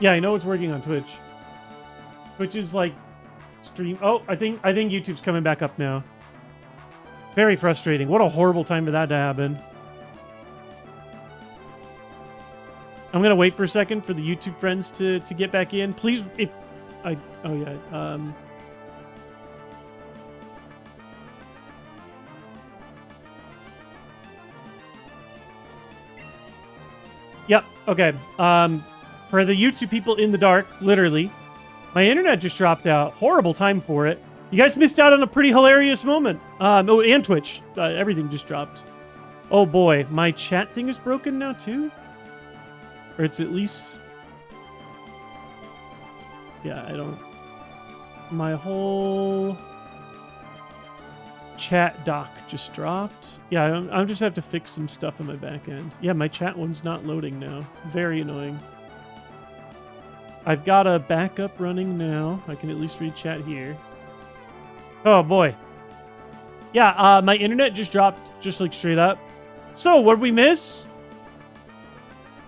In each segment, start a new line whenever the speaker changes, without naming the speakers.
Yeah, I know it's working on Twitch. Twitch is like stream. Oh, I think YouTube's coming back up now. Very frustrating. What a horrible time for that to happen. I'm gonna wait for a second for the YouTube friends to get back in. Please, if I oh yeah. Yep. Okay. For the YouTube people in the dark, literally, my internet just dropped out. Horrible time for it. You guys missed out on a pretty hilarious moment. Oh, and Twitch. Everything just dropped. Oh boy, my chat thing is broken now too? Or it's at least... Yeah, I don't... My whole... chat dock just dropped. Yeah, I'll just have to fix some stuff in my back end. Yeah, my chat one's not loading now. Very annoying. I've got a backup running now. I can at least read chat here. Oh boy. Yeah, my internet just dropped, just like straight up. So, what did we miss?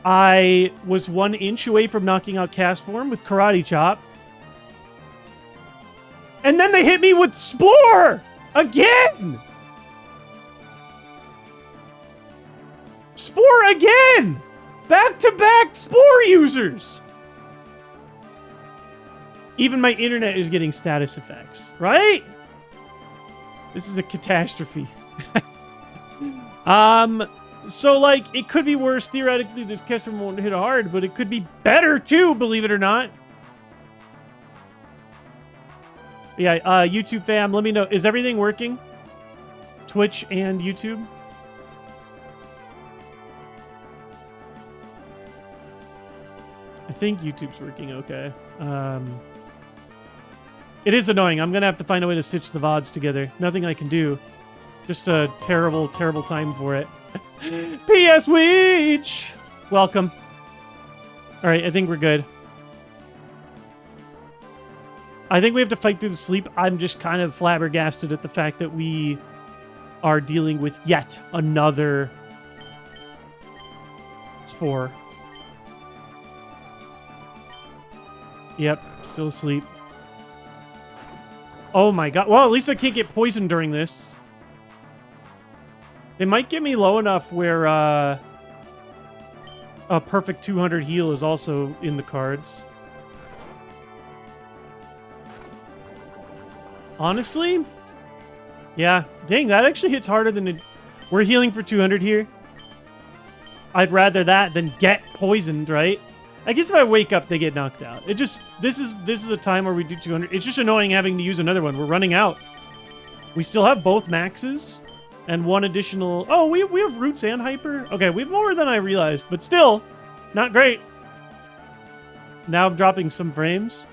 I was 1 inch away from knocking out Cast Form with Karate Chop. And then they hit me with Spore! Again! Spore again! Back-to-back Spore users! Even my internet is getting status effects, right? This is a catastrophe. So, like, it could be worse. Theoretically, this Kestrom won't hit hard, but it could be better, too, believe it or not. Yeah, YouTube fam, let me know. Is everything working? Twitch and YouTube? I think YouTube's working okay. It is annoying. I'm going to have to find a way to stitch the VODs together. Nothing I can do. Just a terrible, terrible time for it. PS Weech! Welcome. All right, I think we're good. I think we have to fight through the sleep. I'm just kind of flabbergasted at the fact that we are dealing with yet another Spore. Yep, still asleep. Oh my god. Well, at least I can't get poisoned during this. It might get me low enough where a perfect 200 heal is also in the cards. Honestly? Yeah. Dang, that actually hits harder than it... We're healing for 200 here. I'd rather that than get poisoned, right? I guess if I wake up, they get knocked out. It just... This is a time where we do 200. It's just annoying having to use another one. We're running out. We still have both maxes. And 1 additional... Oh, we have Roots and Hyper? Okay, we have more than I realized. But still, not great. Now I'm dropping some frames.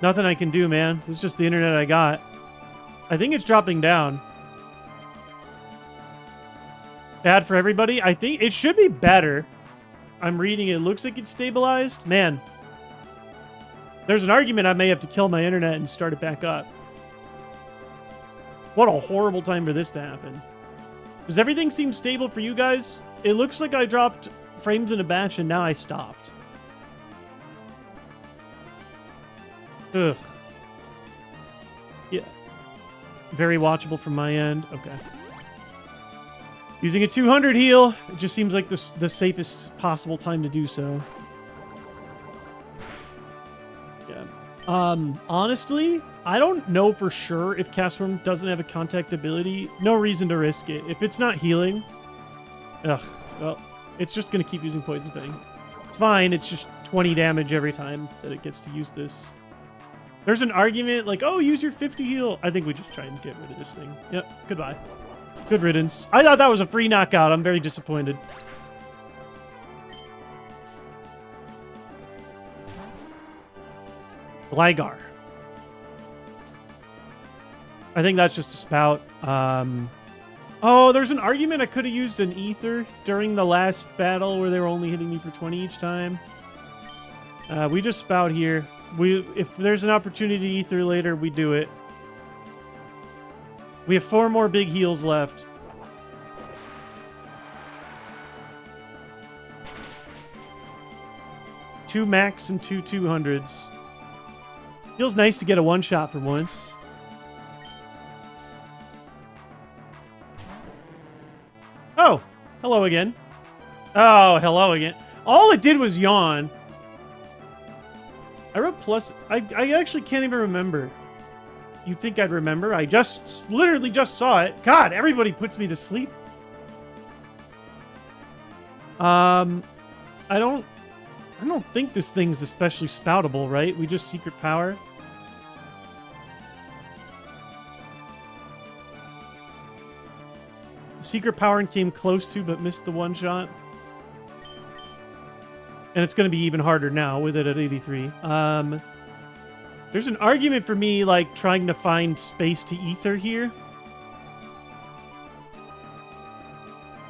Nothing I can do, man. It's just the internet I got. I think it's dropping down. Bad for everybody? I think it should be better. I'm reading it. It looks like it's stabilized. Man. There's an argument I may have to kill my internet and start it back up. What a horrible time for this to happen. Does everything seem stable for you guys? It looks like I dropped frames in a batch and now I stopped. Ugh. Yeah. Very watchable from my end. Okay. Using a 200 heal, it just seems like the safest possible time to do so. Yeah. Honestly, I don't know for sure if Castworm doesn't have a contact ability. No reason to risk it. If it's not healing, well, it's just going to keep using Poison Fang. It's fine. It's just 20 damage every time that it gets to use this. There's an argument like, oh, use your 50 heal. I think we just try and get rid of this thing. Yep. Goodbye. Good riddance. I thought that was a free knockout. I'm very disappointed. Gligar. I think that's just a spout. Oh, there's an argument I could have used an ether during the last battle where they were only hitting me for 20 each time. We just spout here. If there's an opportunity to ether later, we do it. We have 4 more big heals left. 2 max and 2 200s. Feels nice to get a one-shot for once. Oh, hello again. Oh, hello again. All it did was yawn. I wrote plus... I actually can't even remember. You'd think I'd remember. I literally just saw it. God, everybody puts me to sleep. I don't think this thing's especially spoutable, right? We just secret power. Secret power and came close to, but missed the one shot. And it's going to be even harder now with it at 83. There's an argument for me, like, trying to find space to ether here.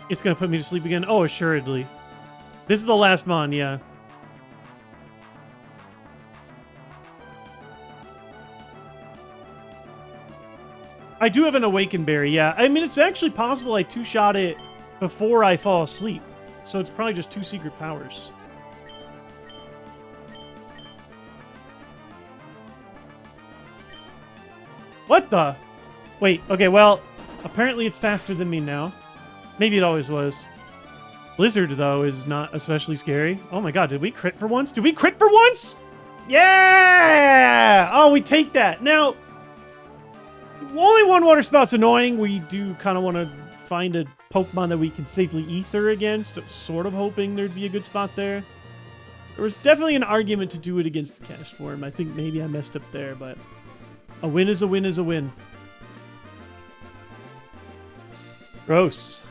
It's going to put me to sleep again. Oh, assuredly. This is the last mon, yeah. I do have an Awakened Berry, yeah. I mean, it's actually possible I two-shot it before I fall asleep. So it's probably just 2 secret powers. What the? Wait, okay, well, apparently it's faster than me now. Maybe it always was. Blizzard, though, is not especially scary. Oh my god, did we crit for once? Did we crit for once? Yeah! Oh, we take that. Now, only one water spout's annoying. We do kind of want to find a Pokemon that we can safely ether against. Sort of hoping there'd be a good spot there. There was definitely an argument to do it against the cash form. I think maybe I messed up there, but a win is a win is a win. Gross.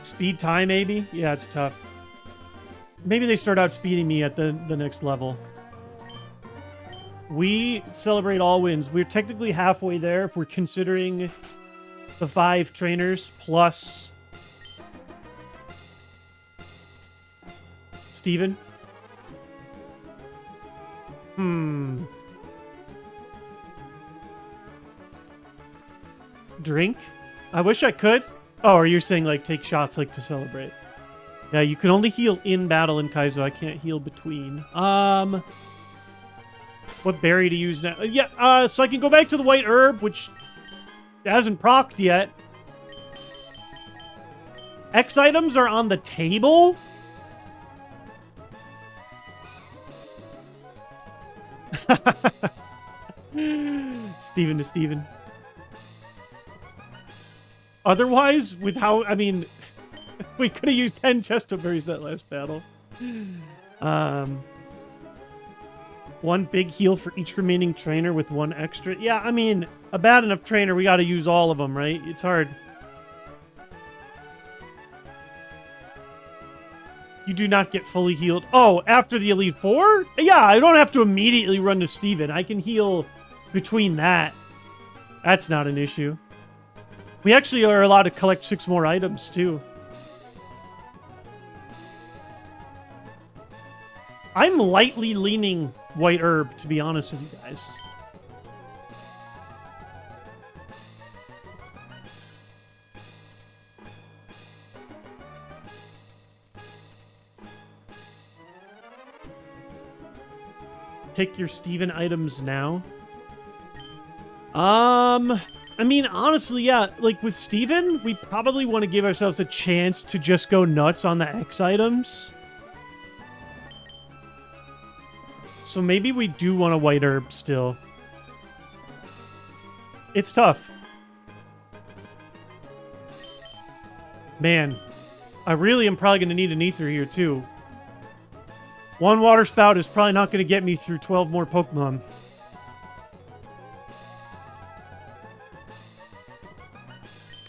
Speed tie, maybe? Yeah, it's tough. Maybe they start out speeding me at the next level. We celebrate all wins. We're technically halfway there if we're considering the 5 trainers plus Steven. Drink? I wish I could. Oh, are you saying, like, take shots, like, to celebrate? Yeah, you can only heal in battle in Kaizo. I can't heal between. What berry to use now? Yeah, so I can go back to the white herb, which hasn't procced yet. X items are on the table? Steven to Steven. Otherwise, with how, I mean, we could have used 10 Chesto berries that last battle. 1 big heal for each remaining trainer with 1 extra. Yeah, I mean, a bad enough trainer, we got to use all of them, right? It's hard. You do not get fully healed. Oh, after the Elite Four? Yeah, I don't have to immediately run to Steven. I can heal between that. That's not an issue. We actually are allowed to collect 6 more items, too. I'm lightly leaning white herb, to be honest with you guys. Pick your Steven items now. I mean, honestly, yeah, like with Steven, we probably want to give ourselves a chance to just go nuts on the X items. So maybe we do want a white herb still. It's tough. Man, I really am probably going to need an ether here too. 1 water spout is probably not going to get me through 12 more Pokemon.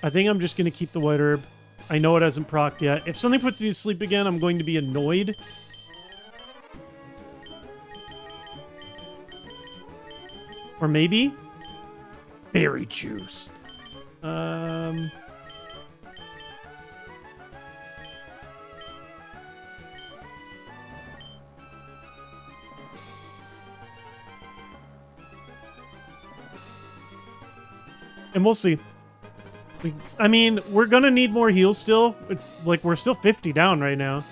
I think I'm just going to keep the white herb. I know it hasn't procced yet. If something puts me to sleep again, I'm going to be annoyed. Or maybe berry juice. And we'll see. I mean, we're gonna need more heals still. It's like we're still 50 down right now.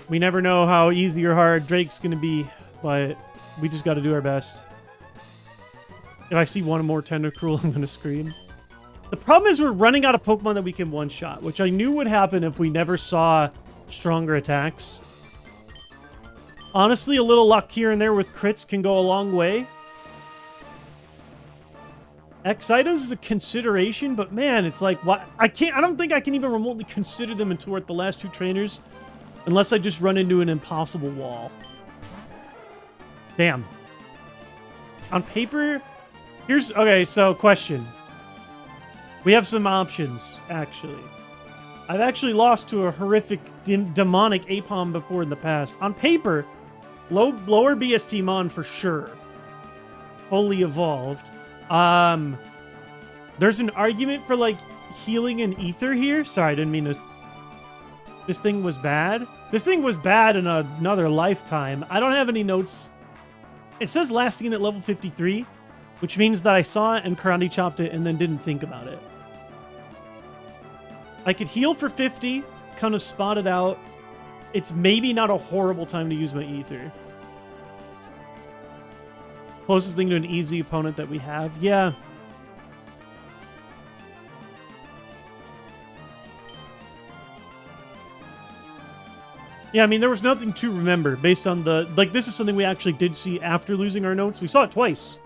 We never know how easy or hard Drake's going to be, but we just got to do our best. If I see one more Tentacruel, I'm going to scream. The problem is we're running out of Pokemon that we can one-shot, which I knew would happen if we never saw stronger attacks. Honestly, a little luck here and there with crits can go a long way. X items is a consideration, but man, it's like, what? I don't think I can even remotely consider them until we're at the last 2 trainers, unless I just run into an impossible wall. Damn. On paper, okay, so question. We have some options, actually. I've actually lost to a horrific demonic Apom before in the past. On paper, lower BST Mon for sure. Fully evolved. There's an argument for, like, healing an ether here. Sorry, I didn't mean to... This thing was bad. This thing was bad in another lifetime. I don't have any notes. It says last seen at level 53, which means that I saw it and karate chopped it and then didn't think about it. I could heal for 50, kind of spot it out. It's maybe not a horrible time to use my ether. Closest thing to an easy opponent that we have. Yeah. Yeah, I mean, there was nothing to remember based on the... Like, this is something we actually did see after losing our notes. We saw it twice.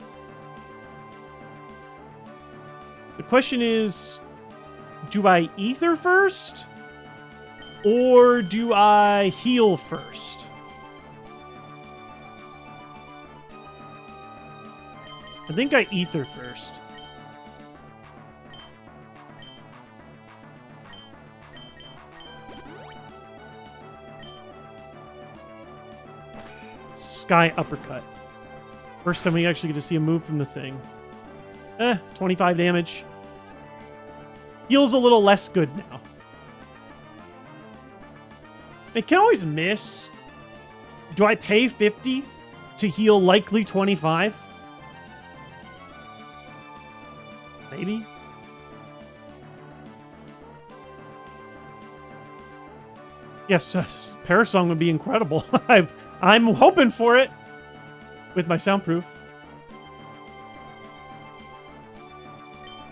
The question is, do I ether first? Or do I heal first? I think I ether first. Sky Uppercut. First time we actually get to see a move from the thing. 25 damage. Feels a little less good now. It can always miss. Do I pay 50 to heal likely 25? Maybe. Yes, Parasong would be incredible. I'm hoping for it with my soundproof.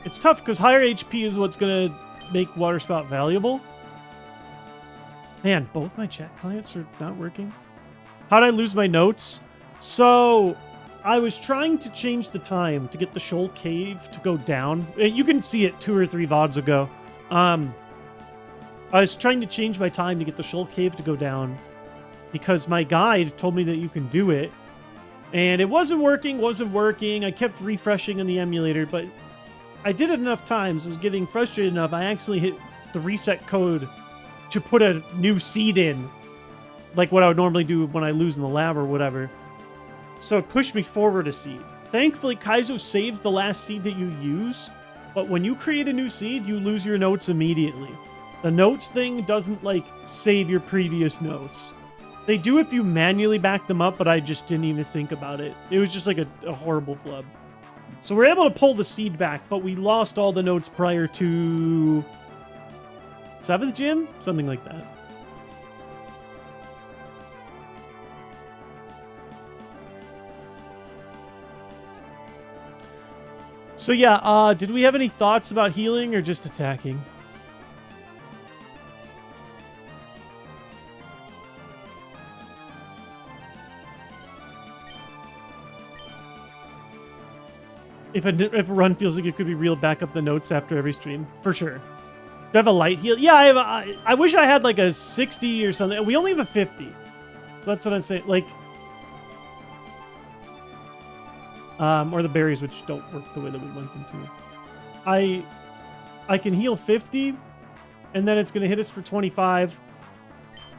It's tough because higher HP is what's going to make Water Spout valuable. Man, both my chat clients are not working. How'd I lose my notes? So, I was trying to change the time to get the Shoal Cave to go down. You can see it 2 or 3 VODs ago. I was trying to change my time to get the Shoal Cave to go down because my guide told me that you can do it. And it wasn't working. I kept refreshing in the emulator, but I did it enough times. I was getting frustrated enough. I actually hit the reset code to put a new seed in, like what I would normally do when I lose in the lab or whatever. So it pushed me forward a seed. Thankfully, Kaizo saves the last seed that you use, but when you create a new seed, you lose your notes immediately. The notes thing doesn't, like, save your previous notes. They do if you manually back them up, but I just didn't even think about it. It was just like a horrible flub. So we're able to pull the seed back, but we lost all the notes prior to 7th gym? Something like that. So yeah, did we have any thoughts about healing or just attacking? If a run feels like it could be real, back up the notes after every stream. For sure. Do I have a light heal? Yeah, I wish I had like a 60 or something. We only have a 50. So that's what I'm saying. Like... or the berries, which don't work the way that we want them to. I can heal 50, and then it's going to hit us for 25.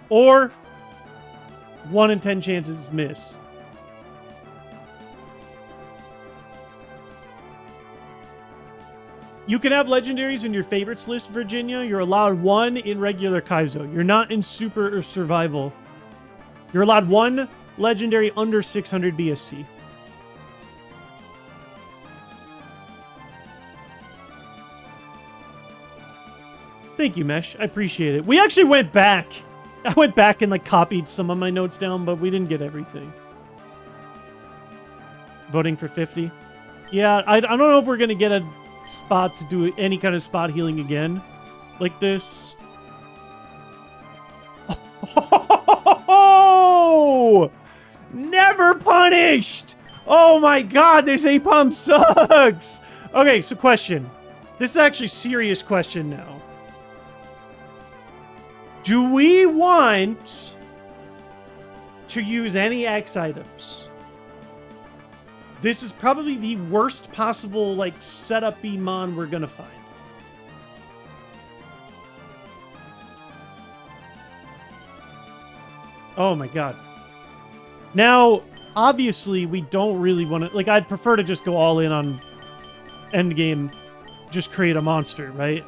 Or 1 in 10 chances miss. You can have legendaries in your favorites list, Virginia. You're allowed 1 in regular Kaizo. You're not in super or survival. You're allowed 1 legendary under 600 BST. Thank you, Mesh. I appreciate it. We actually went back I went back and like copied some of my notes down, but we didn't get everything. Voting for 50. Yeah, I don't know if we're going to get a spot to do any kind of spot healing again like this. Oh! Never punished! Oh my god, this A-Pump sucks! Okay, so question. This is actually a serious question now. Do we want to use any X items? This is probably the worst possible, like, setup Mon we're gonna find. Oh my god. Now, obviously, we don't really want to... Like, I'd prefer to just go all in on endgame, just create a monster, right?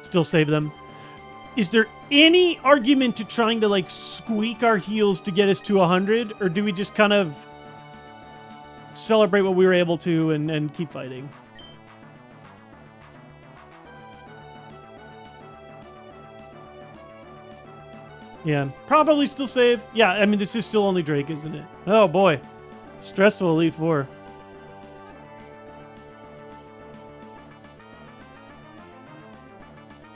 Still save them. Is there any argument to trying to, like, squeak our heals to get us to 100? Or do we just kind of celebrate what we were able to and keep fighting? Yeah, probably still save. Yeah, I mean, this is still only Drake, isn't it? Oh, boy. Stressful Elite Four.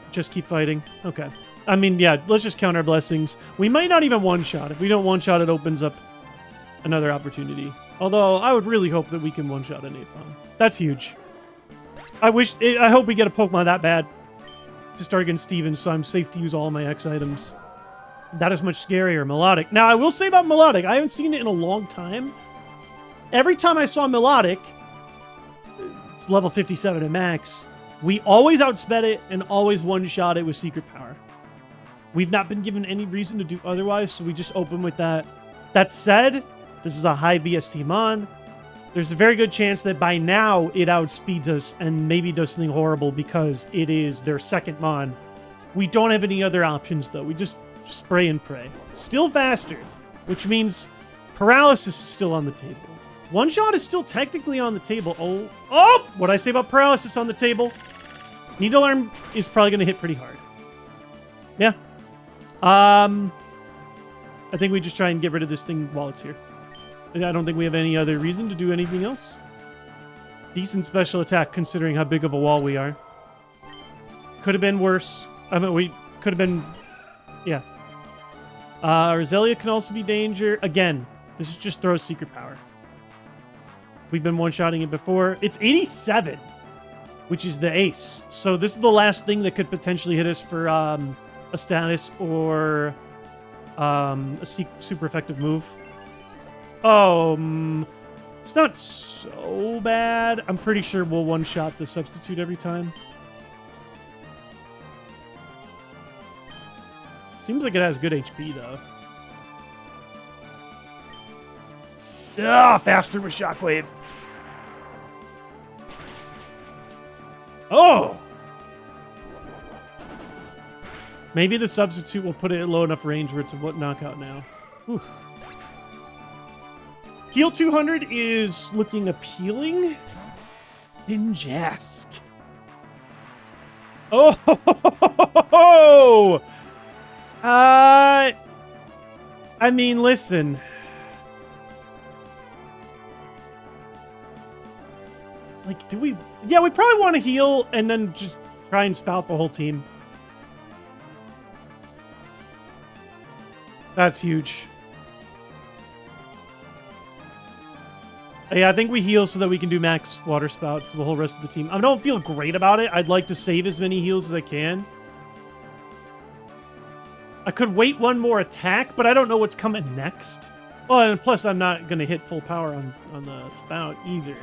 Just keep fighting. Okay. I mean, yeah, let's just count our blessings. We might not even one-shot. If we don't one-shot, it opens up another opportunity. Although, I would really hope that we can one-shot an Napalm. That's huge. I hope we get a Pokemon that bad to start against Steven, so I'm safe to use all my X items. That is much scarier. Melodic. Now, I will say about Melodic, I haven't seen it in a long time. Every time I saw Melodic, it's level 57 at max, we always outsped it and always one-shot it with Secret Power. We've not been given any reason to do otherwise, so we just open with that. That said, this is a high BST Mon. There's a very good chance that by now it outspeeds us and maybe does something horrible because it is their second Mon. We don't have any other options, though. We just spray and pray. Still faster, which means paralysis is still on the table. One shot is still technically on the table. Oh, what'd I say about paralysis on the table? Needle Arm is probably going to hit pretty hard. Yeah. I think we just try and get rid of this thing while it's here. I don't think we have any other reason to do anything else. Decent special attack considering how big of a wall we are. Could have been worse. I mean, we could have been... Yeah. Roselia can also be danger. Again, this is just throws Secret Power. We've been one-shotting it before. It's 87, which is the ace. So this is the last thing that could potentially hit us for a status or a super effective move. Oh, it's not so bad. I'm pretty sure we'll one-shot the substitute every time. Seems like it has good HP, though. Ah, faster with Shockwave. Oh! Maybe the substitute will put it at low enough range where it's a knockout now. Whew. Heal 200 is looking appealing. Ninjask. Oh! I mean, listen. Like, do we... Yeah, we probably want to heal and then just try and spout the whole team. That's huge. Yeah, I think we heal so that we can do max water spout to the whole rest of the team. I don't feel great about it. I'd like to save as many heals as I can. I could wait one more attack, but I don't know what's coming next. Well, and plus I'm not going to hit full power on the spout either.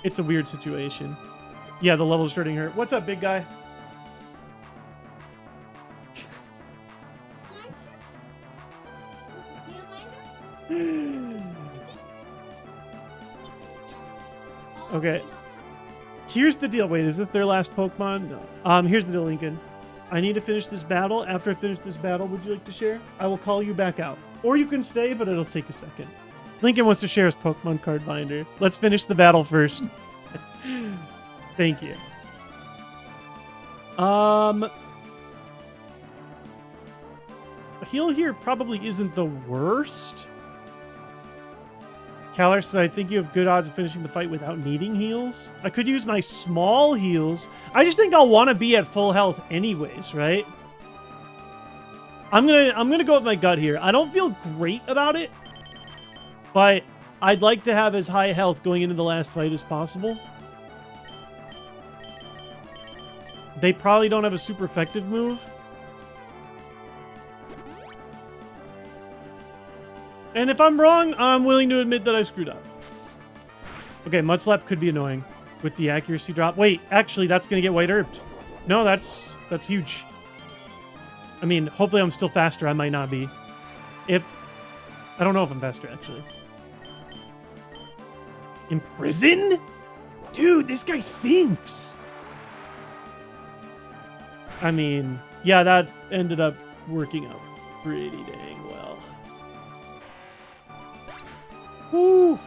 It's a weird situation. Yeah, the level's starting to hurt. What's up, big guy? Okay. Here's the deal. Wait, is this their last Pokemon? No. Here's the deal, Lincoln. I need to finish this battle. After I finish this battle, would you like to share? I will call you back out. Or you can stay, but it'll take a second. Lincoln wants to share his Pokemon card binder. Let's finish the battle first. Thank you. A heal here probably isn't the worst. Kalar says, I think you have good odds of finishing the fight without needing heals. I could use my small heals. I just think I'll want to be at full health anyways, right? I'm gonna go with my gut here. I don't feel great about it, but I'd like to have as high health going into the last fight as possible. They probably don't have a super effective move. And if I'm wrong, I'm willing to admit that I screwed up. Okay, Mud Slap could be annoying with the accuracy drop. Wait, actually, that's going to get white herbed. No, that's huge. I mean, hopefully I'm still faster. I might not be. I don't know if I'm faster, actually. Imprison? Dude, this guy stinks. I mean, yeah, that ended up working out pretty dang well. Whew.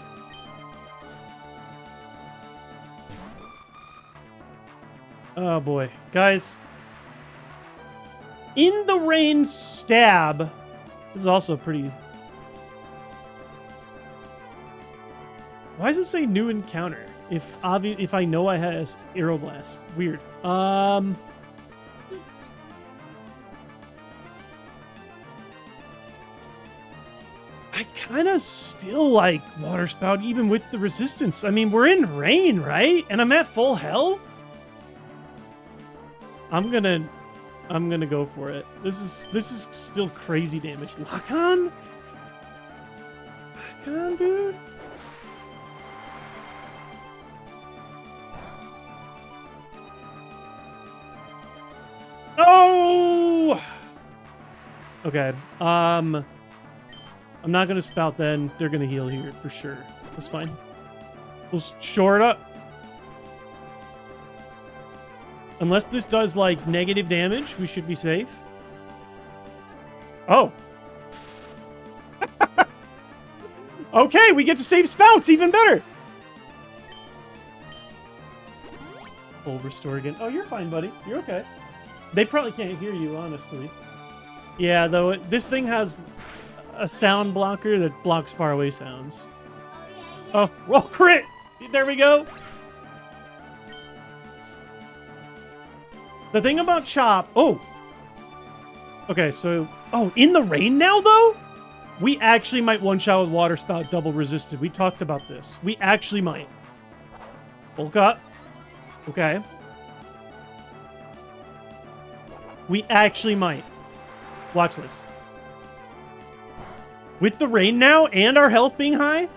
Oh boy. Guys. In the Rain Stab. This is also pretty... Why does it say new encounter? If I know I has Aeroblast. Weird. I kind of still like Water Spout, even with the resistance. I mean, we're in rain, right? And I'm at full health? I'm gonna go for it. This is still crazy damage. Lock on? Lock on, dude? Oh! Okay. I'm not going to spout then. They're going to heal here for sure. That's fine. We'll shore it up. Unless this does, like, negative damage, we should be safe. Oh. Okay, we get to save spouts. Even better. Full restore again. Oh, you're fine, buddy. You're okay. They probably can't hear you, honestly. Yeah, though, this thing has... a sound blocker that blocks faraway sounds. Oh, well, crit! There we go. The thing about Chop... Oh! Okay, so... Oh, in the rain now, though? We actually might one-shot with Water Spout double resisted. We talked about this. We actually might. Bulk up. Okay. We actually might. Watch this. With the rain now and our health being high?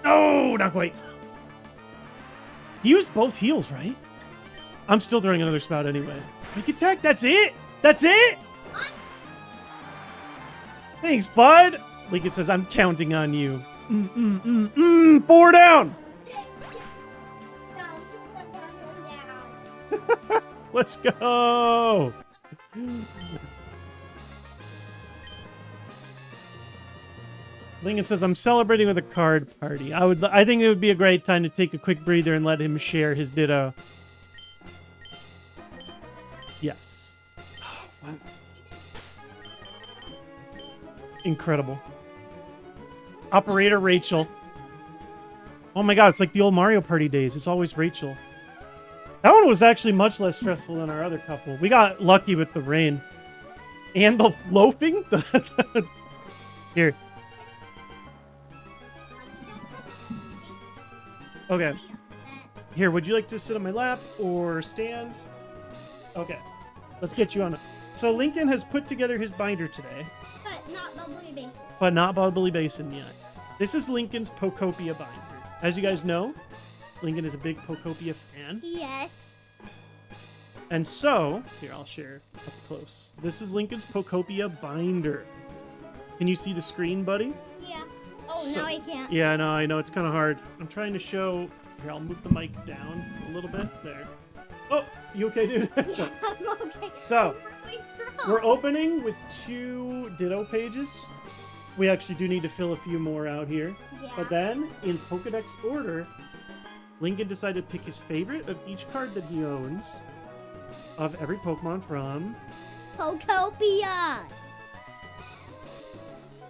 No, not quite. He used both heals, right? I'm still throwing another spout anyway. Quick attack, that's it? That's it? Thanks, bud. Lincoln says, I'm counting on you. 4 down. Let's go. Lincoln says, I'm celebrating with a card party. I think it would be a great time to take a quick breather and let him share his ditto. Yes. Oh, wow. Incredible. Operator Rachel. Oh my god, it's like the old Mario Party days. It's always Rachel. That one was actually much less stressful than our other couple. We got lucky with the rain. And the loafing? Here. Okay. Here, would you like to sit on my lap or stand? Okay. Let's get you on it. So Lincoln has put together his binder today.
But not Bubbly Basin.
But not Bubbly Basin yet. This is Lincoln's Pokopia binder. As you guys know, Lincoln is a big Pokopia fan.
Yes.
And so, here, I'll share up close. This is Lincoln's Pokopia binder. Can you see the screen, buddy?
Yeah. Oh, no, I can't.
Yeah, no, I know. It's kind of hard. I'm trying to show... Here, I'll move the mic down a little bit. There. Oh, you okay, dude? So,
I'm okay.
So,
I'm really strong.
we're opening with 2 Ditto pages. We actually do need to fill a few more out here.
Yeah.
But then, in Pokedex order, Lincoln decided to pick his favorite of each card that he owns of every Pokemon from...
Pokopia.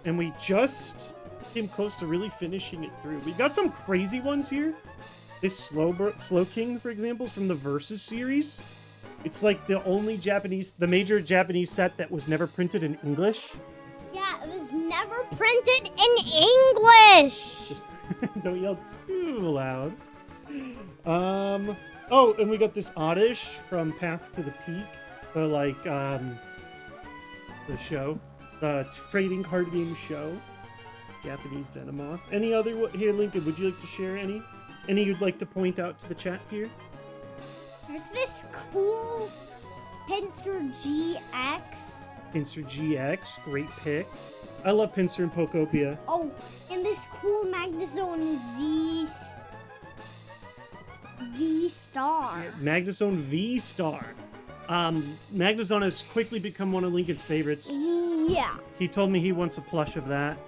And we just came close to really finishing it through. We got some crazy ones here. This Slow King, for example, is from the Versus series. It's like the only the major Japanese set that was never printed in English.
Yeah, it was never printed in English.
Just don't yell too loud. Oh, and we got this Oddish from Path to the Peak. The show. The trading card game show. Japanese Venomoth. Any other here, Lincoln, would you like to share any? Any you'd like to point out to the chat here?
There's this cool Pinsir GX.
Pinsir GX, great pick. I love Pinsir and Pokopia.
Oh, and this cool Magnezone V-Star.
Magnezone V-Star. Magnezone has quickly become one of Lincoln's favorites.
Yeah.
He told me he wants a plush of that.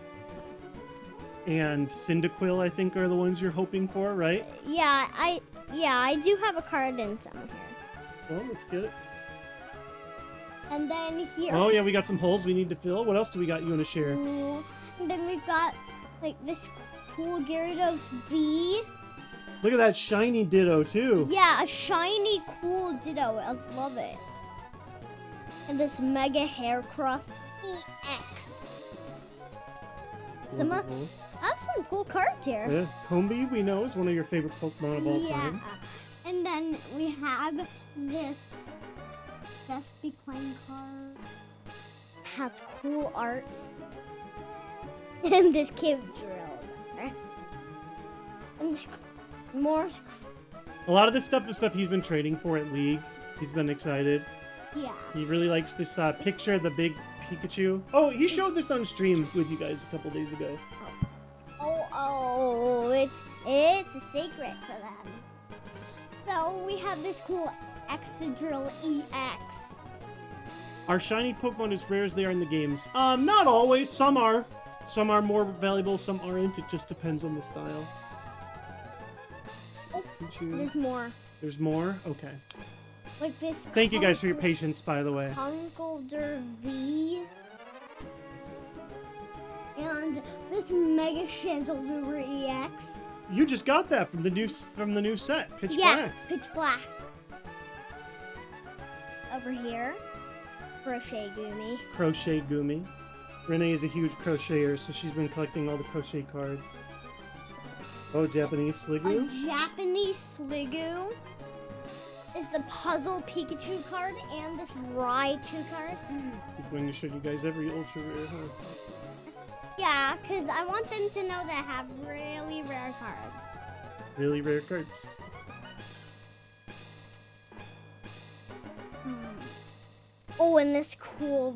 And Cyndaquil, I think, are the ones you're hoping for, right?
Yeah, I do have a card in some here.
Well, let's get it.
And then here.
Oh, yeah, we got some holes we need to fill. What else do we got you want to share?
Ooh. And then we've got, like, this cool Gyarados V.
Look at that shiny Ditto, too.
Yeah, a shiny, cool Ditto. I love it. And this Mega Haircross EX. I have some cool cards here.
Yeah, Combi, we know, is one of your favorite Pokemon of all time.
And then we have this Vespi playing card. Has cool arts. And this cave drill. And this more.
A lot of this stuff is stuff he's been trading for at League. He's been excited.
Yeah.
He really likes this picture of the big Pikachu. Oh, he showed this on stream with you guys a couple days ago.
Oh, it's a secret for them. So we have this cool Excadrill EX.
Are shiny Pokemon as rare as they are in the games? Not always. Some are. Some are more valuable, some aren't. It just depends on the style.
Oh, there's more.
There's more? Okay.
Like this.
Thank you guys for your patience, by the way.
Conkeldurr V. And this Mega Chandelure EX.
You just got that from the new set, Pitch
Yeah,
Black.
Pitch Black. Over here, Crochet Gumi.
Crochet Gumi. Renee is a huge crocheter, so she's been collecting all the crochet cards. Oh, Japanese Sliggoo.
A Japanese Sliggoo is the Puzzle Pikachu card and this Raichu card.
He's going to show you guys every ultra rare, huh?
Yeah, because I want them to know that I have really rare cards.
Really rare cards.
Oh, and this cool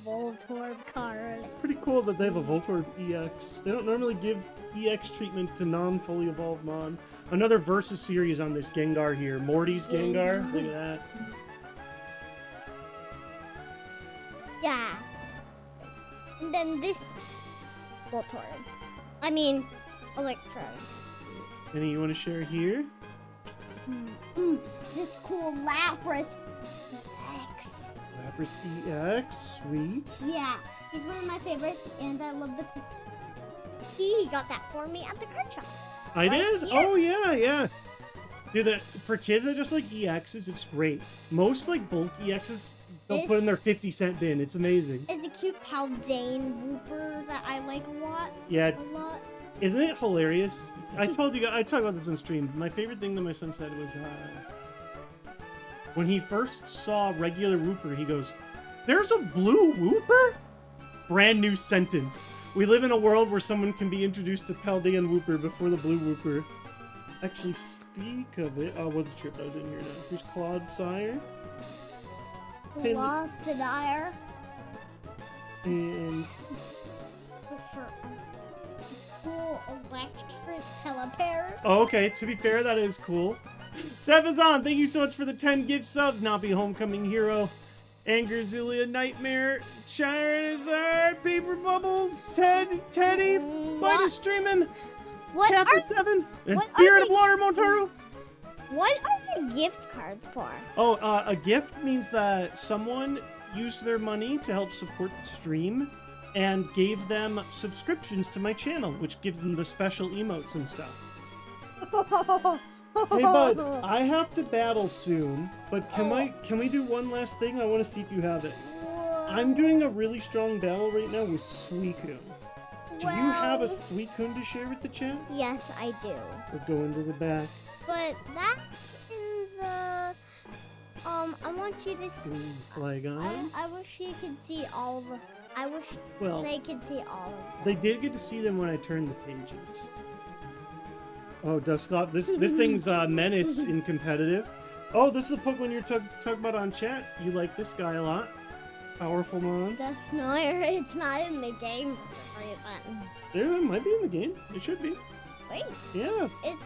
Voltorb card.
Pretty cool that they have a Voltorb EX. They don't normally give EX treatment to non-fully evolved Mon. Another Versus series on this Gengar here. Morty's Gengar. Look at that.
Yeah. And then this Voltorb. I mean, Electrode.
Any you want to share here?
This cool Lapras EX.
Lapras EX. Sweet.
Yeah, he's one of my favorites, and I love the. He got that for me at the card shop.
I did?
Here.
Oh, yeah, yeah. Dude, for kids that just like EXs, it's great. Most like bulk EXs, they'll put in their 50-cent bin. It's amazing.
It's a cute Paldean Wooper that I like a lot.
Yeah.
A lot.
Isn't it hilarious? I told you guys, I talked about this on stream. My favorite thing that my son said was when he first saw regular Wooper, he goes, "There's a blue Wooper?" Brand new sentence. We live in a world where someone can be introduced to Paldean Wooper before the blue Wooper. Actually, speak of it. I wasn't sure if that was in here now. Here's Claude Sire.
Velocidire.
And
This cool electric Pelipper.
oh, okay. To be fair, that is cool. Stefazon, thank you so much for the 10 gift subs. Nappy Homecoming Hero. Anger Zulia Nightmare. Charizard. Paper Bubbles. Teddy. Bite streaming.
What
Captain
are
7 and
what are
Spirit of
they-
Water Motaro.
what are the gift cards for?
Oh, a gift means that someone used their money to help support the stream and gave them subscriptions to my channel, which gives them the special emotes and stuff. Hey, bud, I have to battle soon, but can we do one last thing? I want to see if you have it. I'm doing a really strong battle right now with Suicune. Do you have a Suicune to share with the chat?
Yes, I do.
We're going to the back.
But that's in the I want you to see.
Flag on.
I wish you could see all of. I wish
Well,
they could see all of them.
they did get to see them when I turned the pages. Oh, Dusclops, this thing's Menace in competitive. Oh, this is the Pokemon you're talking about on chat. You like this guy a lot. Powerful Mon.
That's not. It's not in the game for some reason.
There, it might be in the game. It should be.
Wait,
Yeah.
it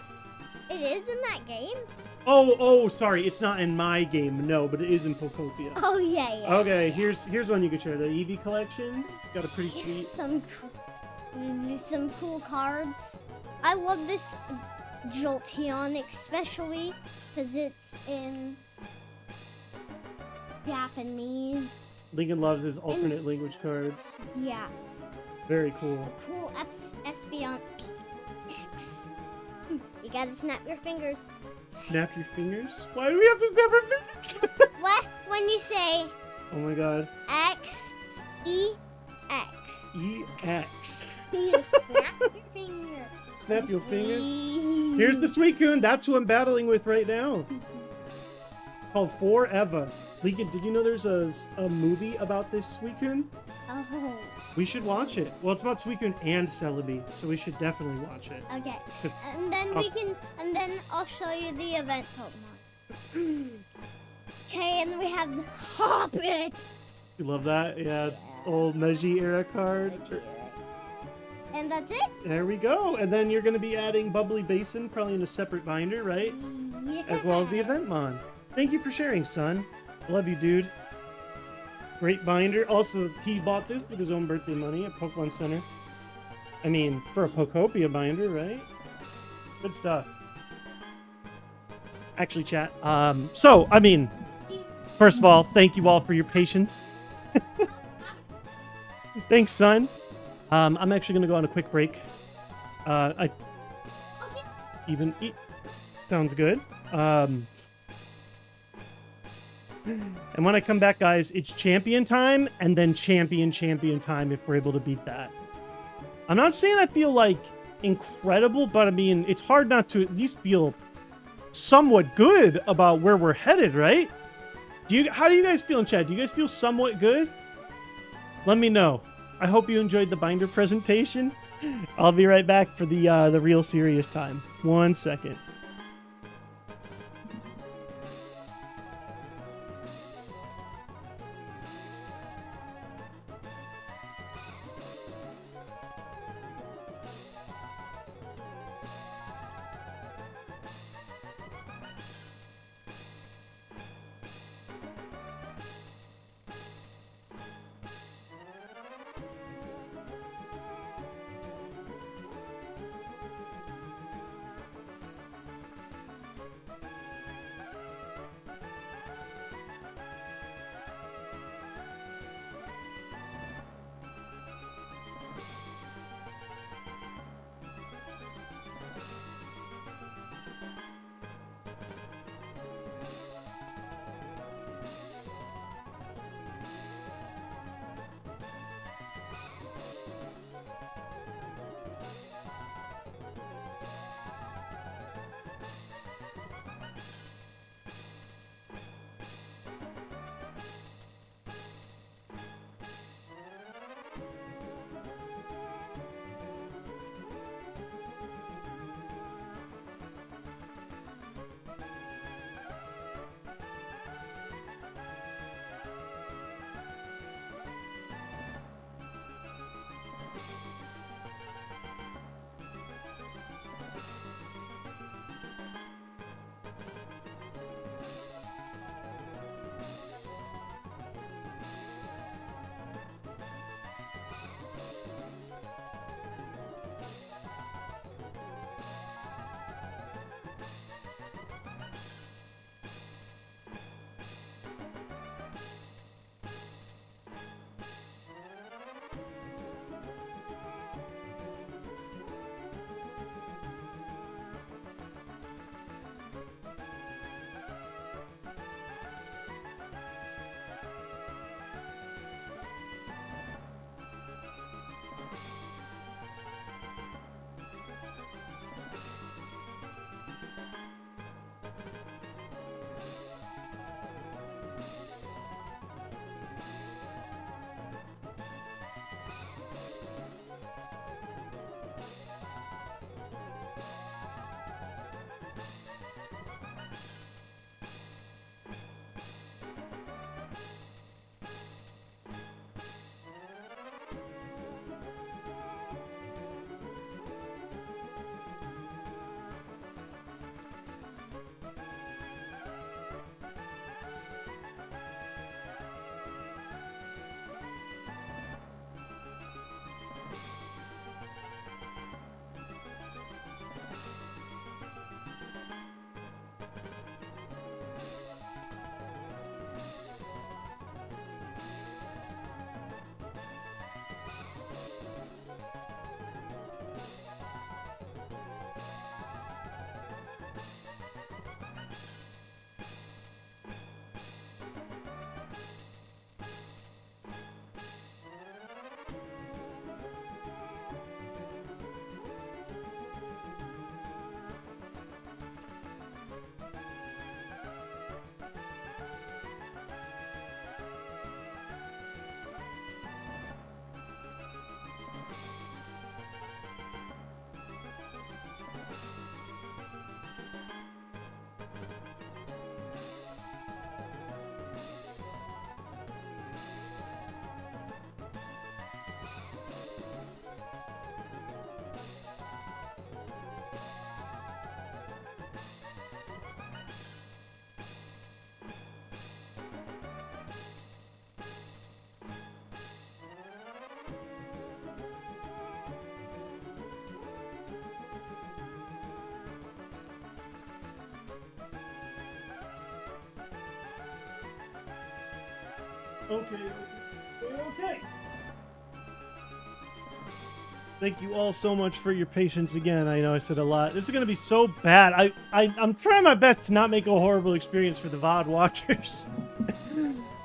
is in that game.
Oh, sorry. It's not in my game, no, but it is in Pokopia.
Oh yeah.
Okay, here's one you can share. The Eevee collection. Got a pretty sweet.
Some cool cards. I love this Jolteon especially because it's in Japanese.
Lincoln loves his alternate language cards.
Yeah.
Very cool.
Cool Espeon X. You gotta snap your fingers.
Snap your fingers? Why do we have to snap our fingers?
What? When you say
Oh my god.
X, E, X.
EX.
You snap your fingers.
Snap your fingers. Here's the Suicune. That's who I'm battling with right now. Called Forever. Lincoln, did you know there's a movie about this Suicune?
Oh.
We should watch it. Well, it's about Suicune and Celebi, so we should definitely watch it.
Okay.
'Cause-
And then I'll show you the event Pokemon. Okay, and we have Hoppit.
You love that? Yeah. Old Meiji era card.
And that's it?
There we go. And then you're going to be adding Bubbly Basin, probably in a separate binder, right?
Yeah.
As well as the event mon. Thank you for sharing, son. Love you, dude. Great binder. Also, he bought this with his own birthday money at Pokemon Center. I mean, for a Pokopia binder, right? Good stuff. Actually, chat. So, I mean, first of all, thank you all for your patience. Thanks, son. I'm actually going to go on a quick break. Sounds good. And when I come back, guys, it's champion time and then champion time if we're able to beat that. I'm not saying I feel like incredible, but I mean, it's hard not to at least feel somewhat good about where we're headed, right? How do you guys feel in chat? Do you guys feel somewhat good? Let me know. I hope you enjoyed the binder presentation. I'll be right back for the real serious time. 1 second. Okay. Thank you all so much for your patience again. I know I said a lot. This is going to be so bad. I'm trying my best to not make a horrible experience for the VOD watchers.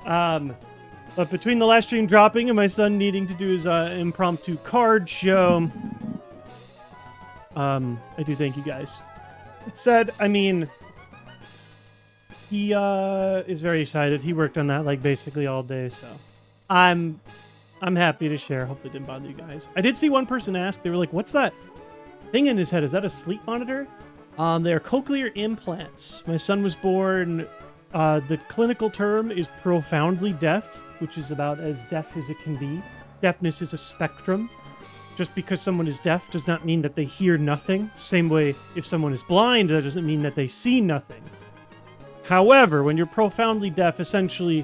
But between the last stream dropping and my son needing to do his impromptu card show, I do thank you guys. It said, I mean, he is very excited. He worked on that like basically all day, so I'm happy to share. Hopefully it didn't bother you guys. I did see one person ask, they were like, what's that thing in his head? Is that a sleep monitor? They're cochlear implants. My son was born, the clinical term is profoundly deaf, which is about as deaf as it can be. Deafness is a spectrum. Just because someone is deaf does not mean that they hear nothing. Same way, if someone is blind, that doesn't mean that they see nothing. However, when you're profoundly deaf, essentially,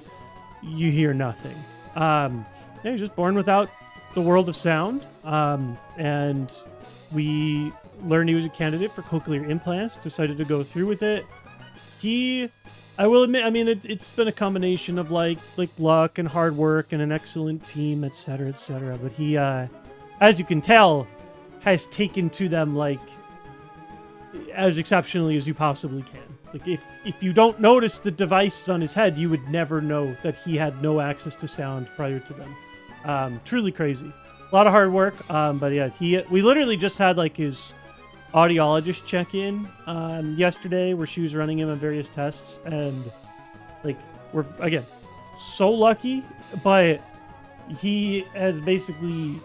you hear nothing. Yeah, he was just born without the world of sound. And we learned he was a candidate for cochlear implants, decided to go through with it. I will admit, I mean, it's been a combination of like luck and hard work and an excellent team, etc., etc. But he, as you can tell, has taken to them like as exceptionally as you possibly can. Like if you don't notice the devices on his head, you would never know that he had no access to sound prior to them. Truly crazy. A lot of hard work. But yeah, we literally just had like his audiologist check in yesterday where she was running him on various tests, and like we're again so lucky, but he has basically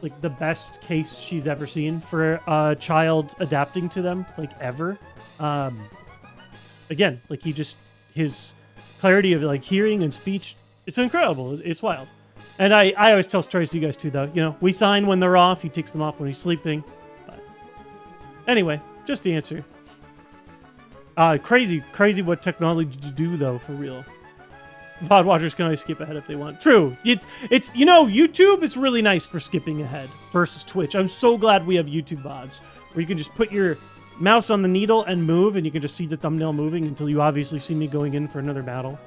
like the best case she's ever seen for a child adapting to them, like ever. Again, like his clarity of like hearing and speech, it's incredible. It's wild. And I always tell stories to you guys too, though. You know, we sign when they're off. He takes them off when he's sleeping. But anyway, just the answer. Crazy what technology do though, for real. VOD watchers can always skip ahead if they want. True. It's you know, YouTube is really nice for skipping ahead versus Twitch. I'm so glad we have YouTube VODs where you can just put your mouse on the needle and move, and you can just see the thumbnail moving until you obviously see me going in for another battle.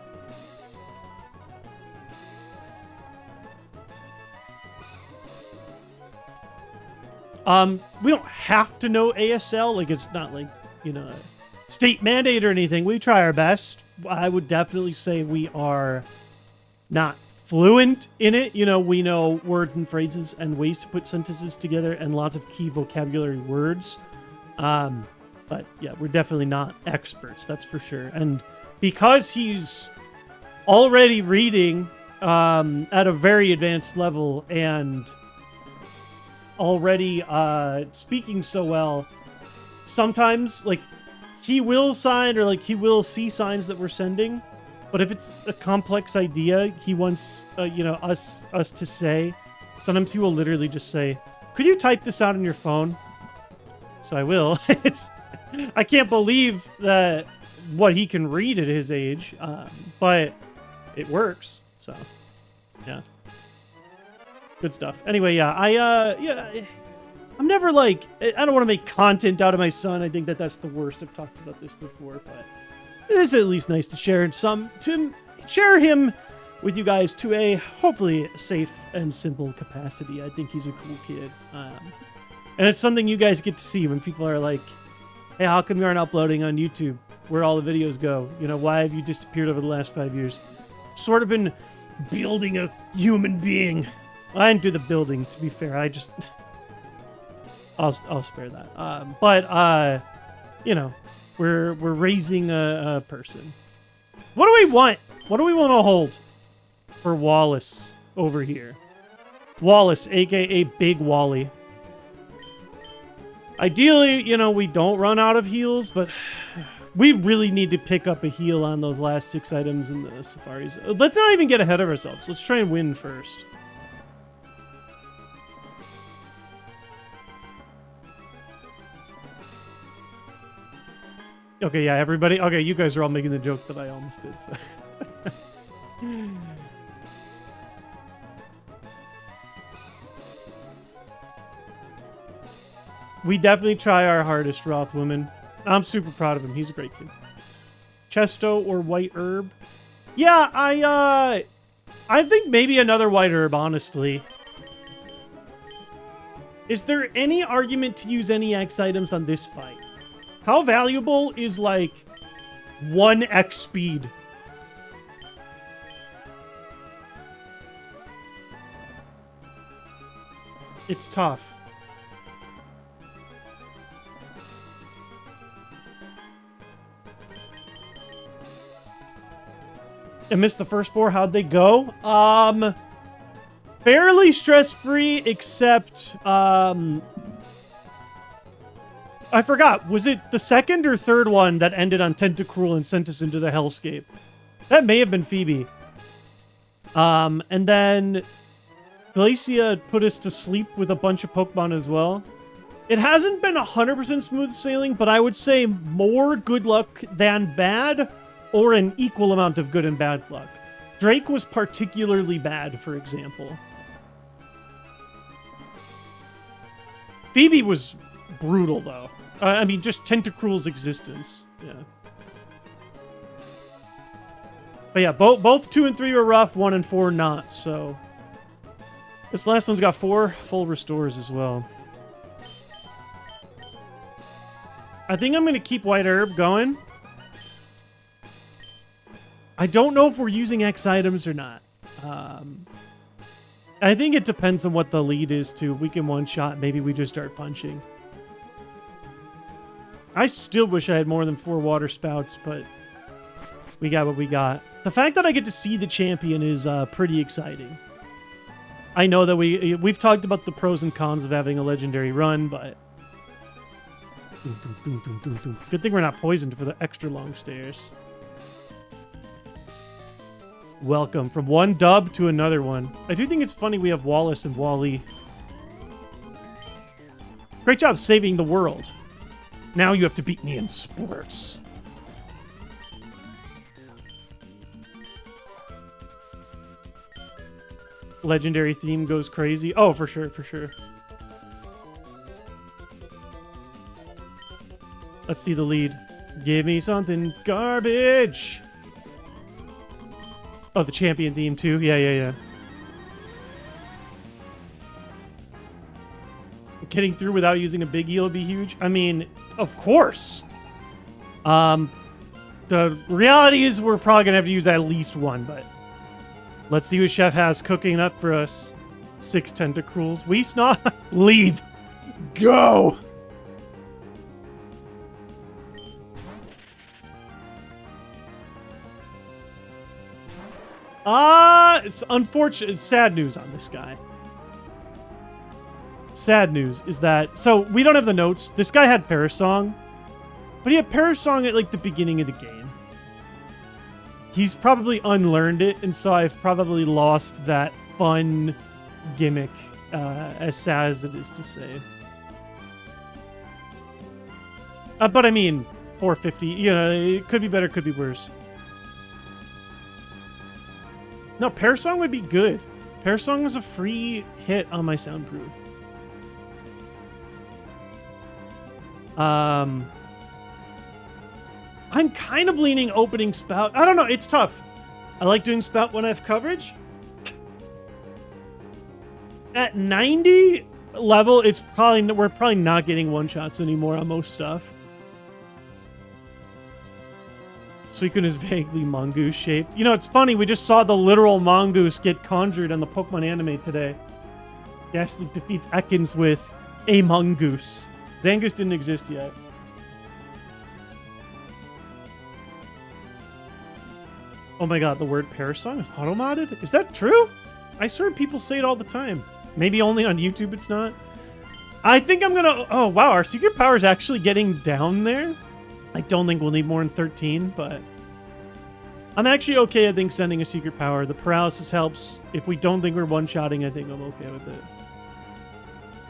We don't have to know ASL. Like, it's not like, you know, state mandate or anything. We try our best. I would definitely say we are not fluent in it. You know, we know words and phrases and ways to put sentences together and lots of key vocabulary words. But yeah, we're definitely not experts, that's for sure. And because he's already reading at a very advanced level and already speaking so well, sometimes like he will sign or like he will see signs that we're sending, but if it's a complex idea he wants you know, us to say, sometimes he will literally just say, could you type this out on your phone? So I will. I can't believe that what he can read at his age, but it works. So yeah, good stuff. Anyway, yeah, I'm never like, I don't want to make content out of my son. I think that that's the worst. I've talked about this before, but it is at least nice to share share him with you guys to a hopefully safe and simple capacity. I think he's a cool kid. And it's something you guys get to see when people are like, hey, how come you aren't uploading on YouTube where all the videos go? You know, why have you disappeared over the last 5 years? Sort of been building a human being. I didn't do the building, to be fair. I just... I'll spare that. But you know, we're raising a person. What do we want? What do we want to hold for Wallace over here? Wallace, aka Big Wally. Ideally, you know, we don't run out of heals, but we really need to pick up a heal on those last 6 items in the safaris. Let's not even get ahead of ourselves. Let's try and win first. Okay, yeah, everybody. Okay, you guys are all making the joke that I almost did. So. We definitely try our hardest, Rothwoman. I'm super proud of him. He's a great kid. Chesto or White Herb? Yeah, I think maybe another white herb, honestly. Is there any argument to use any X items on this fight? How valuable is, like, 1x speed? It's tough. I missed the first 4. How'd they go? Fairly stress-free, except, I forgot. Was it the second or third one that ended on Tentacruel and sent us into the hellscape? That may have been Phoebe. And then Glacia put us to sleep with a bunch of Pokemon as well. It hasn't been 100% smooth sailing, but I would say more good luck than bad, or an equal amount of good and bad luck. Drake was particularly bad, for example. Phoebe was brutal, though. I mean, just Tentacruel's existence. Yeah. But yeah, both 2 and 3 were rough, 1 and 4 not, so... This last one's got 4 full restores as well. I think I'm going to keep White Herb going. I don't know if we're using X items or not. I think it depends on what the lead is, too. If we can one-shot, maybe we just start punching. I still wish I had more than 4 water spouts, but we got what we got. The fact that I get to see the champion is pretty exciting. I know that we've talked about the pros and cons of having a legendary run, but... Good thing we're not poisoned for the extra long stairs. Welcome from one dub to another one. I do think it's funny we have Wallace and Wally. Great job saving the world. Now you have to beat me in sports. Legendary theme goes crazy. Oh, for sure, for sure. Let's see the lead. Give me something garbage. Oh, the champion theme too. Yeah. Getting through without using a big heal would be huge. I mean, of course. The reality is we're probably gonna have to use at least one, but let's see what Chef has cooking up for us. 6 Tentacruels. We snot. Leave. Go. It's unfortunate. It's sad news on this guy. Sad news is that... So, we don't have the notes. This guy had Parasong. But he had Parasong at, like, the beginning of the game. He's probably unlearned it, and so I've probably lost that fun gimmick, as sad as it is to say. But, I mean, 450, you know, it could be better, could be worse. No, Parasong would be good. Parasong was a free hit on my soundproof. I'm kind of leaning opening spout. I don't know. It's tough. I like doing spout when I have coverage. At 90 level, we're probably not getting one-shots anymore on most stuff. Suicune is vaguely mongoose shaped. You know, it's funny. We just saw the literal mongoose get conjured on the Pokemon anime today. He actually defeats Ekans with a mongoose. Zangoose didn't exist yet. Oh my god, the word Parasong is auto-modded? Is that true? I swear people say it all the time. Maybe only on YouTube it's not. I think I'm gonna... Oh, wow, our secret power is actually getting down there. I don't think we'll need more than 13, but... I'm actually okay, I think, sending a secret power. The paralysis helps. If we don't think we're one-shotting, I think I'm okay with it.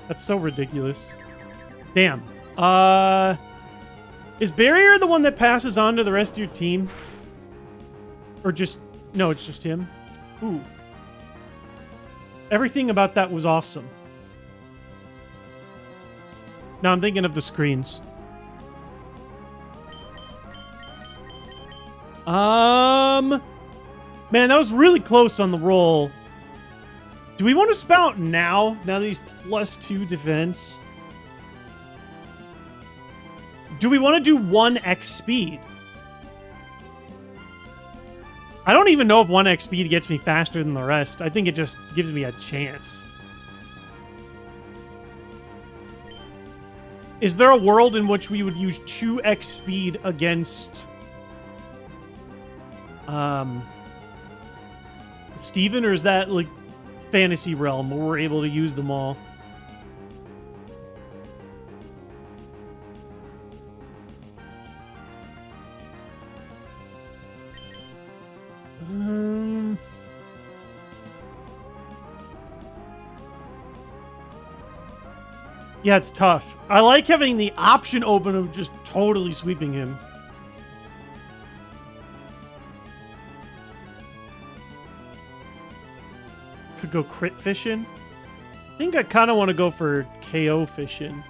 That's so ridiculous. Damn. Is Barrier the one that passes on to the rest of your team? Or just... No, it's just him. Ooh. Everything about that was awesome. Now I'm thinking of the screens. Man, that was really close on the roll. Do we want to spout now? Now that he's +2 defense? Do we want to do 1x speed? I don't even know if 1x speed gets me faster than the rest. I think it just gives me a chance. Is there a world in which we would use 2x speed against Steven, or is that like fantasy realm where we're able to use them all? Yeah, it's tough. I like having the option open of just totally sweeping him. Could go crit fishing. I think I kind of want to go for KO fishing.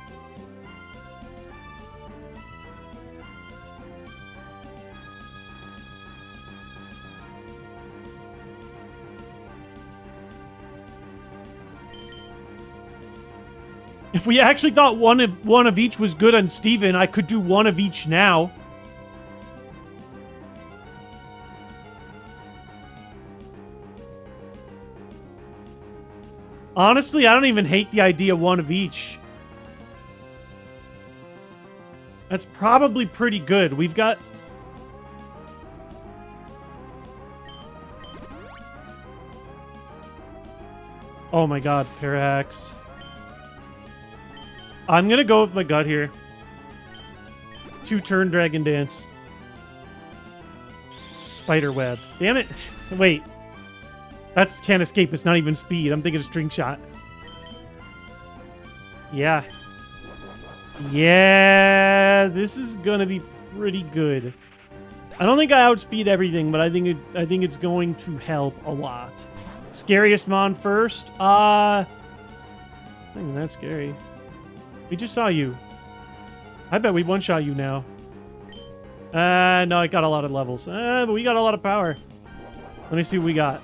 If we actually thought one of each was good on Steven, I could do one of each now. Honestly, I don't even hate the idea of one of each. That's probably pretty good. We've got... Oh my god, Parahax. I'm gonna go with my gut here. 2-turn Dragon Dance. Spider Web. Damn it. Wait. That's can't escape. It's not even speed. I'm thinking String Shot. Yeah. Yeah. This is gonna be pretty good. I don't think I outspeed everything, but I think it's going to help a lot. Scariest Mon first. Not even that scary. We just saw you. I bet we one-shot you now. No, I got a lot of levels. But we got a lot of power. Let me see what we got.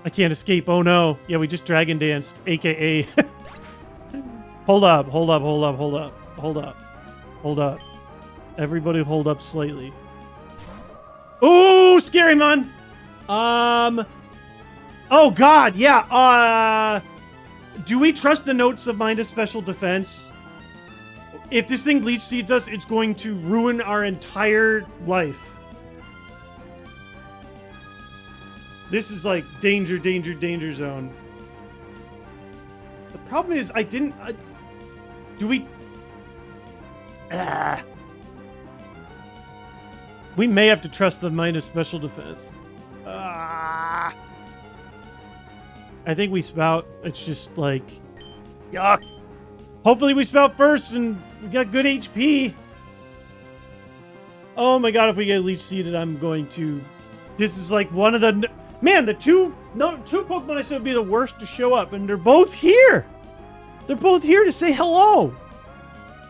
I can't escape. Oh, no. Yeah, we just Dragon Danced, a.k.a. Hold up, hold up, hold up, hold up. Hold up. Hold up. Everybody hold up slightly. Ooh, scary Mon! Oh, God, yeah, do we trust the notes of Mind of Special Defense? If this thing Leech Seeds us, it's going to ruin our entire life. This is like danger, danger, danger zone. The problem is I didn't... do we... We may have to trust the Mind of Special Defense. I think we spout. It's just like, yuck. Hopefully we spout first and we got good HP. Oh my god, if we get Leech Seeded, I'm going to... This is like one of the... Man, the two Pokemon I said would be the worst to show up, and they're both here. They're both here to say hello.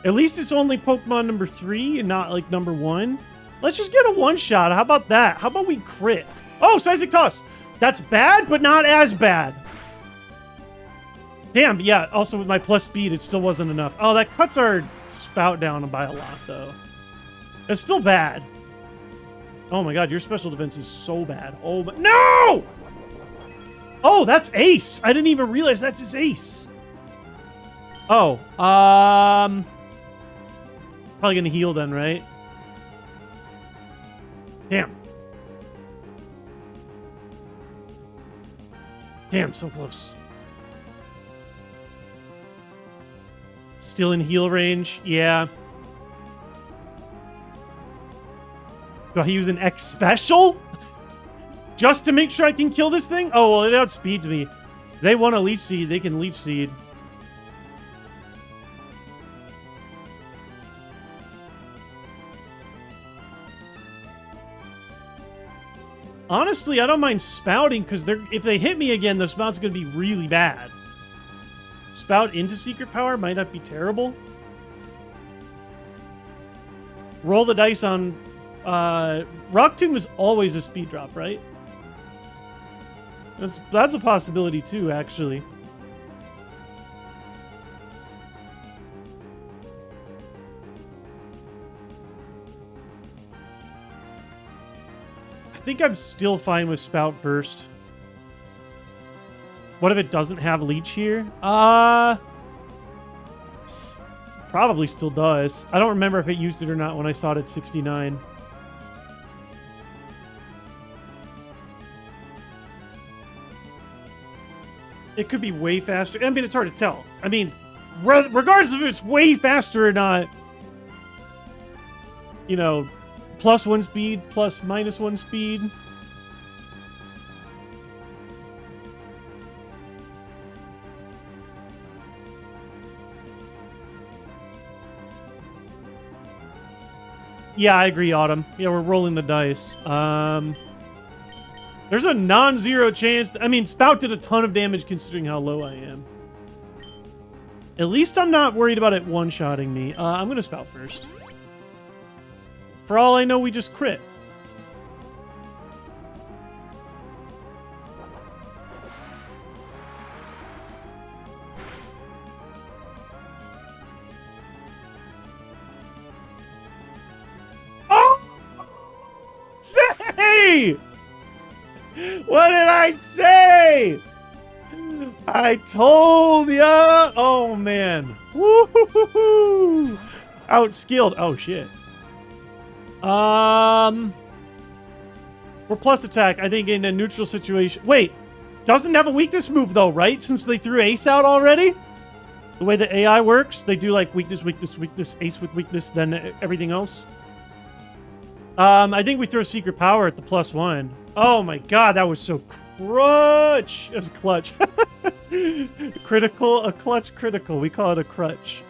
At least it's only Pokemon number 3 and not like number 1. Let's just get a one-shot. How about that? How about we crit? Oh, Seismic Toss. That's bad, but not as bad. Damn, yeah, also with my plus speed, it still wasn't enough. Oh, that cuts our spout down by a lot, though. It's still bad. Oh my god, your special defense is so bad. Oh, but no! Oh, that's Ace. I didn't even realize that's his Ace. Oh, probably gonna heal then, right? Damn. Damn, so close. Still in heal range, yeah. Do I use an X special? Just to make sure I can kill this thing? Oh, well, it outspeeds me. If they want to Leech Seed, they can Leech Seed. Honestly, I don't mind spouting, because if they hit me again, the spout's going to be really bad. Spout into Secret Power might not be terrible. Roll the dice on Rock Tomb is always a speed drop, right? That's a possibility too, actually. I think I'm still fine with Spout first. What if it doesn't have Leech here? Probably still does. I don't remember if it used it or not when I saw it at 69. It could be way faster. I mean, it's hard to tell. I mean, regardless of if it's way faster or not, you know, +1 speed, plus -1 speed. Yeah, I agree, Autumn. Yeah, we're rolling the dice. There's a non-zero chance. I mean, Spout did a ton of damage considering how low I am. At least I'm not worried about it one-shotting me. I'm going to Spout first. For all I know, we just crit. Oh! Say! What did I say? I told ya! Oh, man. Woo-hoo-hoo-hoo! Outskilled. Oh, shit. We're plus attack, I think, in a neutral situation. Wait, doesn't have a weakness move, though, right? Since they threw Ace out already? The way the AI works, they do, like, weakness, weakness, weakness, Ace with weakness, then everything else. I think we throw Secret Power at the +1. Oh, my God, that was so crutch. It was clutch. Critical, a clutch critical. We call it a crutch.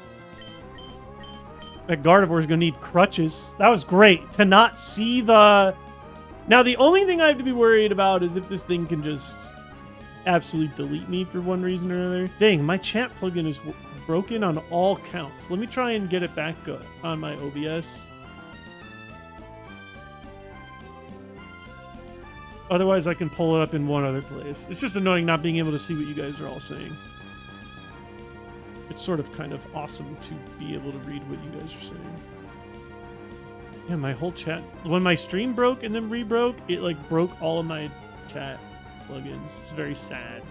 That Gardevoir is going to need crutches. That was great. To not see the... Now, the only thing I have to be worried about is if this thing can just absolutely delete me for one reason or another. Dang, my chat plugin is broken on all counts. Let me try and get it back on my OBS. Otherwise, I can pull it up in one other place. It's just annoying not being able to see what you guys are all saying. It's sort of kind of awesome to be able to read what you guys are saying. Yeah, my whole chat... When my stream broke and then re-broke, it like broke all of my chat plugins. It's very sad.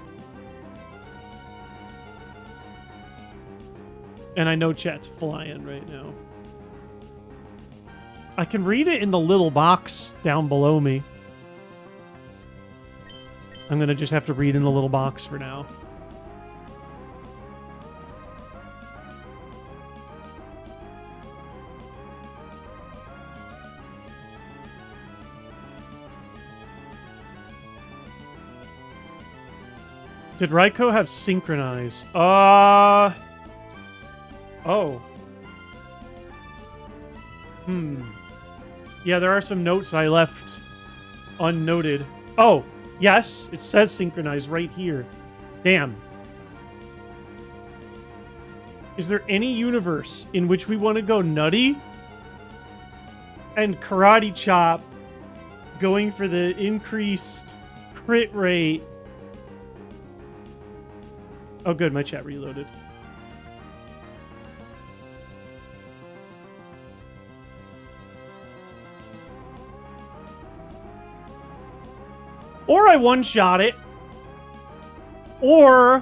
And I know chat's flying right now. I can read it in the little box down below me. I'm going to just have to read in the little box for now. Did Raikou have Synchronize? Oh. Yeah, there are some notes I left unnoted. Oh, yes, it says Synchronize right here. Damn. Is there any universe in which we want to go nutty and Karate Chop going for the increased crit rate? Oh, good. My chat reloaded. Or I one-shot it. Or,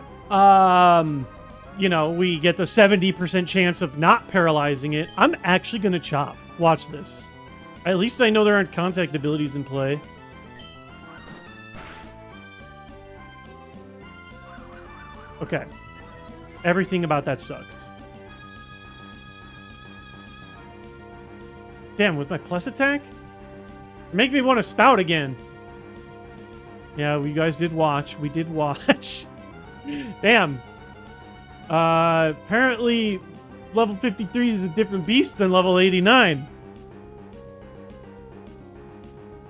you know, we get the 70% chance of not paralyzing it. I'm actually going to chop. Watch this. At least I know there aren't contact abilities in play. Okay. Everything about that sucked. Damn, with my plus attack? Make me want to spout again. Yeah, we guys did watch. We did watch. Damn. Apparently, level 53 is a different beast than level 89.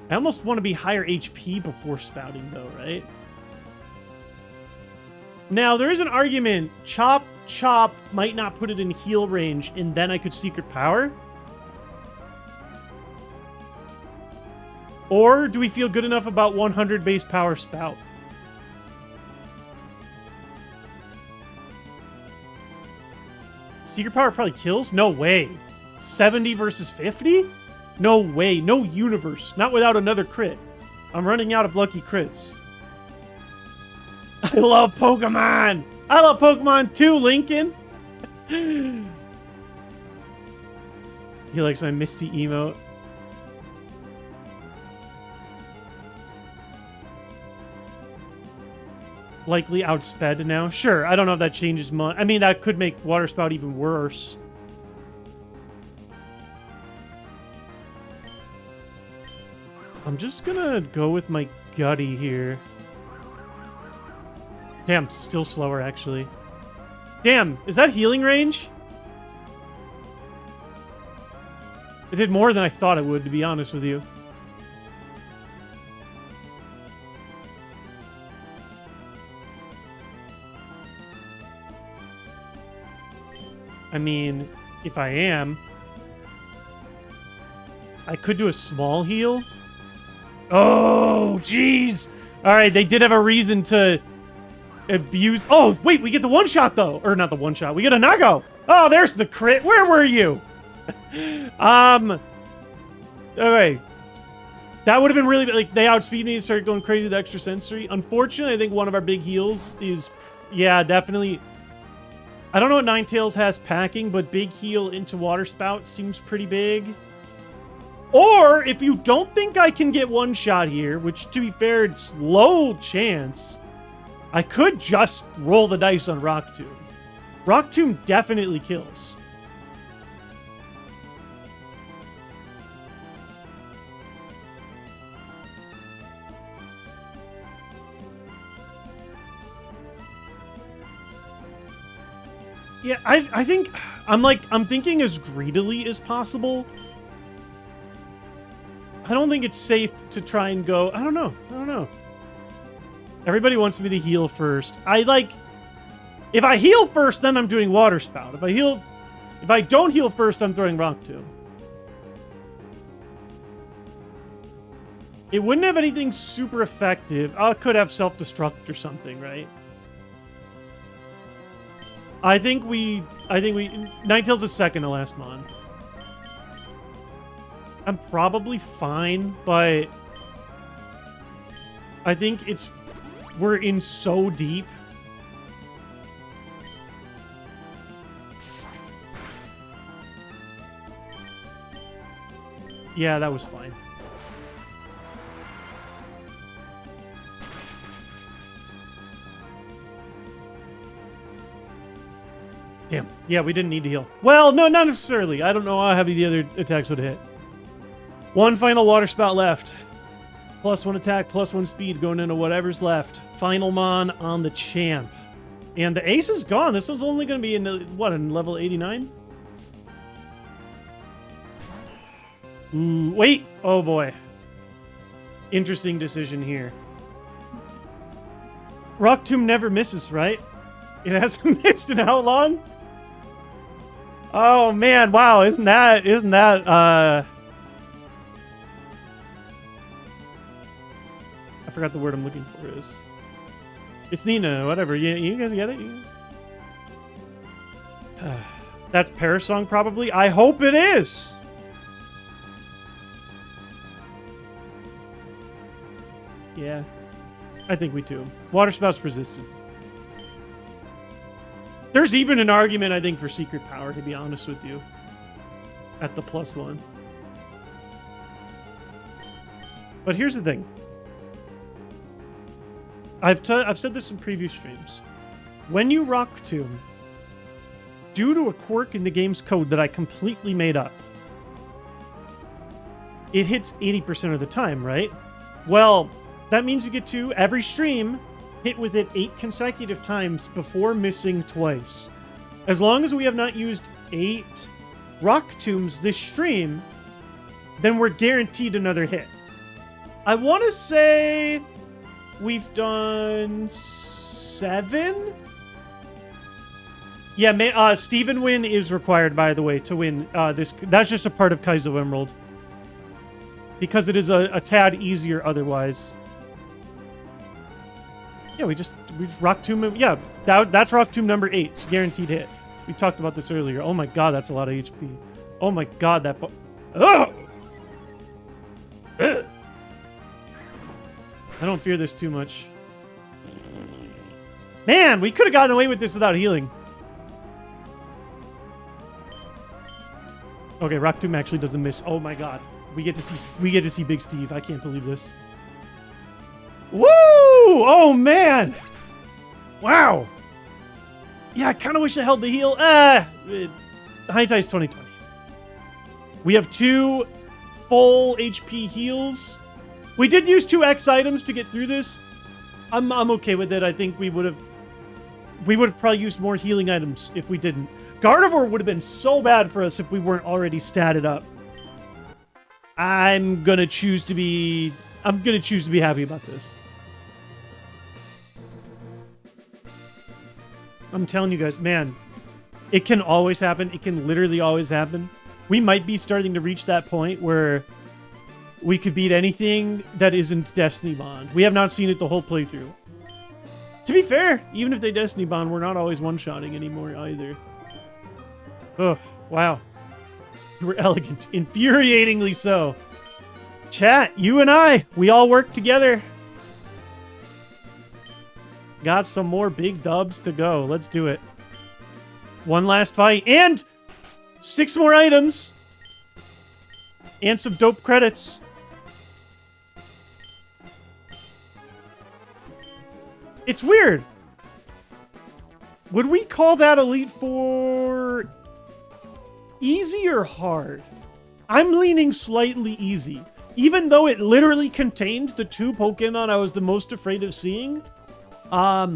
I almost want to be higher HP before spouting, though, right? Now, there is an argument. Chop might not put it in heal range, and then I could Secret Power. Or do we feel good enough about 100 base power spout? Secret power probably kills? No way. 70 versus 50? No way. No universe. Not without another crit. I'm running out of lucky crits. I love Pokemon. I love Pokemon too, Lincoln. He likes my Misty emote. Likely outsped now. Sure, I don't know if that changes much. I mean, that could make Water Spout even worse. I'm just gonna go with my Gutty here. Damn, still slower, actually. Damn, is that healing range? It did more than I thought it would, to be honest with you. I mean, if I am, I could do a small heal. Oh, jeez. All right, they did have a reason to abuse. Oh, wait, we get the one shot, though. Or not the one shot. We get a Nago. Oh, there's the crit. Where were you? Okay. That would have been really, like, they outspeed me and started going crazy with extra sensory. Unfortunately, I think one of our big heals is, yeah, definitely. I don't know what Ninetales has packing, but big heal into Water Spout seems pretty big. Or, if you don't think I can get one shot here, which, to be fair, it's low chance, I could just roll the dice on Rock Tomb. Rock Tomb definitely kills. Yeah, I think I'm thinking as greedily as possible. I don't think it's safe to try and go. I don't know. Everybody wants me to heal first. If I heal first, then I'm doing Water Spout. If I don't heal first, I'm throwing Rock Tomb. It wouldn't have anything super effective. It could have self-destruct or something, right? I think Ninetales is second to last Mon. I'm probably fine, but I think we're in so deep. Yeah, that was fine. Damn. Yeah, we didn't need to heal. Well, no, not necessarily. I don't know how heavy the other attacks would hit. One final Water Spout left. +1 attack, +1 speed going into whatever's left. Final Mon on the champ. And the ace is gone. This one's only going to be in level 89? Ooh, wait. Oh, boy. Interesting decision here. Rock Tomb never misses, right? It hasn't missed in how long? Oh, man. Wow. Isn't that, I forgot the word I'm looking for is. It's Nina, whatever. You guys get it? That's Parasong, probably. I hope it is. Yeah. I think we do. Water Spout's resistant. There's even an argument, I think, for Secret Power, to be honest with you. At the +1. But here's the thing. I've said this in previous streams. When you Rock Tomb, due to a quirk in the game's code that I completely made up, it hits 80% of the time, right? Well, that means you get to, every stream, hit with it 8 consecutive times before missing twice. As long as we have not used 8 Rock Tombs this stream, then we're guaranteed another hit. I want to say we've done 7? Yeah, Steven win is required, by the way, to win this. That's just a part of Kaizo Emerald. because it is a tad easier otherwise. Yeah, we just rock tomb. Yeah, that's rock tomb number 8. It's a guaranteed hit. We talked about this earlier. Oh my god, that's a lot of HP. Oh my god, that. Ugh! Ugh! I don't fear this too much. Man, we could have gotten away with this without healing. Okay, rock tomb actually doesn't miss. Oh my god, we get to see Big Steve. I can't believe this. Woo! Oh, man! Wow! Yeah, I kind of wish I held the heal. Hindsight's 2020. We have 2 full HP heals. We did use 2 X items to get through this. I'm okay with it. I think we would have probably used more healing items if we didn't. Gardevoir would have been so bad for us if we weren't already statted up. I'm gonna choose to be happy about this. I'm telling you guys, man, it can always happen. It can literally always happen. We might be starting to reach that point where we could beat anything that isn't Destiny Bond. We have not seen it the whole playthrough. To be fair, even if they Destiny Bond, we're not always one-shotting anymore either. Ugh, wow. You were elegant. Infuriatingly so. Chat, you and I, we all work together. Got some more big dubs to go. Let's do it. One last fight. And 6 more items. And some dope credits. It's weird. Would we call that Elite Four easy or hard? I'm leaning slightly easy. Even though it literally contained the 2 Pokemon I was the most afraid of seeing. A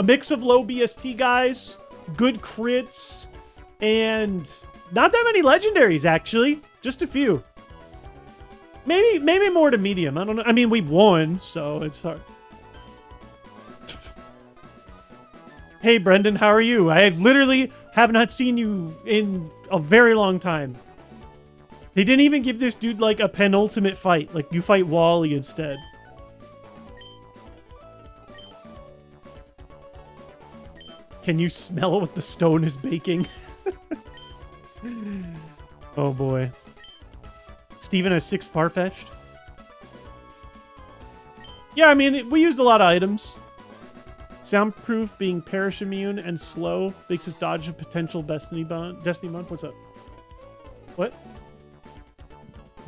mix of low BST guys, good crits, and not that many legendaries, actually. Just a few. Maybe more to medium. I don't know. I mean, we won, so it's hard. Hey, Brendan, how are you? I literally have not seen you in a very long time. They didn't even give this dude, like, a penultimate fight. Like, you fight Wally instead. Can you smell what the stone is baking? Oh, boy. Steven has 6 Farfetch'd. Yeah, I mean, we used a lot of items. Soundproof, being perish immune, and slow makes us dodge a potential Destiny Bond. What's up? What?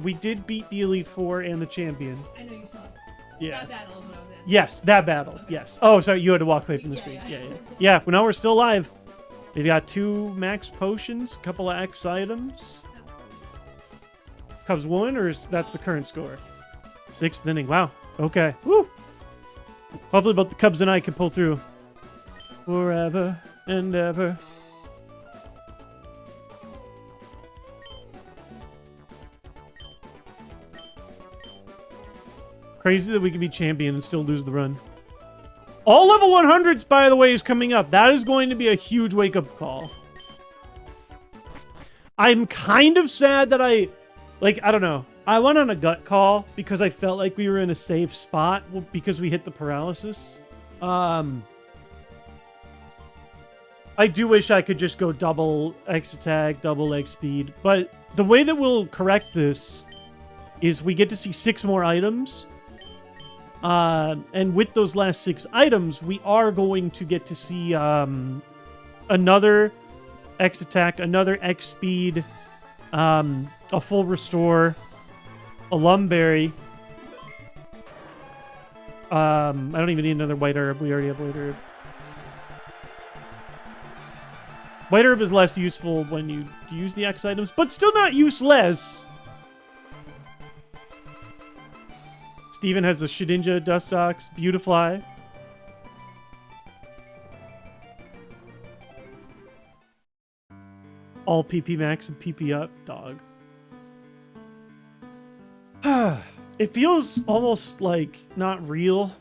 We did beat the Elite Four and the champion.
I know you saw it.
Yeah.
That battle is what I was in.
Yes, that battle. Yes. Oh, sorry, you had to walk away from the screen. Yeah. Yeah, well, now we're still alive. We've got 2 max potions, a couple of X items. Cubs won, or is that's the current score? 6th inning. Wow. Okay. Woo. Hopefully both the Cubs and I can pull through. Forever and ever. Crazy that we can be champion and still lose the run. All level 100s, by the way, is coming up. That is going to be a huge wake-up call. I'm kind of sad that I don't know. I went on a gut call because I felt like we were in a safe spot because we hit the paralysis. I do wish I could just go double X attack, double X speed. But the way that we'll correct this is we get to see 6 more items. And with those last 6 items, we are going to get to see another X attack, another X speed, a full restore, a Lumberry. I don't even need another White Herb. We already have White Herb. White Herb is less useful when you use the X items, but still not useless. Steven has a Shedinja, Dustox, Beautifly. All PP max and PP up, dog. It feels almost like not real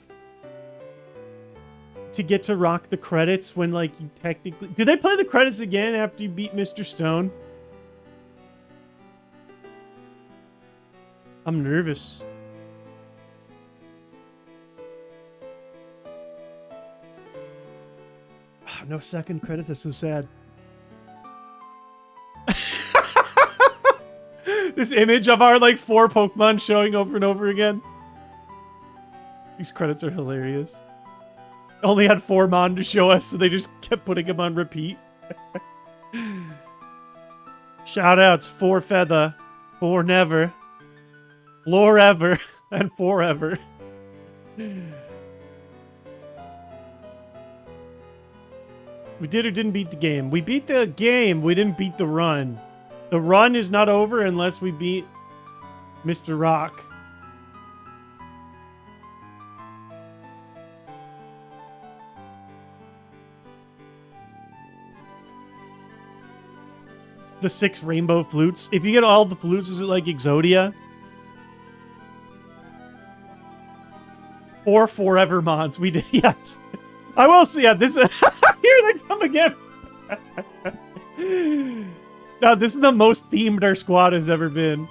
to get to rock the credits when, like, you technically... Do they play the credits again after you beat Mr. Stone? I'm nervous. No second credits. That's so sad. This image of our like 4 Pokemon showing over and over again. These credits are hilarious. Only had 4 Mon to show us, so they just kept putting them on repeat. Shoutouts, 4 Feather, 4 Never, Florever, and Forever. We did or didn't beat the game. We beat the game, we didn't beat the run. The run is not over unless we beat Mr. Rock. The 6 rainbow flutes. If you get all the flutes, is it like Exodia? 4 Forever Mons. We did, yes. I will see. Yeah, this is. Here they come again. No, this is the most themed our squad has ever been.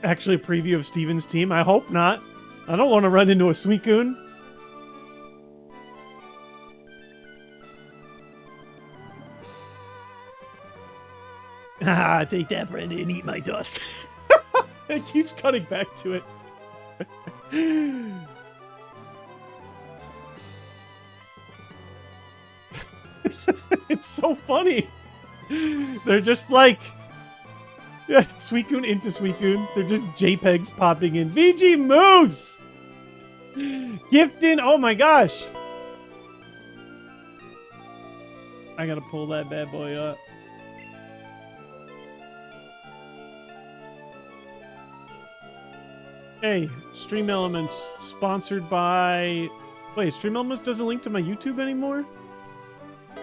Actually, a preview of Steven's team. I hope not. I don't want to run into a Suicune. Ah, take that, Brenda, and eat my dust. It keeps cutting back to it. It's so funny. They're just like... Yeah, Suicune into Suicune. They're just JPEGs popping in. VG Moose! Gifting, oh my gosh. I gotta pull that bad boy up. Hey, Stream Elements sponsored by... Wait, Stream Elements doesn't link to my YouTube anymore?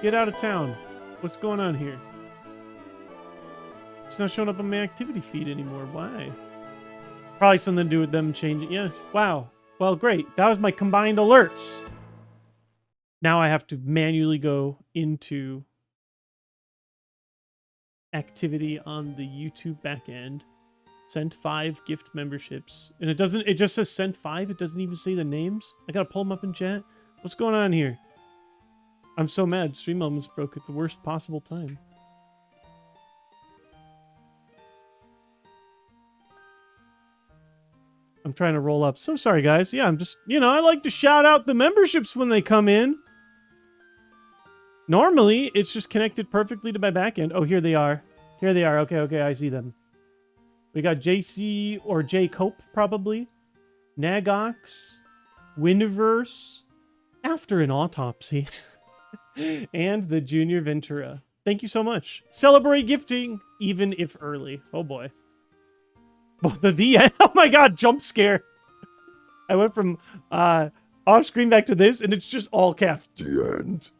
Get out of town. What's going on here? It's not showing up on my activity feed anymore. Why? Probably something to do with them changing. Yeah, wow. Well, great. That was my combined alerts. Now I have to manually go into activity on the YouTube backend. Sent 5 gift memberships. And it doesn't, it just says sent 5. It doesn't even say the names. I gotta pull them up in chat. What's going on here? I'm so mad. Stream Elements broke at the worst possible time. I'm trying to roll up. So sorry, guys. Yeah, I'm just, you know, I like to shout out the memberships when they come in. Normally, it's just connected perfectly to my backend. Oh, here they are. Here they are. Okay, okay, I see them. We got JC or J Cope, probably. Nagox. Winiverse. After an autopsy. And the Junior Ventura. Thank you so much. Celebrate gifting, even if early. Oh, boy. Both of the end. Oh, my God. Jump scare. I went from off screen back to this, and it's just all caps. The end.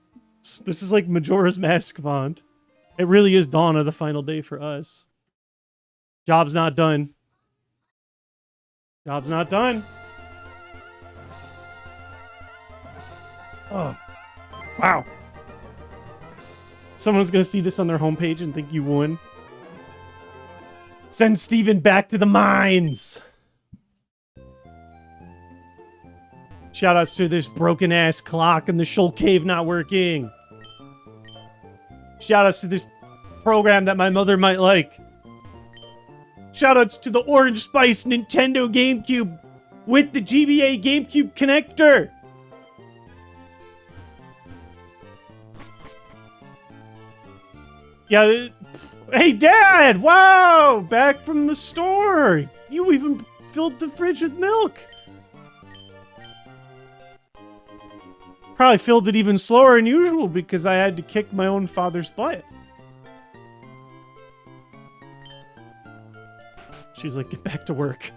This is like Majora's Mask font. It really is dawn of the final day for us. Job's not done. Job's not done. Oh. Wow. Someone's going to see this on their homepage and think you won. Send Steven back to the mines. Shoutouts to this broken-ass clock and the Shoal Cave not working. Shoutouts to this program that my mother might like. Shoutouts to the Orange Spice Nintendo GameCube with the GBA GameCube connector. Yeah, hey, Dad! Wow! Back from the store! You even filled the fridge with milk! Probably filled it even slower than usual because I had to kick my own father's butt. She's like, get back to work.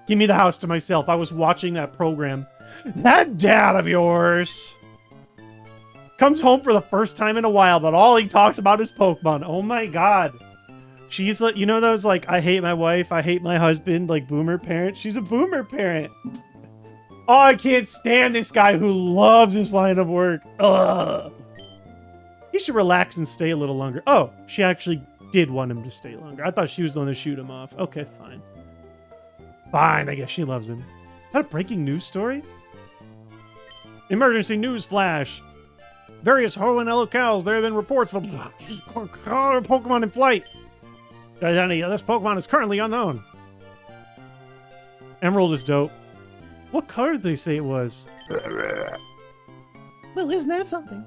Give me the house to myself. I was watching that program. That dad of yours comes home for the first time in a while, but all he talks about is Pokemon. Oh my God. She's like, you know those like, I hate my wife, I hate my husband, like boomer parent? She's a boomer parent. Oh, I can't stand this guy who loves this line of work. Ugh. He should relax and stay a little longer. Oh, she actually did want him to stay longer. I thought she was the one to shoot him off. Okay, fine. Fine, I guess she loves him. Is that a breaking news story? Emergency news flash. Various Hoenn locales, there have been reports of a Pokemon in flight. The identity of this Pokemon is currently unknown. Emerald is dope. What color did they say it was? Well, isn't that something?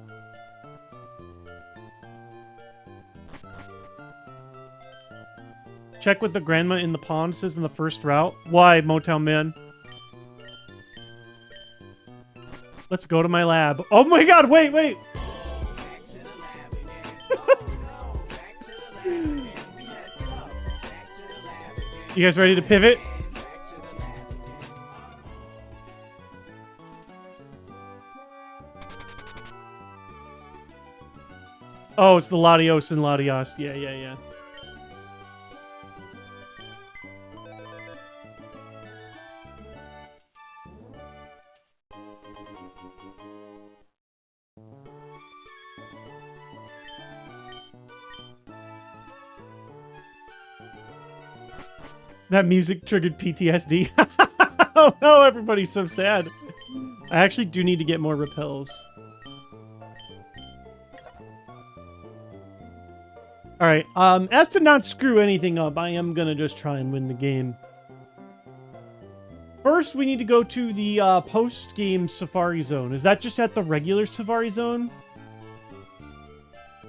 Check what the grandma in the pond says in the first route. Why, Motown Man? Let's go to my lab. Oh my god, wait, wait! You guys ready to pivot? Oh, it's the Latios and Latias. Yeah, yeah, yeah. That music triggered PTSD. Oh no, everybody's so sad. I actually do need to get more repels. Alright, as to not screw anything up, I am gonna just try and win the game. First, we need to go to the post-game Safari Zone. Is that just at the regular Safari Zone?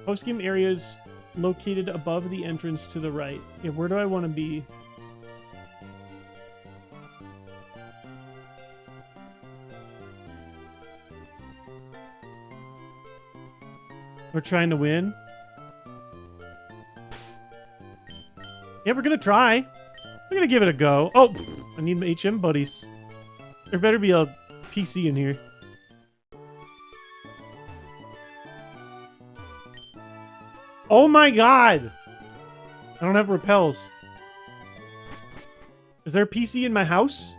Post-game areas located above the entrance to the right. Yeah, where do I want to be? We're trying to win. Yeah, we're gonna try. We're gonna give it a go. Oh, I need my HM buddies. There better be a PC in here. Oh my god! I don't have repels. Is there a PC in my house?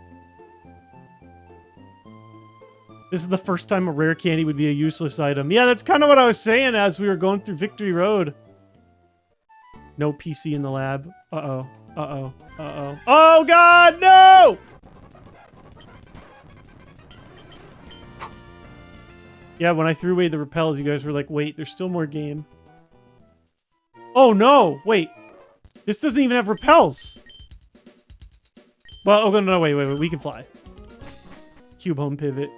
This is the first time a rare candy would be a useless item. Yeah, that's kind of what I was saying as we were going through Victory Road. No PC in the lab. Uh-oh. Uh-oh. Uh-oh. Oh, God, no! Yeah, when I threw away the repels, you guys were like, wait, there's still more game. Oh, no! Wait. This doesn't even have repels. Well, oh, no, wait. We can fly. Cube home pivot.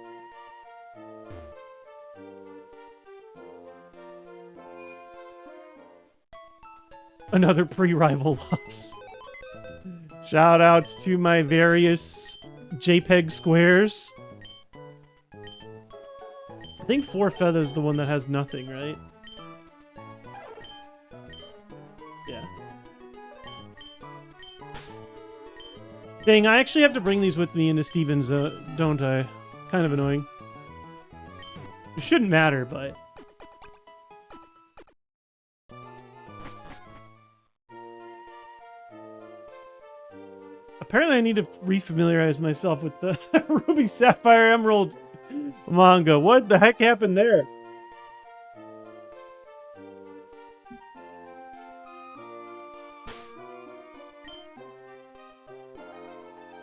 Another pre-rival loss. Shoutouts to my various JPEG squares. I think 4 is the one that has nothing, right? Yeah. Dang, I actually have to bring these with me into Steven's, don't I? Kind of annoying. It shouldn't matter, but... Apparently I need to refamiliarize myself with the Ruby Sapphire Emerald manga. What the heck happened there?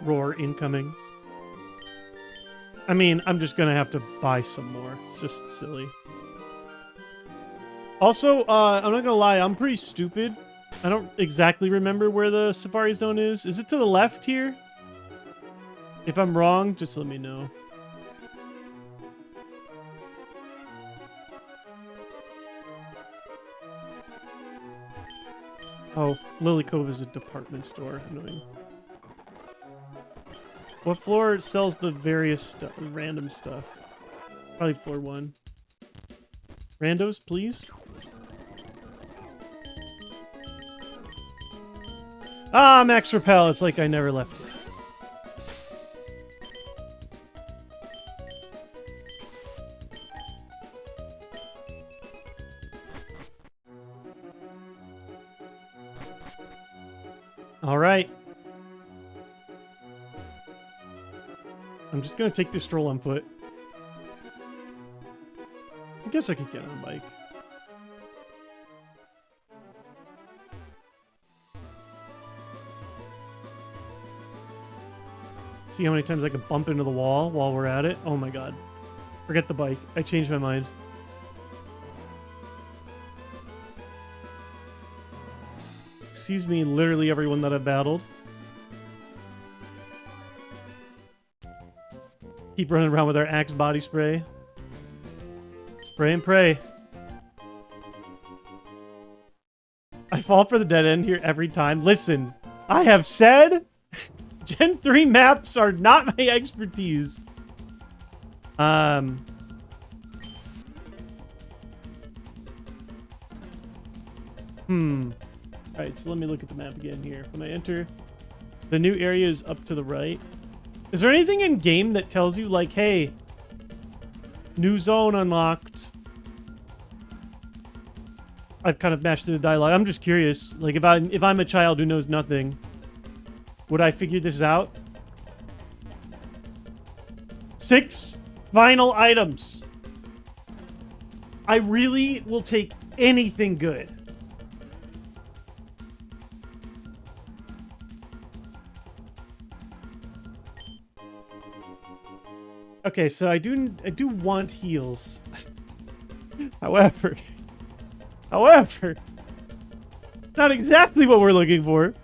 Roar incoming. I mean, I'm just gonna have to buy some more. It's just silly. Also, I'm not gonna lie, I'm pretty stupid. I don't exactly remember where the Safari Zone is. Is it to the left here? If I'm wrong, just let me know. Oh, Lily Cove is a department store. Annoying. What floor sells the various random stuff? Probably floor 1. Randos, please? Ah, Max Repel. It's like I never left it. All right. I'm just gonna take this stroll on foot. I guess I could get on a bike. See how many times I can bump into the wall while we're at it? Oh my god. Forget the bike. I changed my mind. Excuse me, literally everyone that I've battled. Keep running around with our Axe body spray. Spray and pray. I fall for the dead end here every time. Listen, I have said Gen 3 maps are not my expertise. Alright, so let me look at the map again here. When I enter, the new area is up to the right. Is there anything in game that tells you, like, hey, new zone unlocked? I've kind of mashed through the dialogue. I'm just curious. Like, if I'm a child who knows nothing, would I figure this out? 6 final items. I really will take anything good. Okay, so I do want heals. However, not exactly what we're looking for.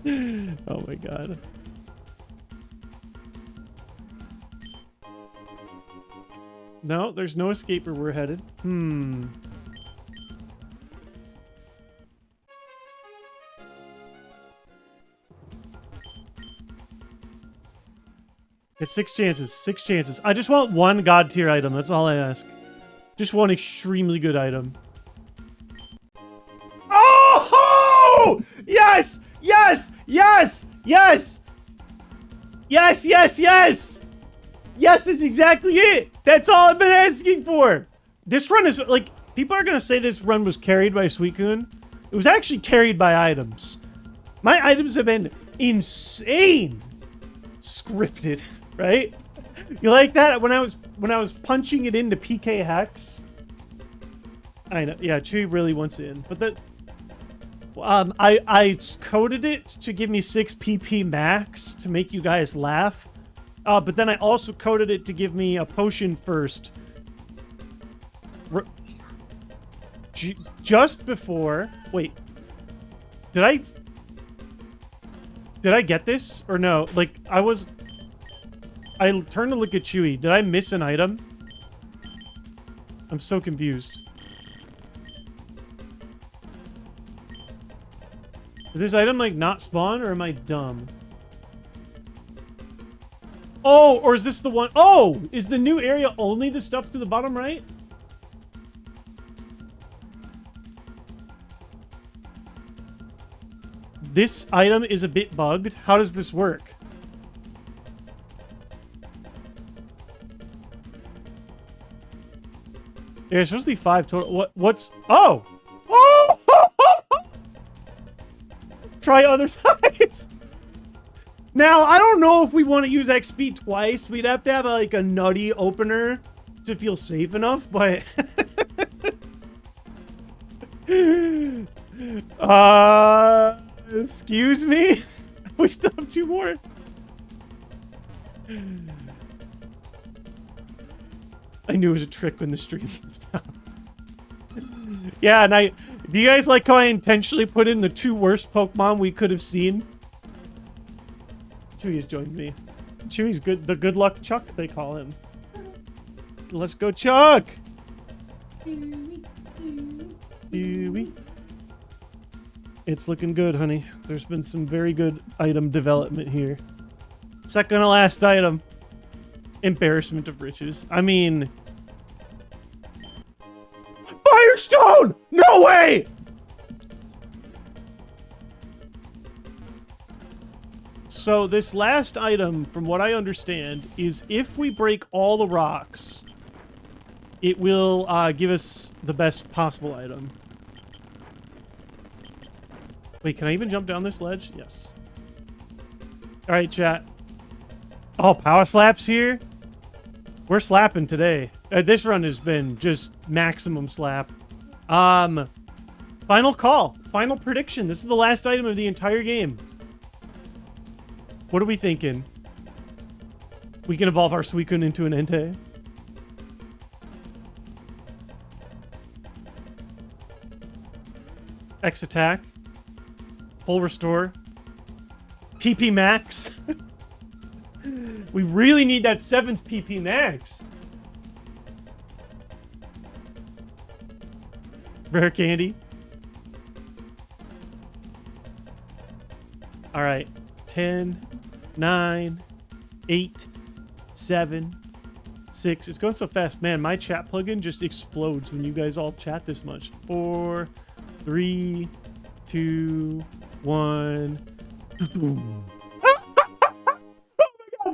Oh my god. No, there's no escape where we're headed. It's 6 chances. 6 chances. I just want one god tier item. That's all I ask. Just one extremely good item. Oh! Yes! Yes! Yes! Yes! Yes, yes, yes! Yes, that's exactly it! That's all I've been asking for! This run is, like, people are gonna say this run was carried by Suicune. It was actually carried by items. My items have been insane scripted, right? You like that? When I was punching it into PK Hex. I know, yeah, Chewy really wants it in. But that I coded it to give me 6 PP max to make you guys laugh. But then I also coded it to give me a potion first. Just before... Wait. Did I get this? Or no? Like, I turned to look at Chewy. Did I miss an item? I'm so confused. Did this item, like, not spawn, or am I dumb? Oh, or is this the one? Oh! Is the new area only the stuff to the bottom right? This item is a bit bugged. How does this work? Yeah, it's supposed to be 5 total. What's... Oh! Oh! Try other sides. Now, I don't know if we want to use XP twice. We'd have to have, like, a nutty opener to feel safe enough, but... Excuse me? We still have 2 more. I knew it was a trick when the stream was down. Yeah, and do you guys like how I intentionally put in the 2 worst Pokemon we could have seen? Chewy has joined me. Chewy's good. The good luck Chuck, they call him. Let's go, Chuck! Chewy. It's looking good, honey. There's been some very good item development here. Second to last item. Embarrassment of riches. I mean... Firestone! No way! So this last item, from what I understand, is if we break all the rocks, it will give us the best possible item. Wait, can I even jump down this ledge? Yes. All right, chat. Oh, power slaps here. We're slapping today. This run has been just maximum slap. Final call. Final prediction. This is the last item of the entire game. What are we thinking? We can evolve our Suicune into an Entei. X attack. Full restore. PP max. We really need that 7th PP max. Rare candy. All right. 10, 9, 8, 7, 6. It's going so fast. Man, my chat plugin just explodes when you guys all chat this much. 4, 3, 2, 1.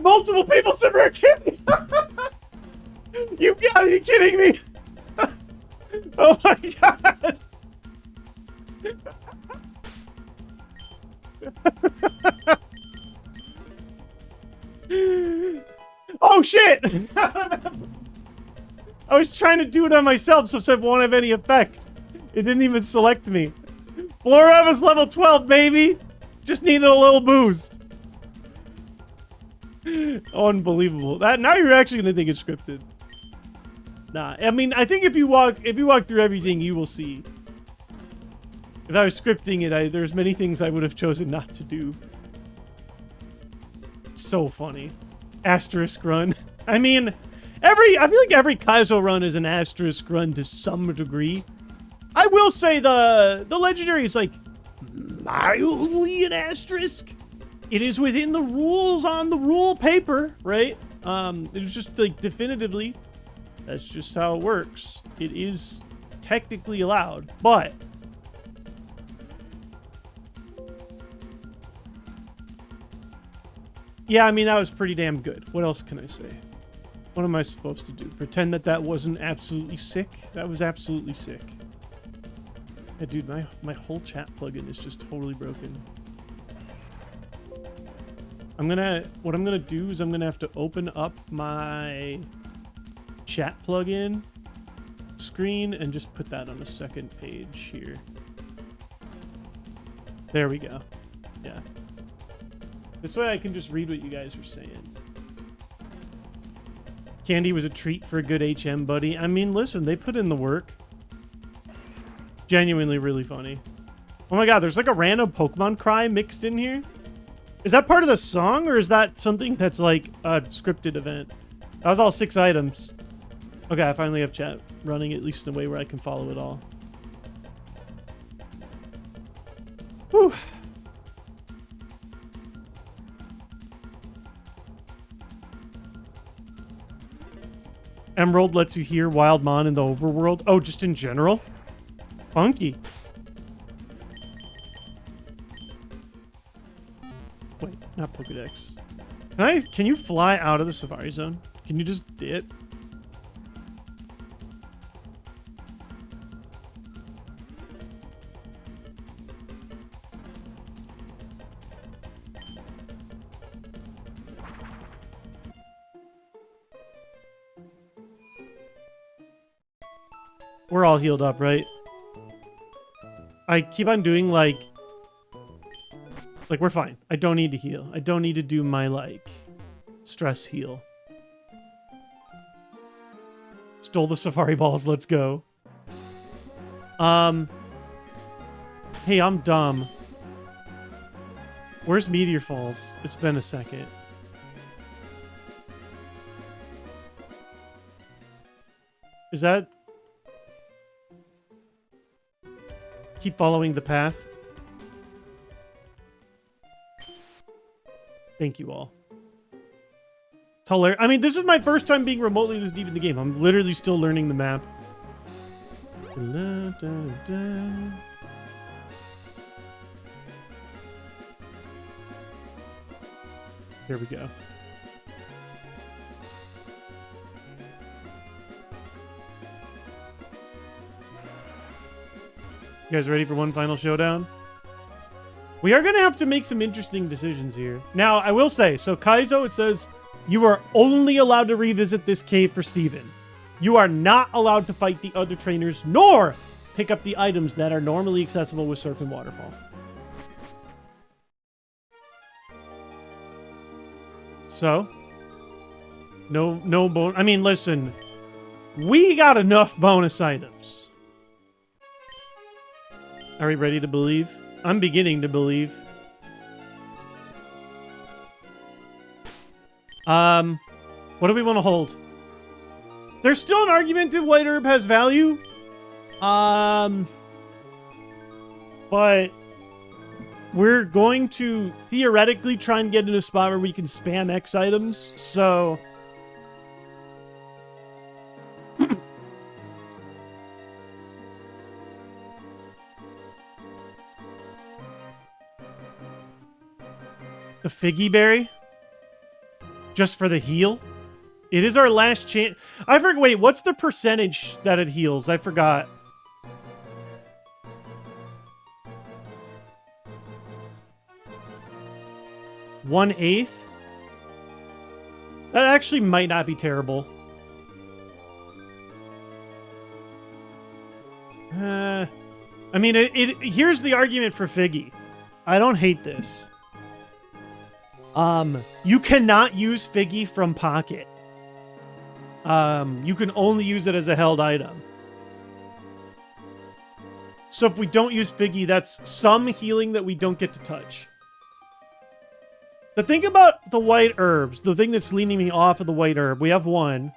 Multiple people said rare candy. You gotta be kidding me. Oh my god. Oh shit. I was trying to do it on myself so it won't have any effect. It didn't even select me. Floreva's level 12, baby. Just needed a little boost. Unbelievable. That now you're actually gonna think it's scripted. Nah, I mean, I think if you walk through everything, you will see. If I was scripting it, there's many things I would have chosen not to do. So funny. Asterisk run. I mean, I feel like every Kaizo run is an asterisk run to some degree. I will say the legendary is like mildly an asterisk. It is within the rules on the rule paper, right? It's just like definitively, that's just how it works. It is technically allowed, but yeah, I mean, that was pretty damn good. What else can I say? What am I supposed to do? Pretend that wasn't absolutely sick? That was absolutely sick. Yeah, dude, my whole chat plugin is just totally broken. What I'm gonna do is I'm gonna have to open up my chat plugin screen and just put that on the second page here. There we go. Yeah. This way I can just read what you guys are saying. Candy was a treat for a good HM, buddy. I mean, listen, they put in the work. Genuinely really funny. Oh my god, there's like a random Pokemon cry mixed in here. Is that part of the song, or is that something that's like a scripted event? That was all 6 items. Okay, I finally have chat running, at least in a way where I can follow it all. Whew. Emerald lets you hear Wildmon in the overworld. Oh, just in general? Funky. Wait, not Pokedex. Can you fly out of the Safari Zone? Can you just dip? We're all healed up, right? I keep on doing like we're fine. I don't need to heal. I don't need to do my like stress heal. Stole the Safari Balls. Let's go. Hey, I'm dumb. Where's Meteor Falls? It's been a second. Is that... Keep following the path. Thank you all. It's hilarious. I mean, this is my first time being remotely this deep in the game. I'm literally still learning the map. Here we go. You guys ready for one final showdown? We are going to have to make some interesting decisions here. Now, I will say, so Kaizo, it says, you are only allowed to revisit this cave for Steven. You are not allowed to fight the other trainers, nor pick up the items that are normally accessible with Surf and Waterfall. So, no bonus. I mean, listen, we got enough bonus items. Are we ready to believe? I'm beginning to believe. What do we want to hold? There's still an argument that white herb has value. But we're going to theoretically try and get in a spot where we can spam X items, so... The Figgy Berry? Just for the heal? It is our last chance. I forgot. Wait, what's the percentage that it heals? I forgot. One-eighth? That actually might not be terrible. I mean, here's the argument for Figgy. I don't hate this. You cannot use Figgy from pocket. You can only use it as a held item. So if we don't use Figgy, that's some healing that we don't get to touch. The thing about the white herbs, the thing that's leaning me off of the white herb, we have one.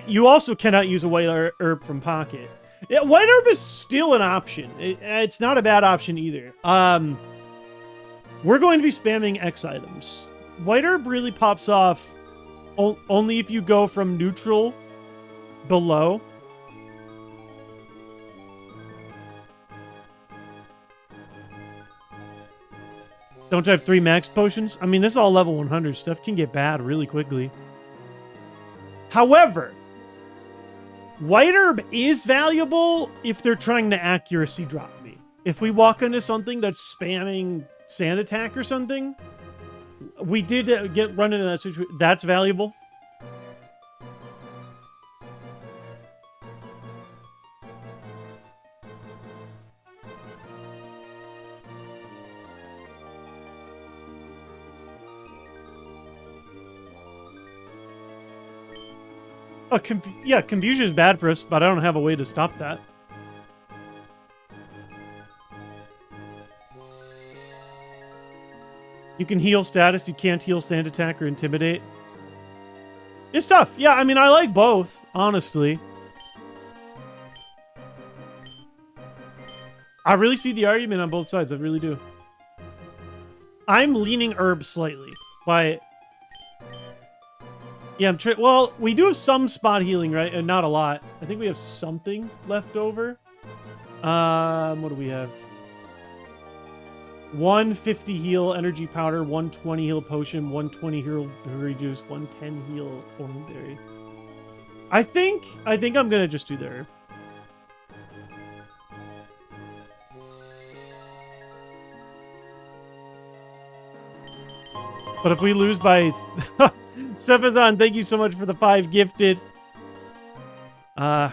You also cannot use a white herb from pocket. White herb is still an option. It's not a bad option either. We're going to be spamming X items. White herb really pops off only if you go from neutral below. Don't you have 3 max potions? I mean, this is all level 100. Stuff can get bad really quickly. However, white herb is valuable if they're trying to accuracy drop me. If we walk into something that's spamming sand attack or something, we did run into that situation. That's valuable. Yeah, confusion is bad for us, but I don't have a way to stop that. You can heal status, you can't heal sand attack or intimidate. It's tough. Yeah, I mean, I like both, honestly. I really see the argument on both sides, I really do. I'm leaning herb slightly, but... Yeah, well, we do have some spot healing, right? And not a lot. I think we have something left over. What do we have? 150 heal energy powder, 120 heal potion, 120 heal berry juice, 110 heal thornberry. I think I'm gonna just do the herb. But if we lose by... Sefazan, thank you so much for the 5 gifted. I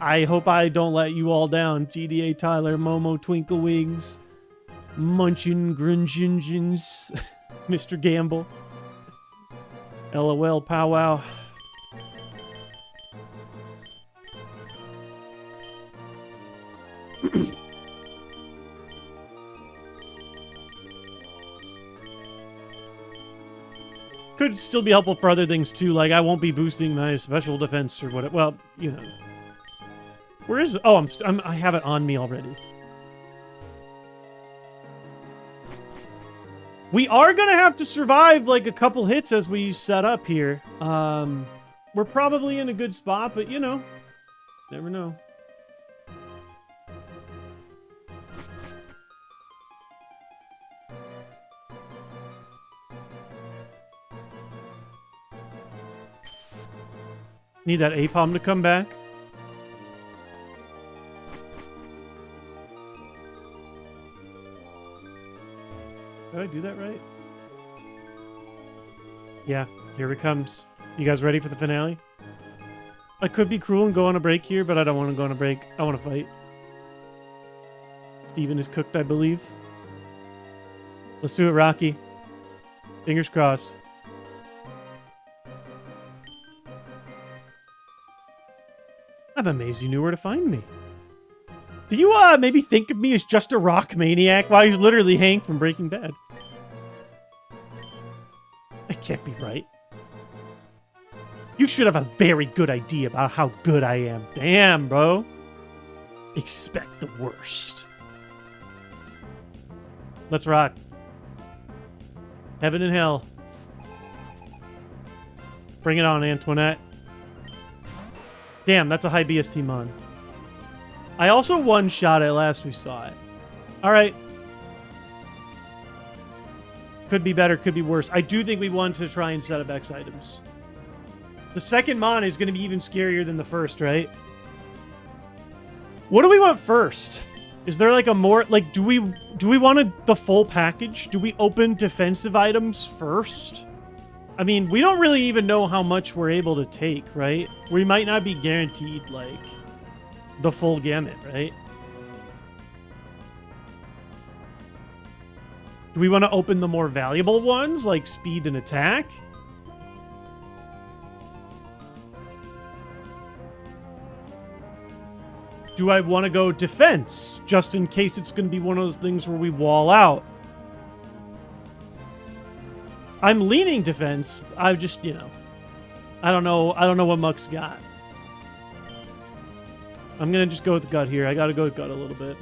hope I don't let you all down. GDA Tyler, Momo, Twinkle Wings, Munchin, Grunjinjins, Mr. Gamble. LOL, powwow. Could still be helpful for other things too, like I won't be boosting my special defense or whatever. Well, you know. Where is it? Oh, I have it on me already. We are gonna have to survive like a couple hits as we set up here. We're probably in a good spot, but you know, never know. Need that APOM to come back. do that right? Yeah, here it comes. You guys ready for the finale? I could be cruel and go on a break here, but I don't want to go on a break. I want to fight. Steven is cooked, I believe. Let's do it, Rocky. Fingers crossed. I'm amazed you knew where to find me. Do you maybe think of me as just a rock maniac? While he's literally Hank from Breaking Bad. That can't be right. You should have a very good idea about how good I am. Damn, bro. Expect the worst. Let's rock. Heaven and hell. Bring it on, Antoinette. Damn, that's a high BST mon. I also one-shot it last we saw it. Alright. Could be better, could be worse. I do think we want to try and set up X items. The second mon is going to be even scarier than the first, right? What do we want first? Is there like a more... Like, do we want the full package? Do we open defensive items first? I mean, we don't really even know how much we're able to take, right? We might not be guaranteed, like, the full gamut, right? Do we want to open the more valuable ones, like speed and attack? Do I want to go defense, just in case it's going to be one of those things where we wall out? I'm leaning defense. I just, you know, I don't know what Muck's got. I'm going to just go with gut here. I got to go with gut a little bit.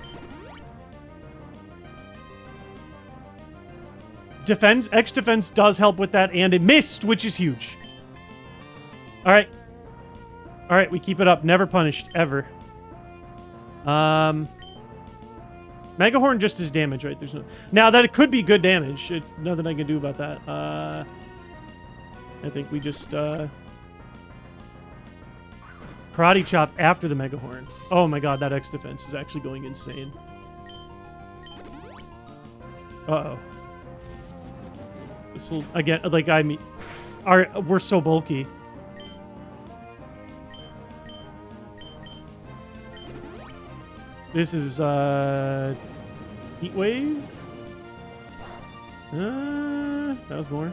Defense, X defense does help with that, and it missed, which is huge. All right. All right, we keep it up. Never punished, ever. Mega Horn just is damage, right? There's no... Now, that it could be good damage. It's nothing I can do about that. I think we just, Karate Chop after the Mega Horn. Oh my god, that X defense is actually going insane. Uh-oh. This will, again, like, I mean... we're so bulky. This is, Heat Wave? That was more.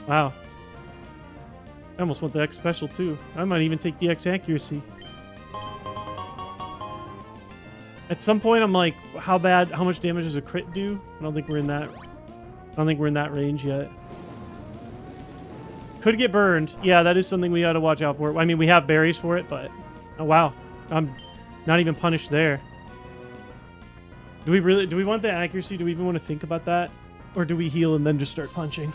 Wow. I almost want the X special, too. I might even take the X accuracy. At some point, I'm like, how much damage does a crit do? I don't think we're in that range yet. Could get burned. Yeah, that is something we gotta watch out for. I mean, we have berries for it, but... Oh, wow. I'm not even punished there. Do we want the accuracy? Do we even want to think about that? Or do we heal and then just start punching?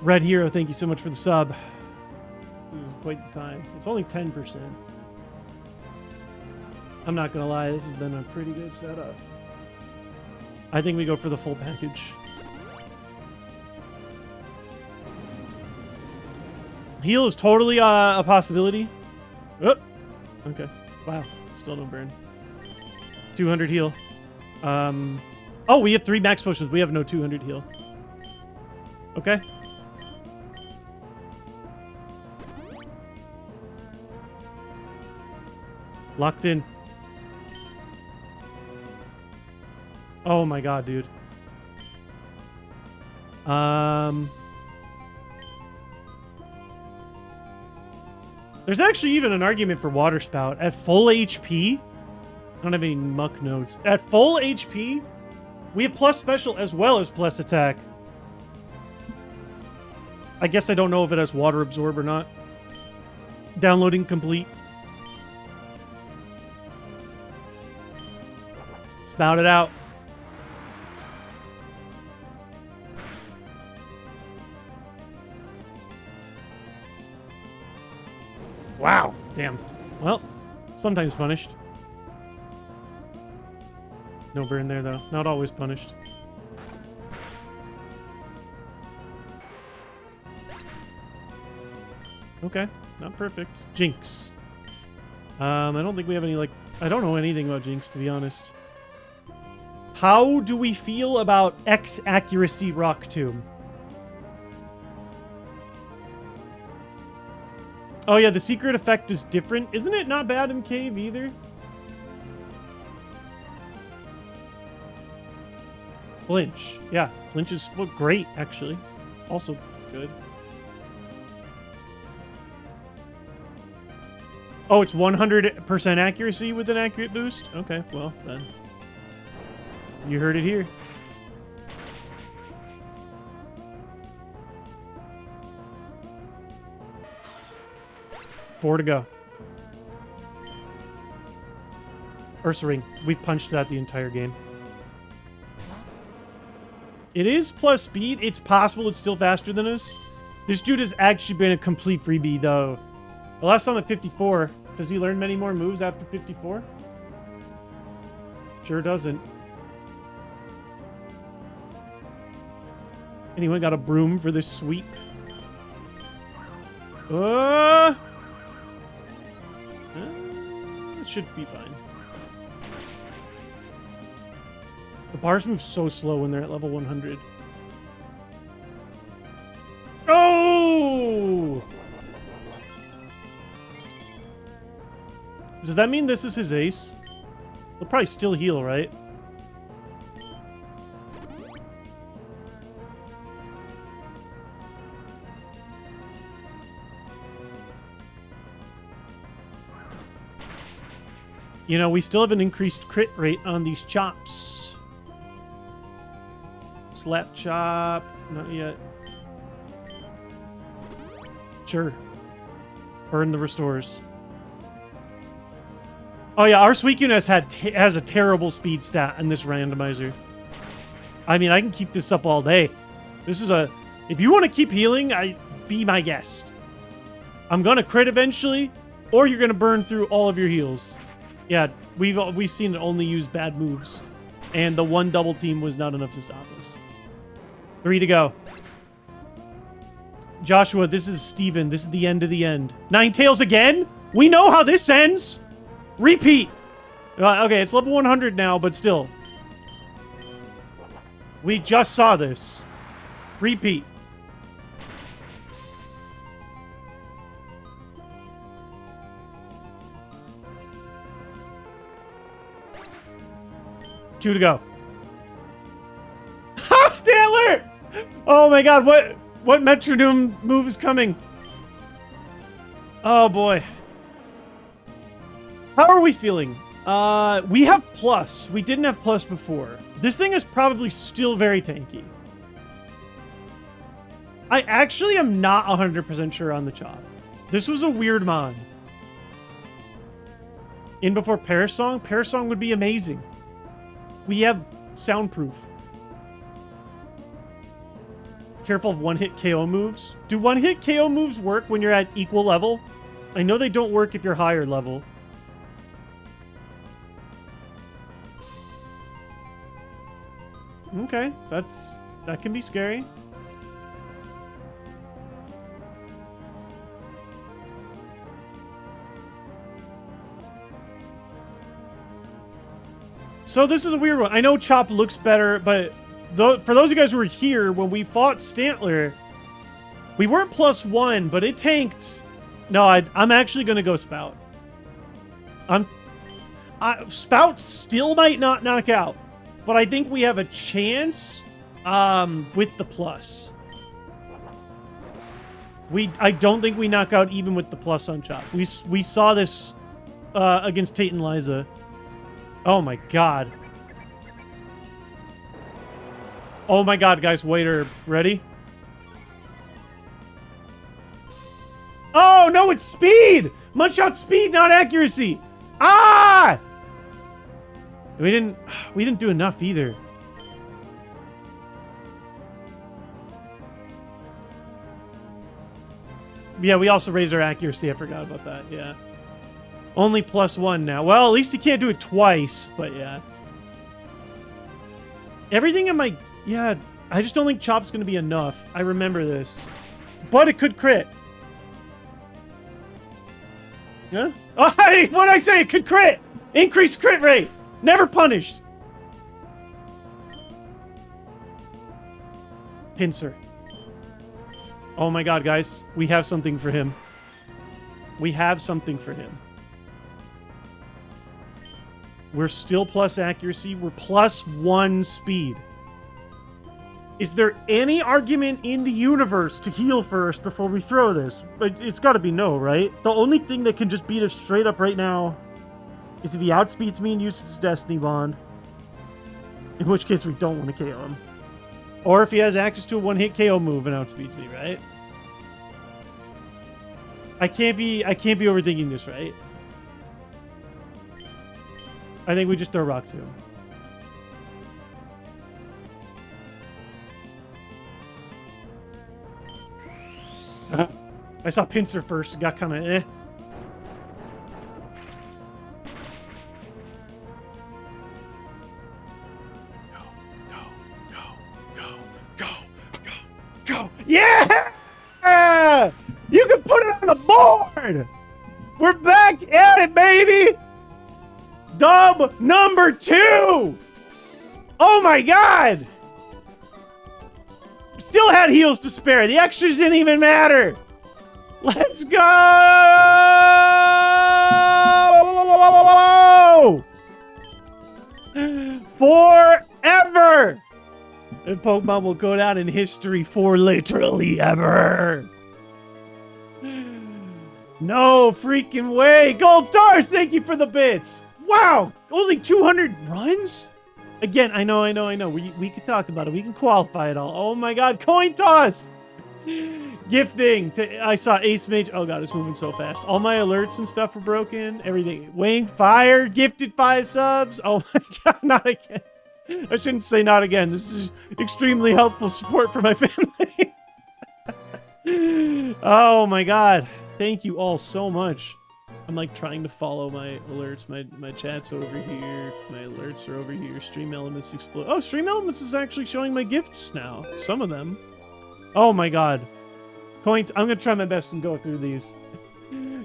Red Hero, thank you so much for the sub. This is quite the time. It's only 10%. I'm not gonna lie, this has been a pretty good setup. I think we go for the full package. Heal is totally a possibility. Oh, okay. Wow, still no burn. 200 heal. Oh, we have 3 max potions. We have no 200 heal. Okay. Locked in. Oh my god, dude. There's actually even an argument for Water Spout. At full HP, I don't have any muck notes. At full HP, we have plus special as well as plus attack. I guess I don't know if it has water absorb or not. Downloading complete. Spout it out. Wow. Damn. Well, sometimes punished. No burn there, though. Not always punished. Okay. Not perfect. Jinx. I don't think we have any, like... I don't know anything about Jinx, to be honest. How do we feel about X accuracy Rock Tomb? Oh yeah, the secret effect is different. Isn't it not bad in Cave either? Flinch. Yeah, Flinch is great, actually. Also good. Oh, it's 100% accuracy with an accurate boost? Okay, well, then. You heard it here. Four to go. Ursaring. We've punched that the entire game. It is plus speed. It's possible it's still faster than us. This dude has actually been a complete freebie, though. The last time at 54. Does he learn many more moves after 54? Sure doesn't. Anyone got a broom for this sweep? It should be fine. The bars move so slow when they're at level 100. Oh! Does that mean this is his ace? He'll probably still heal, right? You know, we still have an increased crit rate on these chops. Slap chop. Not yet. Sure. Burn the restores. Oh yeah, our Suicune has a terrible speed stat in this randomizer. I mean, I can keep this up all day. This is a... If you want to keep healing, be my guest. I'm gonna crit eventually, or you're gonna burn through all of your heals. Yeah, we've seen it only use bad moves. And the one double team was not enough to stop us. 3 to go. Joshua, this is Steven. This is the end of the end. Ninetales again? We know how this ends! Repeat! Okay, it's level 100 now, but still. We just saw this. Repeat. Two to go. Ha! Stantler! Oh my god, what metronome move is coming? Oh boy. How are we feeling? We have plus. We didn't have plus before. This thing is probably still very tanky. I actually am not 100% sure on the chop. This was a weird mod. In before Perish Song? Perish Song would be amazing. We have soundproof. Careful of one-hit KO moves. Do one-hit KO moves work when you're at equal level? I know they don't work if you're higher level. Okay, that can be scary. So this is a weird one. I know Chop looks better, but for those of you guys who were here when we fought Stantler, we weren't +1, but it tanked. No, I'm actually going to go Spout. Spout still might not knock out, but I think we have a chance with the plus. I don't think we knock out even with the plus on Chop. We saw this against Tate and Liza. Oh my god. Oh my god, guys, waiter. Ready? Oh, no, it's speed! Munch-out speed, not accuracy! Ah! We didn't do enough either. Yeah, we also raised our accuracy. I forgot about that, yeah. Only +1 now. Well, at least he can't do it twice, but yeah. Everything in my... Yeah, I just don't think Chop's going to be enough. I remember this. But it could crit. Huh? Oh, hey, what'd I say? It could crit. Increased crit rate. Never punished. Pincer. Oh my god, guys. We have something for him. We have something for him. We're still plus accuracy. We're +1 speed. Is there any argument in the universe to heal first before we throw this? It's got to be no, right? The only thing that can just beat us straight up right now is if he outspeeds me and uses his Destiny Bond. In which case we don't want to KO him. Or if he has access to a one-hit KO move and outspeeds me, right? I can't be overthinking this, right? I think we just throw rock to him. I saw Pincer first, got kind of eh. Go. Yeah! You can put it on the board! We're back at it, baby! Dub number 2! Oh my god! Still had heals to spare. The extras didn't even matter. Let's go! Forever! And Pokemon will go down in history for literally ever. No freaking way. Gold stars, thank you for the bits. Wow, only 200 runs? Again, I know. We can talk about it. We can qualify it all. Oh my god, coin toss! Gifting. I saw Ace Mage. Oh god, it's moving so fast. All my alerts and stuff were broken. Everything. Wing Fire gifted 5 subs. Oh my god, not again. I shouldn't say not again. This is extremely helpful support for my family. Oh my god. Thank you all so much. I'm like trying to follow my alerts. My chat's over here. My alerts are over here. Stream Elements explode. Oh, Stream Elements is actually showing my gifts now. Some of them. Oh my god. I'm gonna try my best and go through these.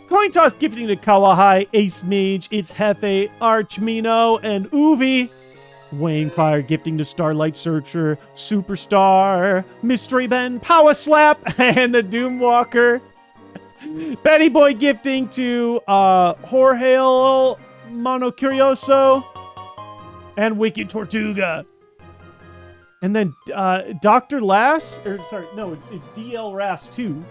Coin toss gifting to Kawahai, Ace Mage, It's Hefe, Archmino, and Uvi. Wayne Fire gifting to Starlight Searcher, Superstar, Mystery Ben, Power Slap, and the Doomwalker. Betty Boy gifting to Jorge Monocurioso and Wicked Tortuga. And then Dr. Lass, it's DL Ras 2.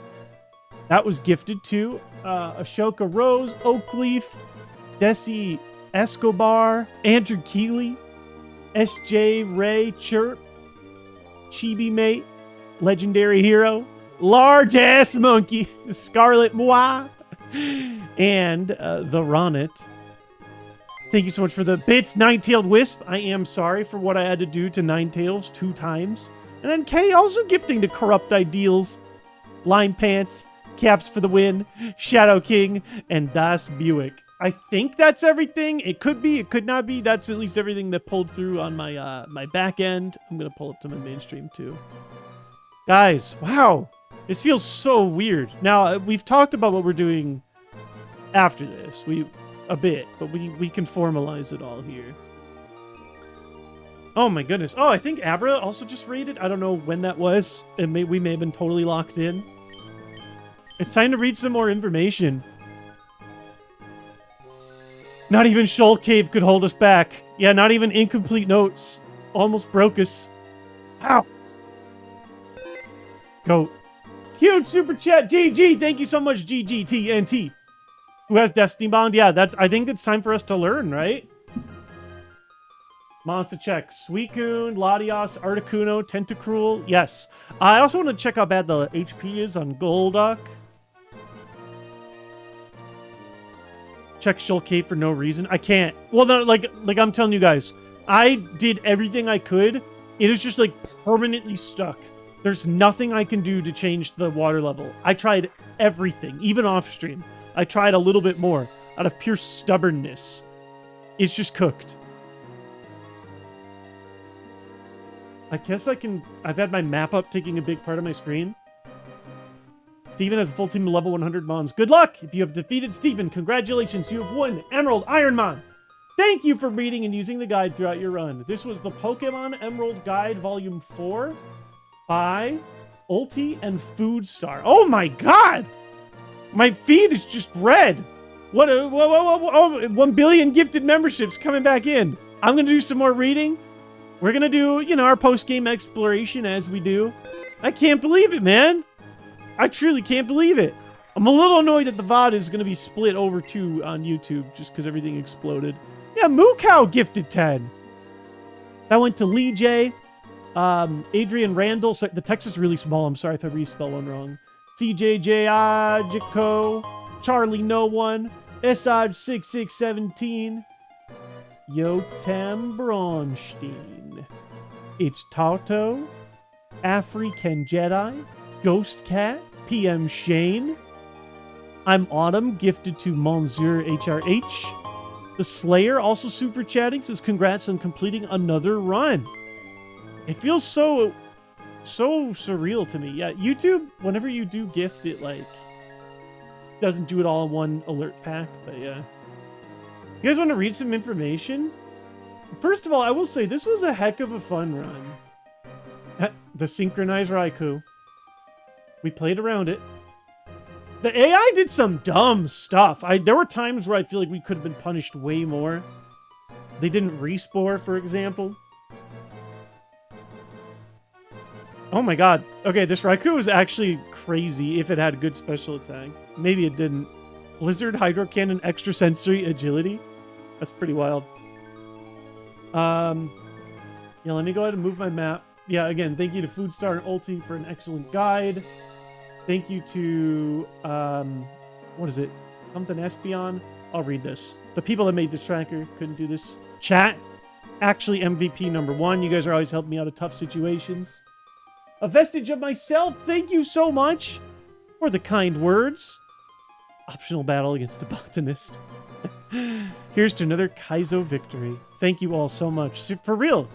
That was gifted to Ashoka Rose, Oakleaf, Desi Escobar, Andrew Keeley, SJ Ray Chirp, Chibi Mate, Legendary Hero, Large Ass Monkey, Scarlet Moi, and the Ronnet. Thank you so much for the bits, Nine-Tailed Wisp. I am sorry for what I had to do to Ninetales 2 times. And then Kay also gifting to Corrupt Ideals, Lime Pants, Caps for the Win, Shadow King, and Das Buick. I think that's everything. It could be, it could not be. That's at least everything that pulled through on my my back end. I'm gonna pull up to my mainstream too. Guys, wow. This feels so weird. Now, we've talked about what we're doing after this. A bit, but we can formalize it all here. Oh my goodness. Oh, I think Abra also just raided. I don't know when that was. We may have been totally locked in. It's time to read some more information. Not even Shoal Cave could hold us back. Yeah, not even incomplete notes. Almost broke us. Ow. Goat. Huge super chat. GG. Thank you so much, GGTNT. Who has Destiny Bond? Yeah, I think it's time for us to learn, right? Monster check. Suicune, Latios, Articuno, Tentacruel. Yes. I also want to check how bad the HP is on Golduck. Check Shoal Cave for no reason. I can't. Well, no, like I'm telling you guys, I did everything I could. It is just like permanently stuck. There's nothing I can do to change the water level. I tried everything, even off stream. I tried a little bit more out of pure stubbornness. It's just cooked. I guess I can... I've had my map up taking a big part of my screen. Steven has a full team of level 100 Mons. Good luck! If you have defeated Steven, congratulations, you have won Emerald IronMON. Thank you for reading and using the guide throughout your run. This was the Pokemon Emerald Guide Volume 4 by Ulti and Food Star. Oh my god! My feed is just red. What? 1 billion gifted memberships coming back in. I'm going to do some more reading. We're going to do, you know, our post-game exploration as we do. I can't believe it, man. I truly can't believe it. I'm a little annoyed that the VOD is going to be split over two on YouTube just because everything exploded. Yeah, Moo Cow gifted 10. That went to Lee J. Adrian Randall. So the text is really small. I'm sorry if I respell one wrong. CJJ Ajiko. Charlie No One. Esaj 6617. Yotam Bronstein. It's Tato. African Jedi. Ghost Cat. PM Shane. I'm Autumn, gifted to Monsieur HRH. The Slayer also super chatting, says congrats on completing another run. It feels so surreal to me. Yeah, YouTube, whenever you do gift, it like doesn't do it all in one alert pack, but yeah. You guys want to read some information? First of all, I will say this was a heck of a fun run. The synchronized Raikou. We played around it. The AI did some dumb stuff. There were times where I feel like we could have been punished way more. They didn't respore, for example. Oh my god. Okay, this Raikou was actually crazy if it had a good special attack. Maybe it didn't. Blizzard, Hydro Cannon, Extrasensory, Agility. That's pretty wild. Yeah, let me go ahead and move my map. Yeah, again, thank you to Foodstar and Ulti for an excellent guide. Thank you to, what is it? Something Espion? I'll read this. The people that made this tracker couldn't do this. Chat, actually MVP #1. You guys are always helping me out of tough situations. A vestige of myself, thank you so much for the kind words. Optional battle against a botanist. Here's to another Kaizo victory. Thank you all so much. For real.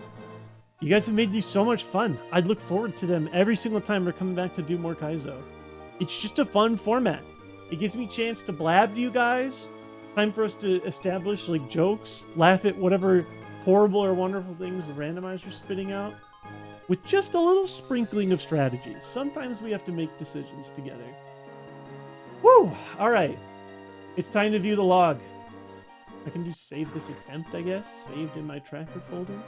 You guys have made these so much fun. I look forward to them every single time we're coming back to do more Kaizo. It's just a fun format. It gives me a chance to blab to you guys. Time for us to establish like jokes, laugh at whatever horrible or wonderful things the randomizer's spitting out. With just a little sprinkling of strategy. Sometimes we have to make decisions together. Woo! Alright. It's time to view the log. I can do save this attempt, I guess. Saved in my tracker folder.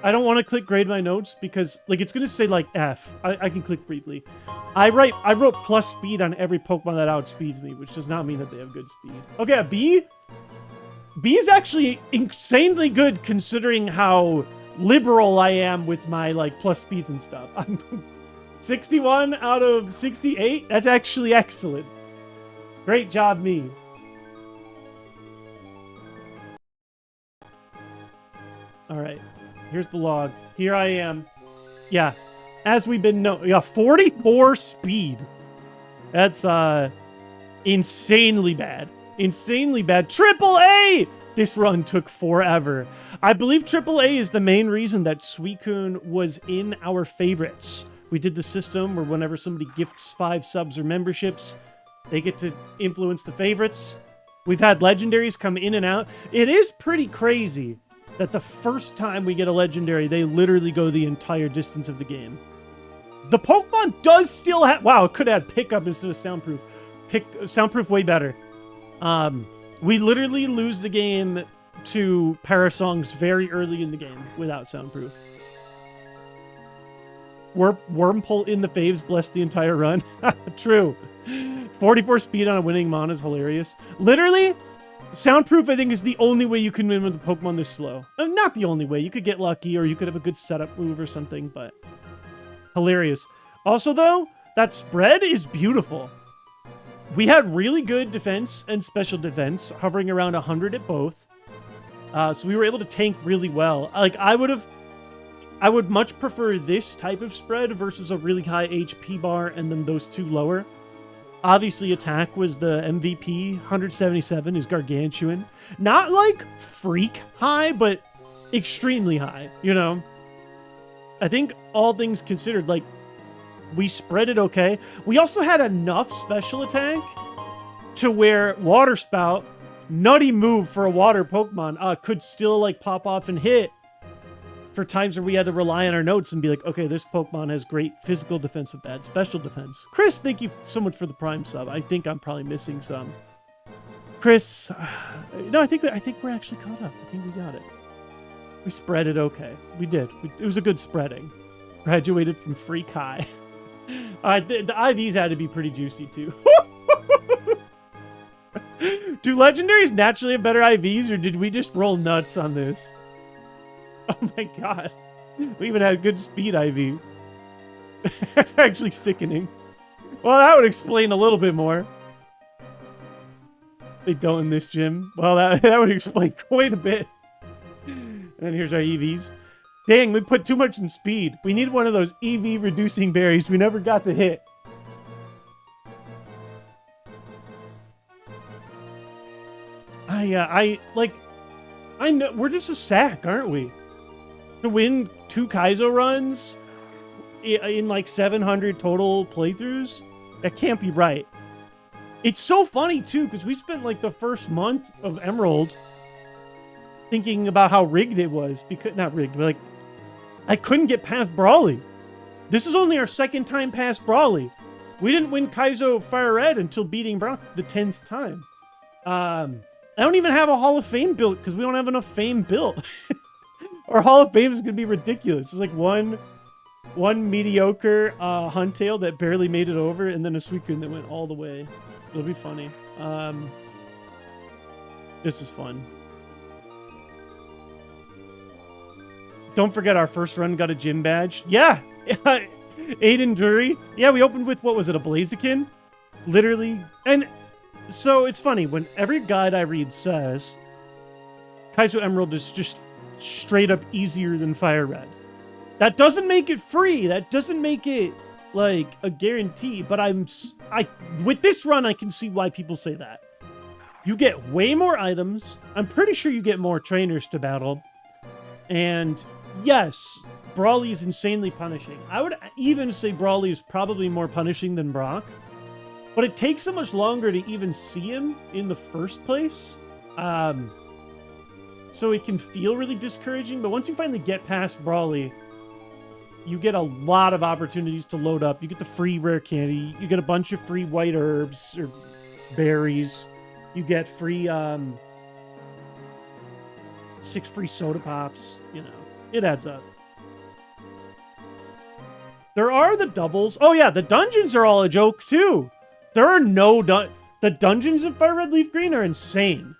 I don't want to click grade my notes because like it's gonna say like F. I can click briefly. I wrote plus speed on every Pokemon that outspeeds me, which does not mean that they have good speed. Okay, a B. B is actually insanely good considering how liberal I am with my like plus speeds and stuff. I'm 61 out of 68. That's actually excellent. Great job, me. All right. Here's the log. Here I am. Yeah. As we've been known. Yeah, 44 speed. That's insanely bad. Insanely bad. Triple A! This run took forever. I believe Triple A is the main reason that Suicune was in our favorites. We did the system where whenever somebody gifts 5 subs or memberships, they get to influence the favorites. We've had legendaries come in and out. It is pretty crazy that the first time we get a legendary, they literally go the entire distance of the game. The Pokemon does still have... Wow, it could have had pickup instead of soundproof. Soundproof way better. We literally lose the game to Parasongs very early in the game without soundproof. Wormpole in the faves, bless the entire run. True. 44 speed on a winning Mon is hilarious. Literally... Soundproof, I think, is the only way you can win with a Pokemon this slow. Not the only way. You could get lucky, or you could have a good setup move or something, but... Hilarious. Also, though, that spread is beautiful. We had really good defense and special defense, hovering around 100 at both. So we were able to tank really well. Like, I would much prefer this type of spread versus a really high HP bar and then those two lower. Obviously, attack was the MVP. 177 is gargantuan. Not like freak high, but extremely high, you know? I think all things considered, like, We spread it okay. We also had enough special attack to where Water Spout, nutty move for a water Pokemon, could still like pop off and hit for times where we had to rely on our notes and be like, okay, this Pokemon has great physical defense but bad special defense. Chris, thank you so much for the Prime sub. I think I'm probably missing some. Chris, no, I think we're actually caught up. I think we got it. We spread it okay. We did. It was a good spreading. Graduated from free Kai. The IVs had to be pretty juicy too. Do legendaries naturally have better IVs, or did we just roll nuts on this? Oh my god. We even had good speed IV. That's actually sickening. Well, that would explain a little bit more. They don't in this gym. Well, that would explain quite a bit. And then here's our EVs. Dang, we put too much in speed. We need one of those EV reducing berries we never got to hit. I know we're just a sack, aren't we? To win 2 Kaizo runs in like 700 total playthroughs, that can't be right. It's so funny too, because we spent like the first month of Emerald thinking about how rigged it was. Because not rigged, but like I couldn't get past Brawly. This is only our second time past Brawly. We didn't win Kaizo Fire Red until beating Brock the 10th time. I don't even have a Hall of Fame built because we don't have enough fame built. Our Hall of Fame is going to be ridiculous. It's like one mediocre Huntail that barely made it over, and then a Suicune that went all the way. It'll be funny. This is fun. Don't forget our first run got a gym badge. Yeah! Aiden Drury. Yeah, we opened with, what was it, a Blaziken? Literally. And so it's funny, when every guide I read says Kaizo Emerald is just straight up easier than Fire Red. That doesn't make it free. That doesn't make it like a guarantee, but with this run, I can see why people say that. You get way more items. I'm pretty sure you get more trainers to battle. And yes, Brawly is insanely punishing. I would even say Brawly is probably more punishing than Brock. But it takes so much longer to even see him in the first place. So it can feel really discouraging. But once you finally get past Brawly, you get a lot of opportunities to load up. You get the free rare candy. You get a bunch of free white herbs or berries. You get free 6 free soda pops. You know, it adds up. There are the doubles. Oh yeah, the dungeons are all a joke too. There are no the dungeons of Fire Red Leaf Green are insane.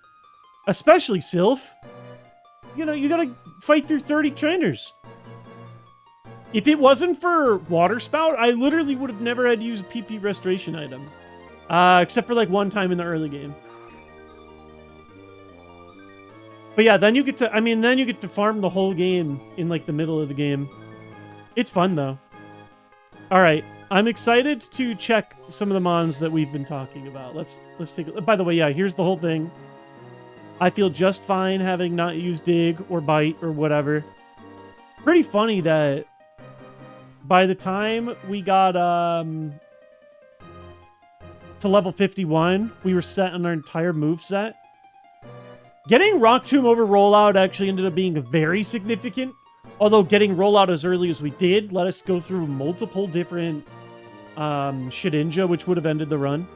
Especially Sylph. You know, you gotta fight through 30 trainers. If it wasn't for Water Spout, I literally would have never had to use a PP restoration item. Except for like one time in the early game. But yeah, then you get to farm the whole game in like the middle of the game. It's fun though. All right. I'm excited to check some of the mons that we've been talking about. Let's take a look. By the way, yeah, here's the whole thing. I feel just fine having not used Dig or Bite or whatever. Pretty funny that by the time we got to level 51, we were set on our entire moveset. Getting Rock Tomb over Rollout actually ended up being very significant. Although getting Rollout as early as we did let us go through multiple different Shedinja, which would have ended the run.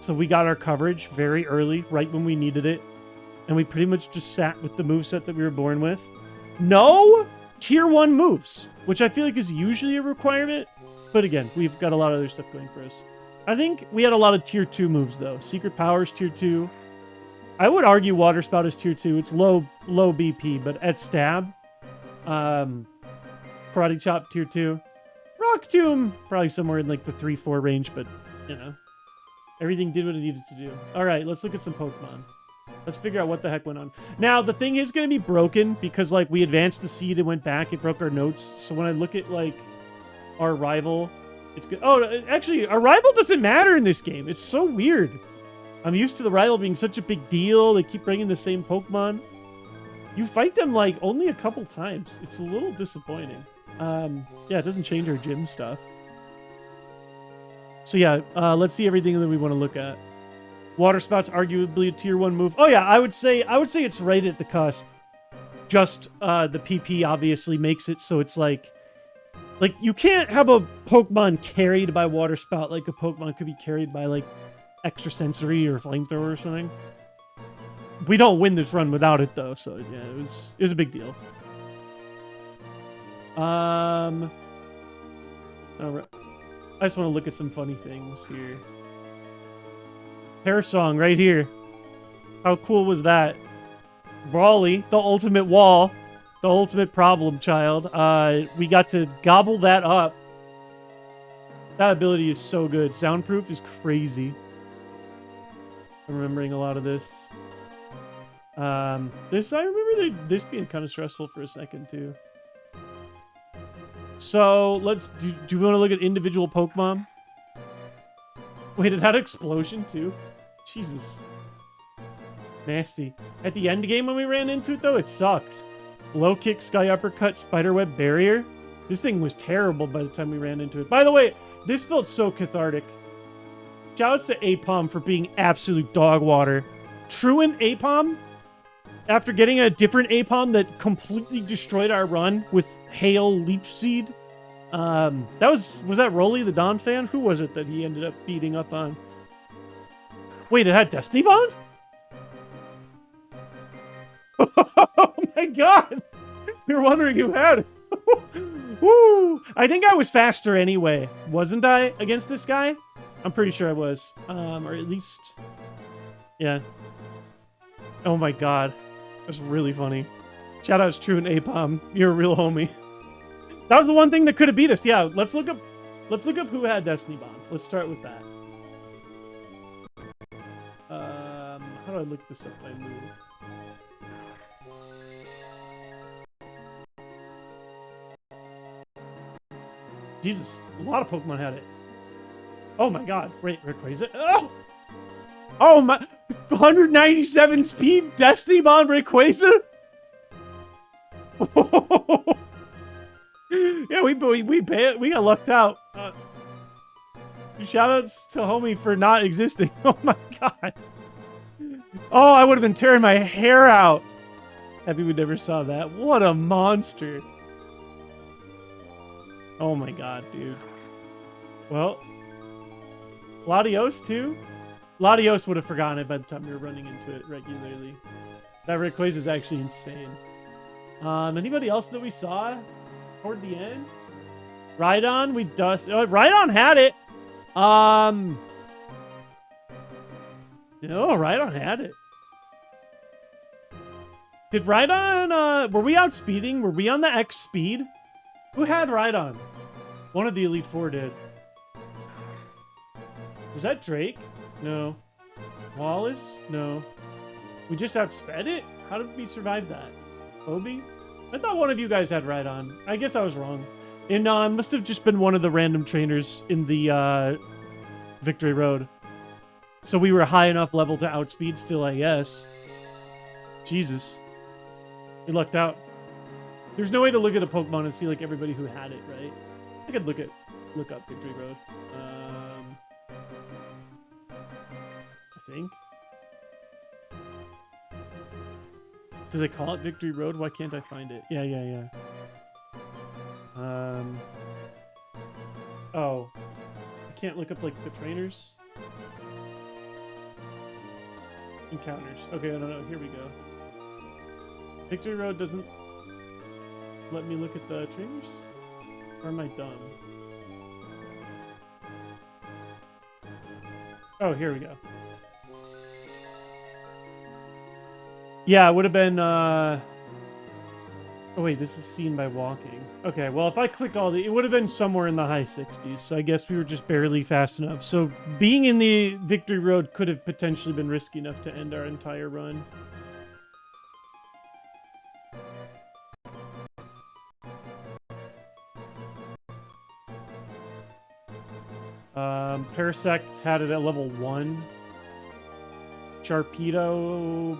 So we got our coverage very early, right when we needed it. And we pretty much just sat with the moveset that we were born with. No tier 1 moves, which I feel like is usually a requirement. But again, we've got a lot of other stuff going for us. I think we had a lot of tier 2 moves, though. Secret Power's tier 2. I would argue Water Spout is tier 2. It's low BP, but at stab, Karate Chop tier 2. Rock Tomb, probably somewhere in like the 3-4 range, but, you know. Everything did what it needed to do. All right, let's look at some Pokemon. Let's figure out what the heck went on. Now, the thing is going to be broken because, like, we advanced the seed and went back. It broke our notes. So when I look at, like, our rival, it's good. Oh, actually, our rival doesn't matter in this game. It's so weird. I'm used to the rival being such a big deal. They keep bringing the same Pokemon. You fight them, like, only a couple times. It's a little disappointing. Yeah, it doesn't change our gym stuff. So yeah, let's see everything that we want to look at. Water Spout's arguably a tier 1 move. Oh yeah, I would say it's right at the cusp. Just the PP obviously makes it so it's like you can't have a Pokemon carried by Water Spout like a Pokemon could be carried by like Extrasensory or Flamethrower or something. We don't win this run without it though, so yeah, it was a big deal. All right. I just want to look at some funny things here. Hair song right here. How cool was that? Brawly, the ultimate wall, the ultimate problem child. We got to gobble that up. That ability is so good. Soundproof is crazy. I'm remembering a lot of this. I remember this being kind of stressful for a second too. So let's do we want to look at individual Pokemon? Wait, it had explosion too? Jesus. Nasty. At the end game when we ran into it though, it sucked. Low kick, sky uppercut, spiderweb barrier. This thing was terrible by the time we ran into it. By the way, this felt so cathartic. Shoutouts to Apom for being absolute dog water. Truant Apom, after getting a different Apom that completely destroyed our run with Hail Leech Seed. Was that Rolly the Don fan? Who was it that he ended up beating up on? Wait, it had Destiny Bond? Oh my god! We were wondering who had it. Woo! I think I was faster anyway, wasn't I, against this guy? I'm pretty sure I was. Or at least... Yeah. Oh my god. That's really funny. Shoutouts True and Apom. You're a real homie. That was the one thing that could have beat us. Yeah, let's look up who had Destiny Bond. Let's start with that. How do I look this up by move? Jesus, a lot of Pokemon had it. Oh my god. Wait, Rayquaza. Oh! Oh my... 197 speed Destiny Bond Rayquaza? Yeah, we got lucked out. Shoutouts to homie for not existing. Oh my god. Oh, I would have been tearing my hair out. Happy we never saw that. What a monster. Oh my god, dude. Well, Latios too? Latios would have forgotten it by the time we were running into it regularly. That Rayquaza is actually insane. Anybody else that we saw toward the end? Rhydon, we dust. Oh, Rhydon had it. No, Rhydon had it. Did Rhydon, were we outspeeding? Were we on the X speed? Who had Rhydon? One of the Elite Four did. Was that Drake? No. Wallace? No. We just outsped it? How did we survive that? Obi? I thought one of you guys had Rhydon. I guess I was wrong. And it must have just been one of the random trainers in the Victory Road. So we were high enough level to outspeed still, I guess. Jesus. We lucked out. There's no way to look at a Pokemon and see like everybody who had it, right? I could look up Victory Road. I think. Do they call it Victory Road? Why can't I find it? Yeah. Oh. I can't look up like the trainers. Encounters. Okay, no. Here we go. Victory Road doesn't let me look at the trainers? Or am I dumb? Oh, here we go. Yeah, it would have been, Oh wait, this is seen by walking. Okay, well, if I click it would have been somewhere in the high 60s, so I guess we were just barely fast enough. So being in the Victory Road could have potentially been risky enough to end our entire run. Parasect had it at level 1. Sharpedo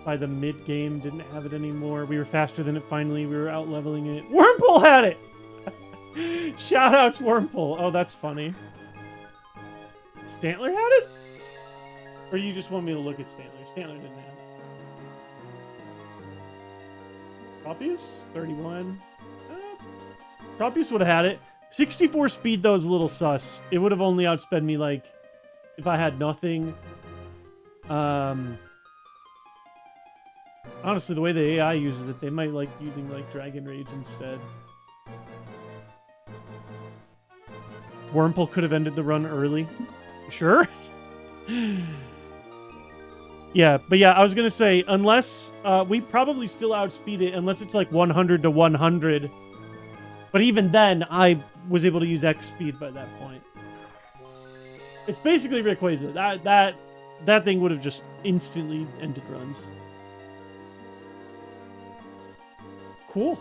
by the mid game, didn't have it anymore. We were faster than it finally. We were out leveling it. Wormpole had it. Shout outs Wormpole. Oh, that's funny. Stantler had it? Or you just want me to look at Stantler? Stantler didn't have it. Tropius? 31. Tropius would have had it. 64 speed, though, is a little sus. It would have only outsped me, like, if I had nothing. Honestly, the way the AI uses it, they might like using, like, Dragon Rage instead. Wormpole could have ended the run early. Sure? Yeah, but yeah, I was going to say, unless, we probably still outspeed it, unless it's like 100 to 100. But even then, I was able to use X speed by that point. It's basically Rayquaza. That thing would have just instantly ended runs. Cool.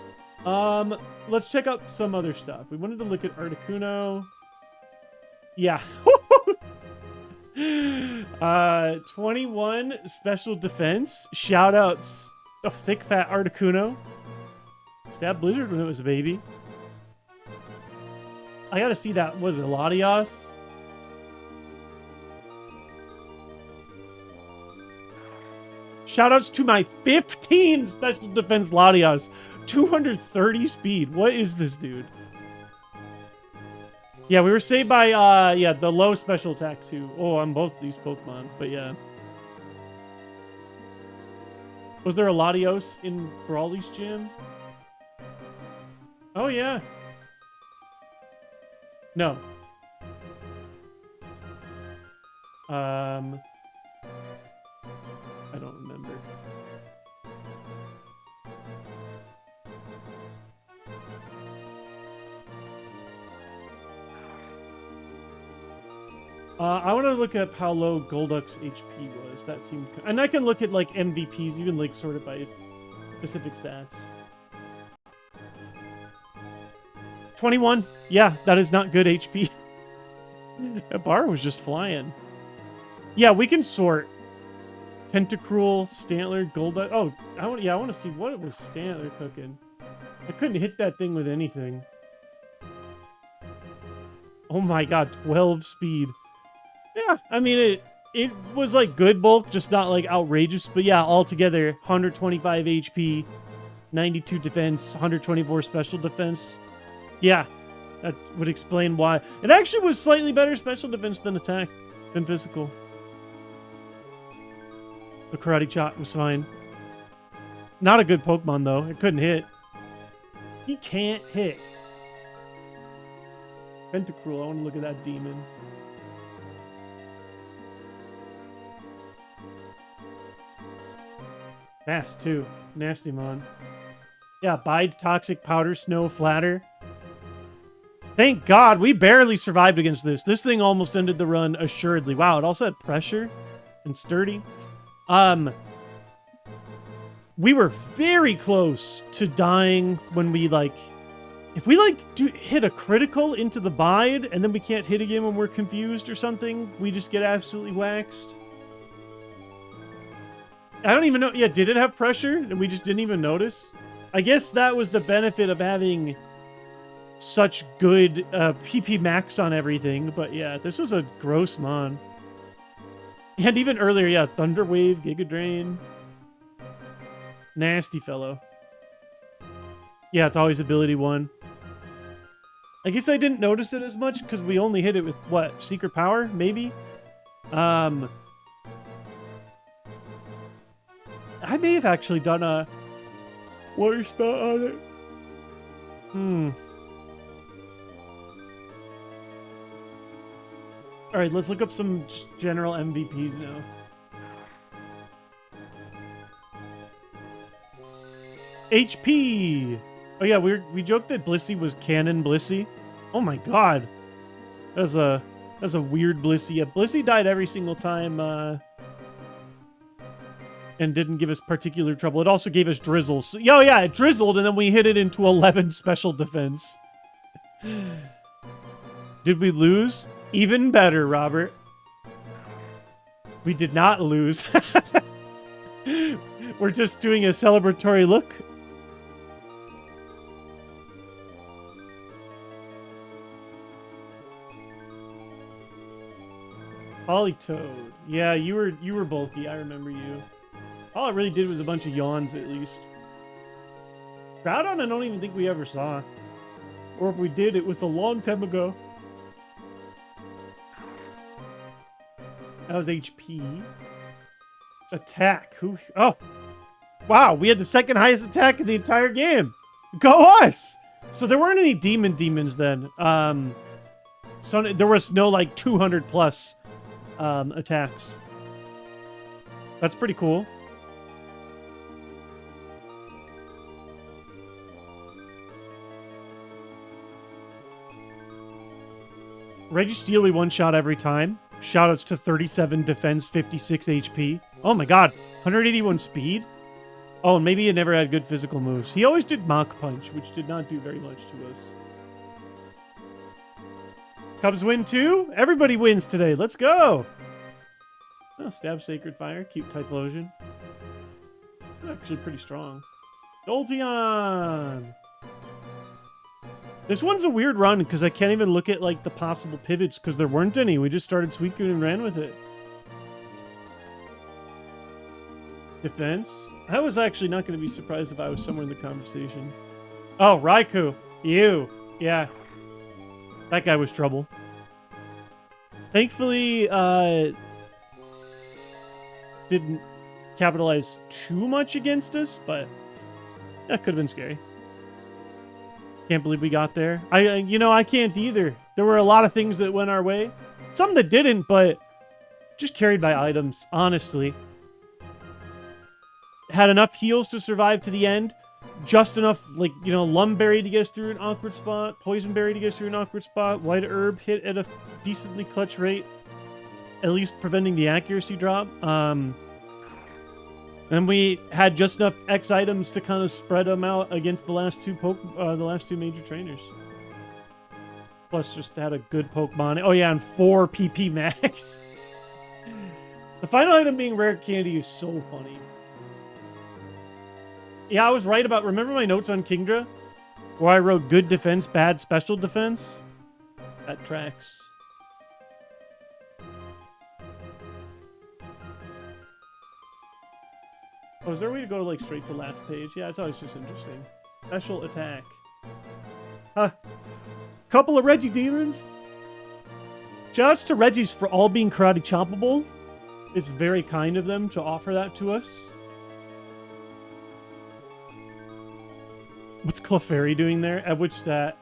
Let's check out some other stuff. We wanted to look at Articuno. Yeah. 21 special defense. Shoutouts. Oh, thick fat Articuno. Stabbed Blizzard when it was a baby. I gotta see that. Was it Latios? Shoutouts to my 15 special defense Latios. 230 speed. What is this dude? Yeah, we were saved by, yeah, the low special attack too. Oh, on both these Pokemon, but yeah. Was there a Latios in Brawly's gym? Oh, yeah. No. I don't remember. I want to look up how low Golduck's HP was. That seemed... And I can look at, like, MVPs. You can, like, sort it by specific stats. 21. Yeah, that is not good HP. That bar was just flying. Yeah, we can sort. Tentacruel, Stantler, Golduck. Oh, I want to see what it was Stantler cooking. I couldn't hit that thing with anything. Oh my god, 12 speed. Yeah, I mean, it was like good bulk, just not like outrageous. But yeah, altogether, 125 HP, 92 defense, 124 special defense. Yeah, that would explain why. It actually was slightly better special defense than attack, than physical. The Karate Chop was fine. Not a good Pokemon, though. It couldn't hit. He can't hit. Pentacruel, I want to look at that demon. Fast, too. Nasty Mon. Yeah, Bide, Toxic, Powder, Snow, Flatter. Thank God, we barely survived against this. This thing almost ended the run assuredly. Wow, it also had Pressure and Sturdy. We were very close to dying when we, like... If we, like, hit a critical into the Bide, and then we can't hit again when we're confused or something, we just get absolutely waxed. I don't even know. Yeah, did it have Pressure? And we just didn't even notice? I guess that was the benefit of having such good PP max on everything. But yeah, this was a gross Mon. And even earlier, yeah, Thunder Wave, Giga Drain. Nasty fellow. Yeah, it's always ability 1. I guess I didn't notice it as much because we only hit it with, what, Secret Power? Maybe? I may have actually done a water spout on it. Alright, let's look up some general MVPs now. HP! Oh yeah, we joked that Blissey was Canon Blissey. Oh my god. That's a weird Blissey. Yeah, Blissey died every single time, and didn't give us particular trouble. It also gave us Drizzle. So, yeah, it drizzled, and then we hit it into 11 special defense. Did we lose? Even better, Robert. We did not lose. We're just doing a celebratory look. Polytoad. Yeah, you were bulky. I remember you. All it really did was a bunch of yawns, at least. Groudon, I don't even think we ever saw. Or if we did, it was a long time ago. That was HP. Attack. Who? Oh. Wow, we had the second highest attack in the entire game. Go us! So there weren't any demons then. So there was no like 200 plus attacks. That's pretty cool. Registeel we one-shot every time. Shoutouts to 37 defense, 56 HP. Oh my god, 181 speed? Oh, and maybe he never had good physical moves. He always did Mach Punch, which did not do very much to us. Cubs win too? Everybody wins today. Let's go! Oh, Stab Sacred Fire. Cute Typhlosion. Actually pretty strong. Jolteon! This one's a weird run because I can't even look at like the possible pivots because there weren't any. We just started Suicune and ran with it. Defense. I was actually not going to be surprised if I was somewhere in the conversation. Oh, Raikou. You. Yeah. That guy was trouble. Thankfully, didn't capitalize too much against us, but that could have been scary. Can't believe we got there. I can't either. There were a lot of things that went our way. Some that didn't, but just carried by items, honestly. Had enough heals to survive to the end. Just enough, like, Lumberry to get us through an awkward spot. Poison Berry to get us through an awkward spot. White Herb hit at a decently clutch rate. At least preventing the accuracy drop. And we had just enough X items to kind of spread them out against the last two major trainers. Plus, just had a good Pokemon. Oh yeah, and 4 PP max. The final item being rare candy is so funny. Yeah, I was right about... Remember my notes on Kingdra? Where I wrote good defense, bad special defense? That tracks. Oh, is there a way to go like straight to last page? Yeah, it's always just interesting. Special attack. Huh. Couple of Reggie demons. Shoutouts to Reggies for all being karate choppable. It's very kind of them to offer that to us. What's Clefairy doing there? At which stat?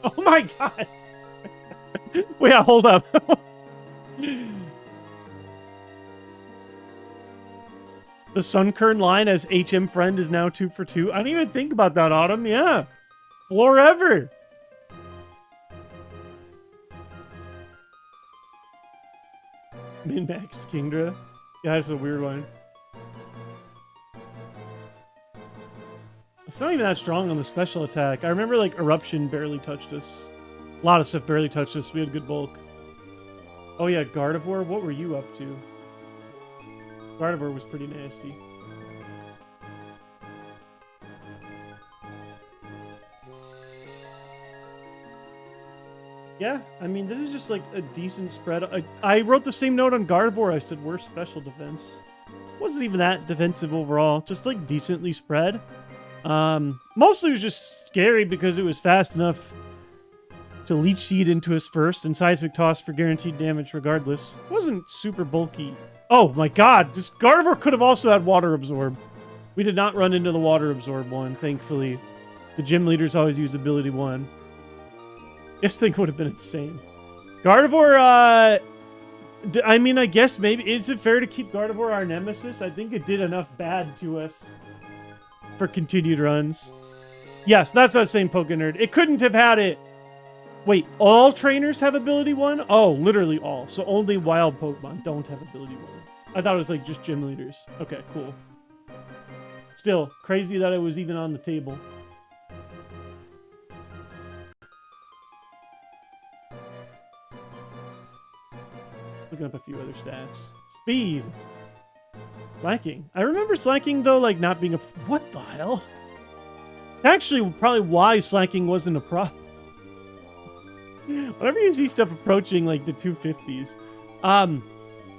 Oh my god! Wait, hold up. The Sunkern line as HM friend is now 2 for 2. I didn't even think about that, Autumn. Yeah. Forever. Min-maxed Kingdra. Yeah, that's a weird one. It's not even that strong on the special attack. I remember, like, Eruption barely touched us. A lot of stuff barely touched us. We had good bulk. Oh, yeah, Gardevoir? What were you up to? Gardevoir was pretty nasty. Yeah, I mean, this is just, like, a decent spread. I wrote the same note on Gardevoir. I said, worst special defense. Wasn't even that defensive overall. Just, like, decently spread. Mostly it was just scary because it was fast enough to Leech Seed into us first and Seismic Toss for guaranteed damage regardless. It wasn't super bulky. Oh my god, this Gardevoir could have also had Water Absorb. We did not run into the Water Absorb one, thankfully. The gym leaders always use Ability 1. This thing would have been insane. Gardevoir, I mean, I guess maybe... Is it fair to keep Gardevoir our nemesis? I think it did enough bad to us for continued runs. Yes, that's not saying Pokenerd. It couldn't have had it. Wait, all trainers have Ability 1? Oh, literally all. So only wild Pokemon don't have Ability 1. I thought it was like just gym leaders. Okay, cool. Still, crazy that it was even on the table. Looking up a few other stats. speed. Slacking. I remember slacking, though, like, not being a... What the hell? Actually, probably why slacking wasn't a problem. Whenever you see stuff approaching, like, the 250s.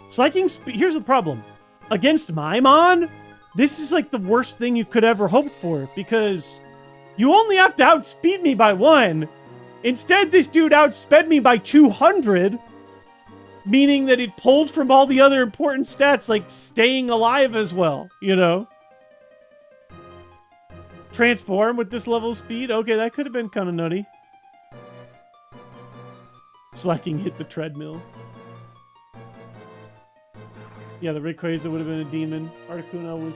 Slacking speed... Here's the problem. Against my Mon, this is, like, the worst thing you could ever hope for. Because you only have to outspeed me by 1. Instead, this dude outsped me by 200. Meaning that it pulled from all the other important stats, like staying alive as well, you know? Transform with this level of speed? Okay, that could have been kind of nutty. Slacking hit the treadmill. Yeah, the Rayquaza would have been a demon. Articuno was,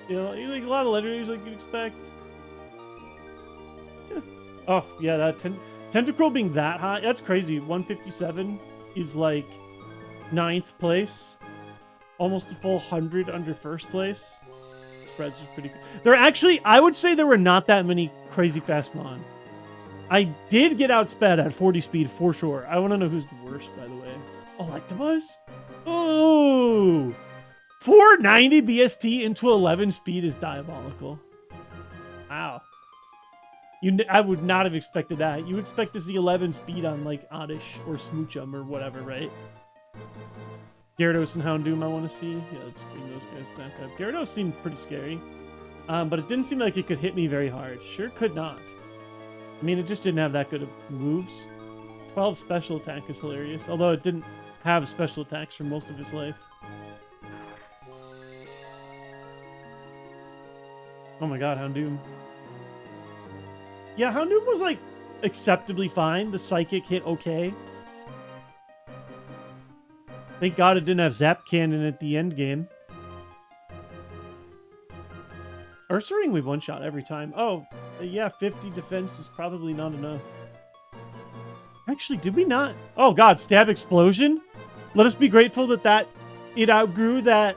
you know, like a lot of legendaries like you'd expect. Yeah. Oh, yeah, that Tentacruel being that high, that's crazy. 157 is like 9th place, almost a full 100 under first place. Spreads is pretty good. There actually, I would say there were not that many crazy fast Mon. I did get outsped at 40 speed for sure. I want to know who's the worst, by the way. Oh, Electabuzz? Oh, 490 BST into 11 speed is diabolical. Wow. I would not have expected that. You expect to see 11 speed on like Oddish or Smoochum or whatever, right? Gyarados and Houndoom I want to see. Yeah, let's bring those guys back up. Gyarados seemed pretty scary. But it didn't seem like it could hit me very hard. Sure could not. I mean, it just didn't have that good of moves. 12 special attack is hilarious. Although it didn't have special attacks for most of his life. Oh my god, Houndoom. Yeah, Houndoom was like acceptably fine. The Psychic hit okay. Thank God it didn't have Zap Cannon at the end game. Ursaring we one-shot every time. Oh, yeah, 50 defense is probably not enough. Actually, did we not? Oh god, Stab Explosion? Let us be grateful that it outgrew that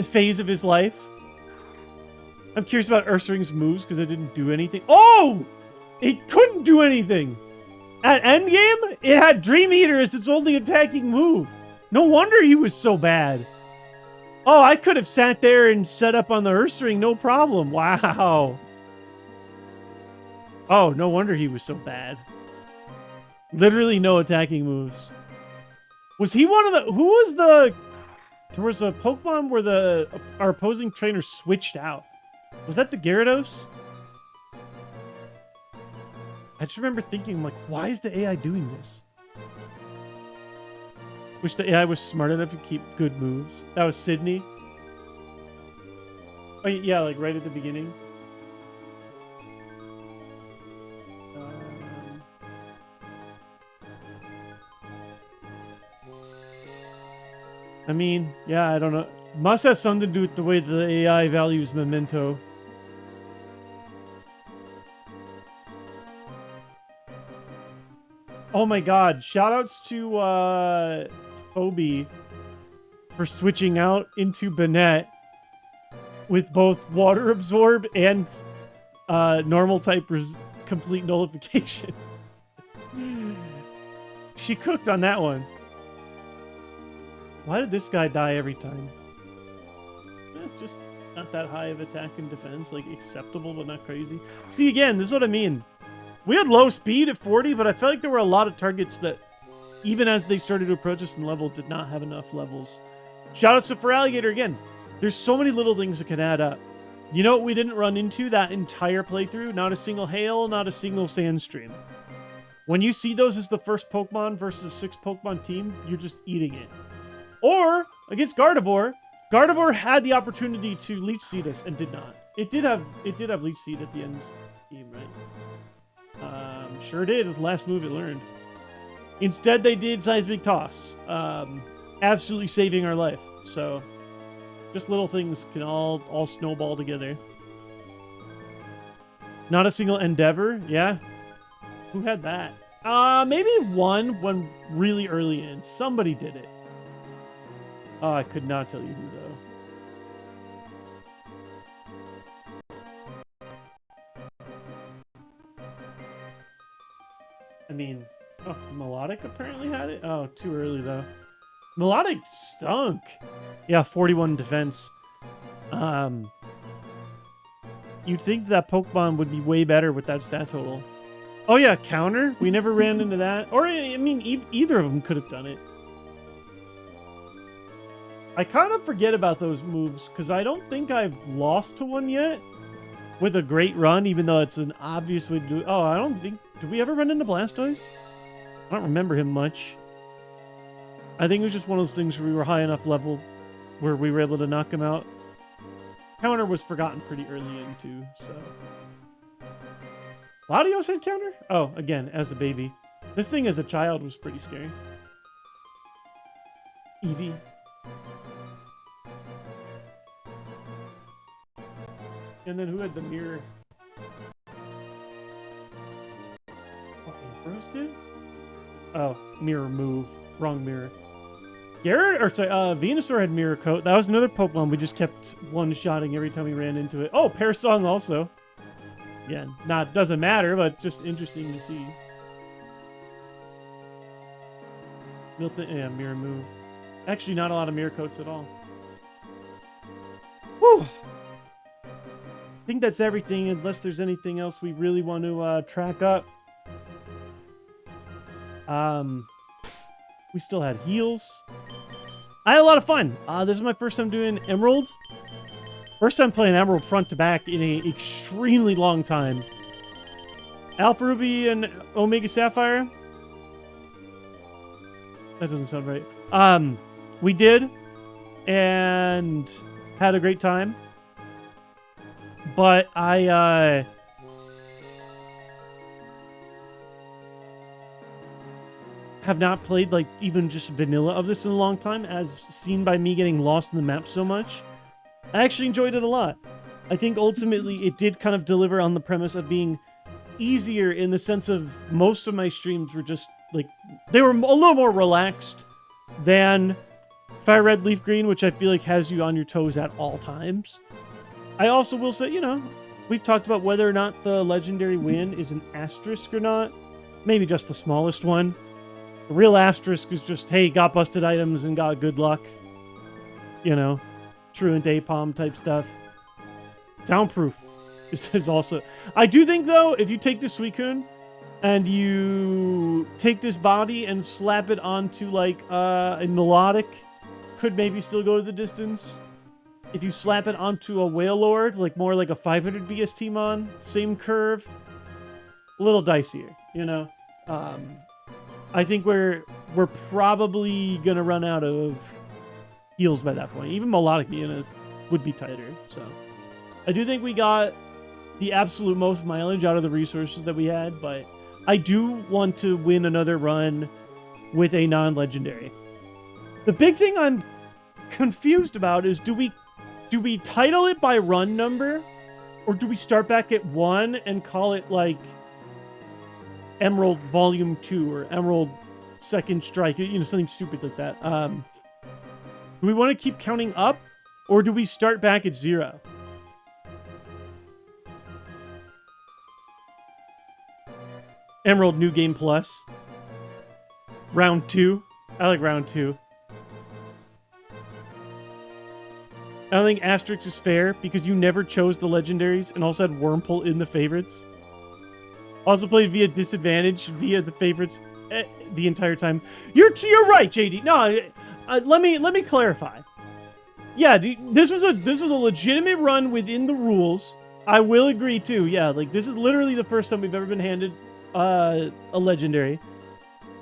phase of his life. I'm curious about Ursaring's moves because it didn't do anything. Oh! It couldn't do anything! At endgame, it had Dream Eater as its only attacking move. No wonder he was so bad. Oh, I could have sat there and set up on the Ursaring, no problem. Wow. Oh, no wonder he was so bad. Literally no attacking moves. Was he one of the... Who was the... There was a Pokemon where our opposing trainer switched out. Was that the Gyarados? I just remember thinking, like, why is the AI doing this? Wish the AI was smart enough to keep good moves. That was Sydney. Oh, yeah, like right at the beginning. I mean, yeah, I don't know. Must have something to do with the way the AI values Memento. Oh my god, shoutouts to Obi for switching out into Banette with both Water Absorb and normal type complete nullification. She cooked on that one. Why did this guy die every time? Just not that high of attack and defense, like acceptable but not crazy. See, again, this is what I mean. We had low speed at 40, but I felt like there were a lot of targets that, even as they started to approach us in level, did not have enough levels. Shoutouts to Feraligatr again. There's so many little things that can add up. You know what we didn't run into that entire playthrough? Not a single Hail, not a single Sandstream. When you see those as the first Pokemon versus 6 Pokemon team, you're just eating it. Or, against Gardevoir, Gardevoir had the opportunity to Leech Seed us and did not. It did have Leech Seed at the end game, right? Sure did. It's the last move it learned. Instead, they did Seismic Toss. Absolutely saving our life. So, just little things can all snowball together. Not a single Endeavor? Yeah. Who had that? Maybe one really early in. Somebody did it. Oh, I could not tell you who, though. I mean, oh, Melodic apparently had it? Oh, too early, though. Melodic stunk. Yeah, 41 defense. You'd think that Pokemon would be way better with that stat total. Oh yeah, counter? We never ran into that. Or, I mean, either of them could have done it. I kind of forget about those moves, because I don't think I've lost to one yet with a great run, even though it's an obvious way to do it. Oh, I don't think... Did we ever run into Blastoise? I don't remember him much. I think it was just one of those things where we were high enough level where we were able to knock him out. Counter was forgotten pretty early in, too, so... Latios had counter? Oh, again, as a baby. This thing as a child was pretty scary. Eevee. And then who had the mirror? Bros did? Oh, mirror move. Wrong mirror. Garrett, or sorry, Venusaur had mirror coat. That was another Pokemon we just kept one-shotting every time we ran into it. Oh, Parasong also. Again, doesn't matter, but just interesting to see. Milton, yeah, mirror move. Actually, not a lot of mirror coats at all. Whew. I think that's everything, unless there's anything else we really want to track up. We still had heals. I had a lot of fun. This is my first time doing Emerald. First time playing Emerald front to back in an extremely long time. Alpha Ruby and Omega Sapphire. That doesn't sound right. We did, and had a great time. But I have not played like even just vanilla of this in a long time, as seen by me getting lost in the map so much. I actually enjoyed it a lot. I think ultimately it did kind of deliver on the premise of being easier in the sense of most of my streams were just like, they were a little more relaxed than Fire Red, Leaf Green, which I feel like has you on your toes at all times. I also will say, you know, we've talked about whether or not the legendary win is an asterisk or not. Maybe just the smallest one. The real asterisk is just, hey, got busted items and got good luck. You know, Truant Apom type stuff. Soundproof is also... I do think, though, if you take the Suicune and you take this body and slap it onto, like, a Melodic, could maybe still go to the distance. If you slap it onto a Wailord, like more like a 500 VST-mon, same curve, a little dicier, you know? I think we're probably gonna run out of heals by that point. Even Melodic Mianas would be tighter, so. I do think we got the absolute most mileage out of the resources that we had, but I do want to win another run with a non-legendary. The big thing I'm confused about is, do we title it by run number, or do we start back at 1 and call it like Emerald Volume 2 or Emerald Second Strike, you know, something stupid like that. Do we want to keep counting up, or do we start back at 0? Emerald New Game Plus. Round 2. I like round 2. I don't think Asterix is fair because you never chose the legendaries and also had Wurmple in the favorites. Also played via disadvantage via the favorites the entire time. You're right, JD. No, let me clarify. Yeah, this was a legitimate run within the rules. I will agree too. Yeah, like this is literally the first time we've ever been handed a legendary.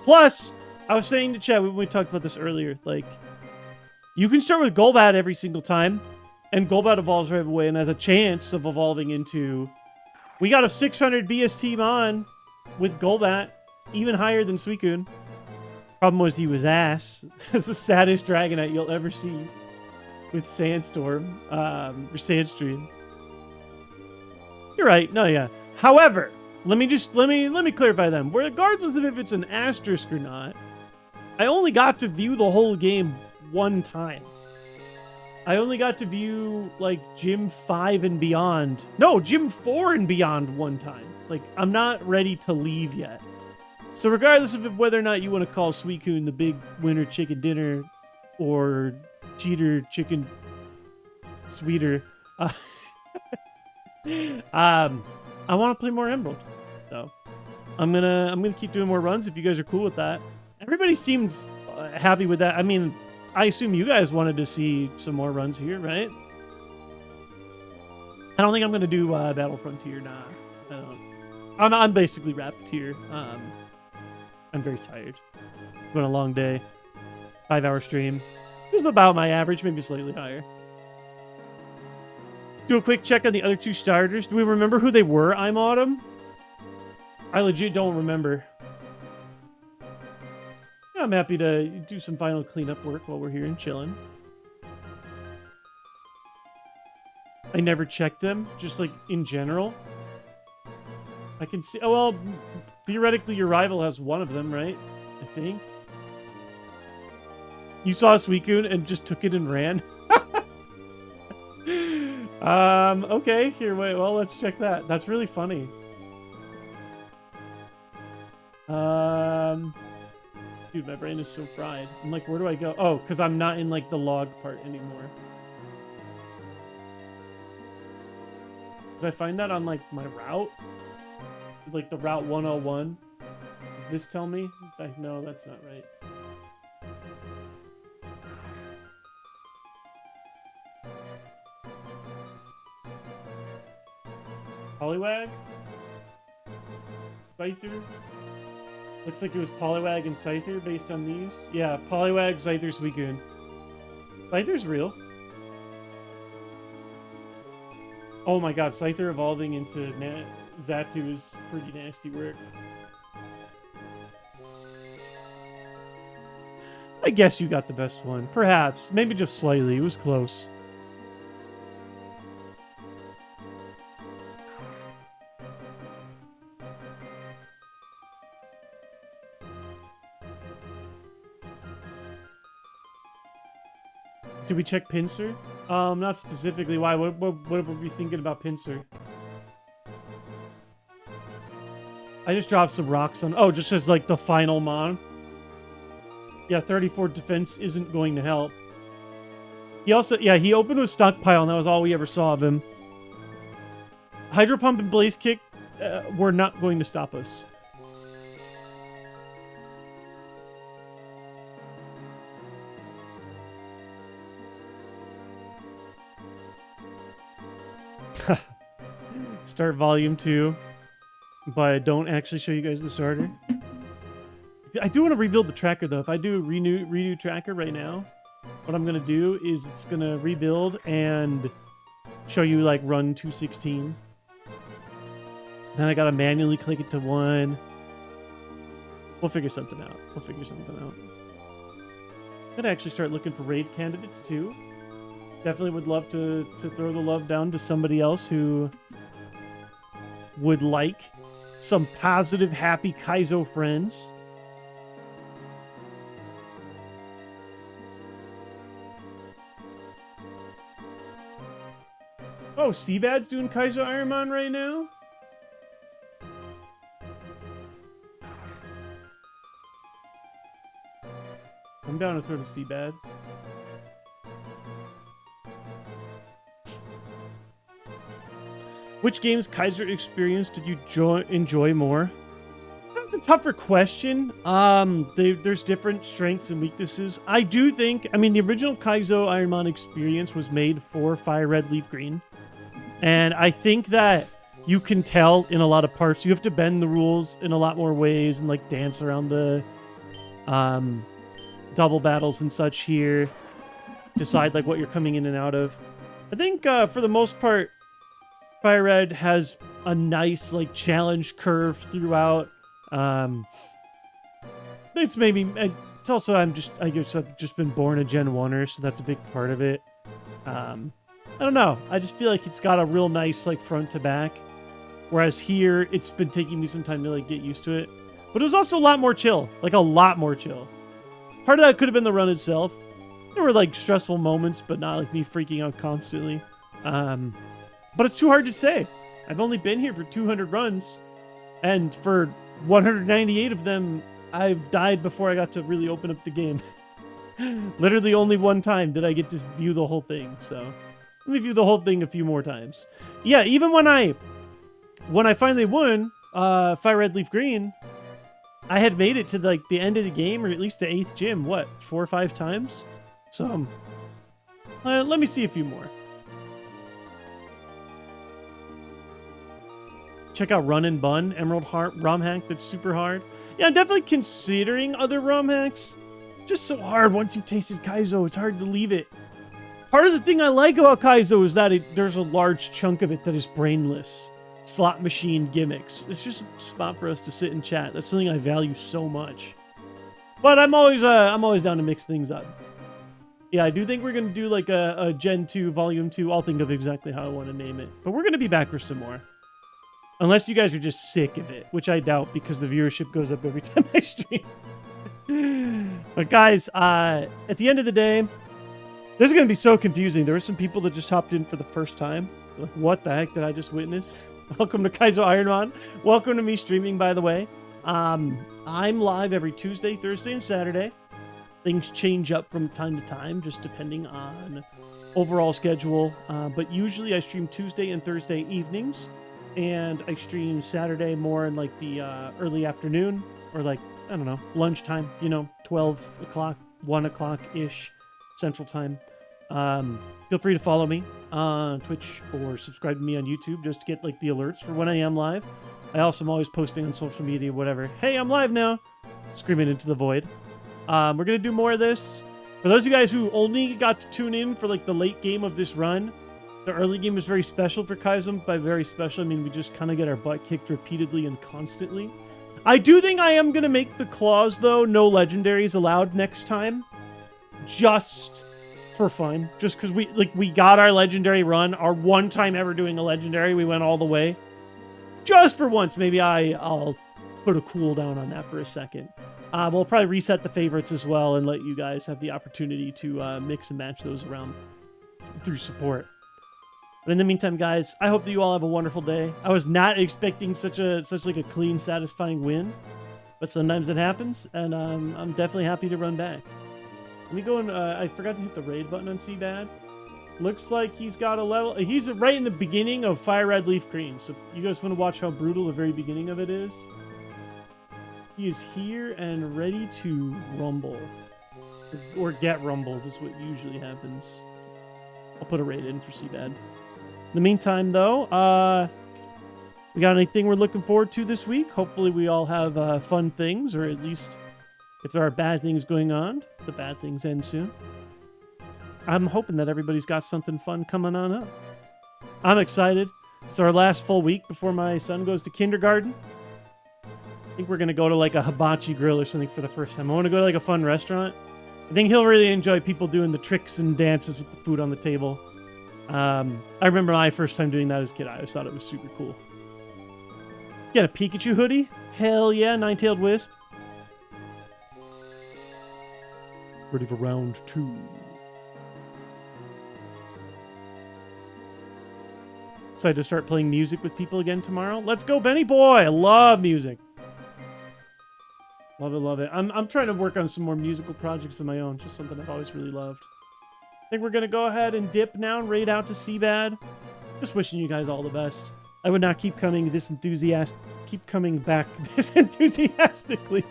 Plus, I was saying to Chad when we talked about this earlier, like you can start with Golbat every single time, and Golbat evolves right away and has a chance of evolving into... We got a 600 BST Mon with Golbat, even higher than Suicune. Problem was he was ass. That's the saddest Dragonite you'll ever see with Sandstorm, or Sandstream. You're right. No, yeah. However, let me clarify them. Regardless of if it's an asterisk or not, I only got to view the whole game one time. I only got to view like Gym 5 and beyond. No, Gym 4 and beyond one time. Like, I'm not ready to leave yet. So regardless of whether or not you want to call Suicune the big winter chicken dinner or cheater chicken sweeter. I want to play more Emerald, so I'm gonna keep doing more runs if you guys are cool with that. Everybody seems happy with that. I mean, I assume you guys wanted to see some more runs here, right? I don't think I'm gonna do Battle Frontier. Nah, I don't. I'm basically wrapped here. I'm very tired. It's been a long day. 5-hour stream. It was about my average, maybe slightly higher. Do a quick check on the other two starters. Do we remember who they were, I'm Autumn? I legit don't remember. Yeah, I'm happy to do some final cleanup work while we're here and chilling. I never checked them, just like in general. I can see. Oh, well, theoretically, your rival has one of them, right? I think. You saw Suicune and just took it and ran. Okay, here, wait, well, let's check that. That's really funny. Dude, my brain is so fried. I'm like, where do I go? Oh, because I'm not in, like, the log part anymore. Did I find that on, like, my route? Like, the Route 101? Does this tell me? No, that's not right. Poliwag? Scyther? Looks like it was Poliwag and Scyther based on these. Yeah, Poliwag, Scyther, Suicune. Scyther's real. Oh my god, Scyther evolving into Xatu is pretty nasty work. I guess you got the best one. Perhaps. Maybe just slightly. It was close. Did we check Pinsir? Not specifically. Why? What were we thinking about Pinsir? I just dropped some rocks on... Oh, just as, like, the final mon. Yeah, 34 defense isn't going to help. He also... Yeah, he opened with Stockpile, and that was all we ever saw of him. Hydro Pump and Blaze Kick were not going to stop us. Start volume 2, but don't actually show you guys the starter. I do want to rebuild the tracker though. If I do redo tracker right now, what I'm gonna do is it's gonna rebuild and show you like run 216. Then I gotta manually click it to 1. We'll figure something out. I'm gonna actually start looking for raid candidates too. Definitely would love to throw the love down to somebody else who would like some positive, happy Kaizo friends. Oh, Seabad's doing Kaizo IronMON right now? I'm down to throw to Seabad. Which game's Kaizo experience did you enjoy more? That's a tougher question. There's different strengths and weaknesses. I do think, I mean, the original Kaizo IronMON experience was made for Fire Red, Leaf Green. And I think that you can tell in a lot of parts, you have to bend the rules in a lot more ways and like dance around the double battles and such here. Decide like what you're coming in and out of. I think for the most part, Fire Red has a nice like challenge curve throughout. It's maybe it's also I guess I've just been born a Gen 1er, so that's a big part of it. I don't know. I just feel like it's got a real nice like front to back, whereas here it's been taking me some time to like get used to it. But it was also a lot more chill, like a lot more chill. Part of that could have been the run itself. There were like stressful moments, but not like me freaking out constantly. But it's too hard to say. I've only been here for 200 runs, and for 198 of them, I've died before I got to really open up the game. Literally only one time did I get to view the whole thing, so let me view the whole thing a few more times. Yeah, even when I finally won Fire Red Leaf Green, I had made it to like the end of the game, or at least the 8th gym, what, 4 or 5 times? So let me see a few more. Check out Run and Bun, Emerald Heart ROM hack that's super hard. Yeah, I'm definitely considering other ROM hacks. Just so hard once you've tasted Kaizo, it's hard to leave it. Part of the thing I like about Kaizo is that there's a large chunk of it that is brainless. Slot machine gimmicks. It's just a spot for us to sit and chat. That's something I value so much. But I'm always down to mix things up. Yeah, I do think we're going to do like a Gen 2, Volume 2. I'll think of exactly how I want to name it. But we're going to be back for some more. Unless you guys are just sick of it, which I doubt because the viewership goes up every time I stream. But guys, at the end of the day, this is going to be so confusing. There were some people that just hopped in for the first time. Like, what the heck did I just witness? Welcome to Kaizo IronMON. Welcome to me streaming, by the way. I'm live every Tuesday, Thursday, and Saturday. Things change up from time to time, just depending on overall schedule. But usually I stream Tuesday and Thursday evenings. And I stream Saturday more in like the early afternoon, or like, I don't know, lunchtime, 12 o'clock, 1 o'clock-ish Central Time. Feel free to follow me on Twitch or subscribe to me on YouTube just to get like the alerts for when I am live. I also am always posting on social media, whatever. Hey, I'm live now. Screaming into the void. We're going to do more of this. For those of you guys who only got to tune in for like the late game of this run, the early game is very special for Kaizo. By very special, I mean we just kind of get our butt kicked repeatedly and constantly. I do think I am going to make the clause, though, no legendaries allowed next time. Just for fun. Just because we got our legendary run. Our one time ever doing a legendary, we went all the way. Just for once, maybe I'll put a cooldown on that for a second. We'll probably reset the favorites as well and let you guys have the opportunity to mix and match those around through support. But in the meantime, guys, I hope that you all have a wonderful day. I was not expecting such like a clean, satisfying win, but sometimes it happens, and I'm definitely happy to run back. Let me go and I forgot to hit the raid button on Seabad. Looks like he's got a level. He's right in the beginning of Fire Red Leaf Green. So you guys want to watch how brutal the very beginning of it is? He is here and ready to rumble, or get rumbled is what usually happens. I'll put a raid in for Seabad. In the meantime, though, we got anything we're looking forward to this week? Hopefully we all have fun things, or at least if there are bad things going on, the bad things end soon. I'm hoping that everybody's got something fun coming on up. I'm excited. It's our last full week before my son goes to kindergarten. I think we're going to go to like a hibachi grill or something for the first time. I want to go to like a fun restaurant. I think he'll really enjoy people doing the tricks and dances with the food on the table. I remember my first time doing that as a kid. I always thought it was super cool. Get a Pikachu hoodie? Hell yeah, Nine-Tailed Wisp. Ready for round 2. Excited to start playing music with people again tomorrow. Let's go, Benny boy! I love music. Love it, love it. I'm trying to work on some more musical projects of my own. Just something I've always really loved. I think we're going to go ahead and dip now and raid out to Seabad. Just wishing you guys all the best. I would not keep coming back this enthusiastically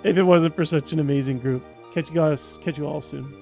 if it wasn't for such an amazing group. Catch you all soon.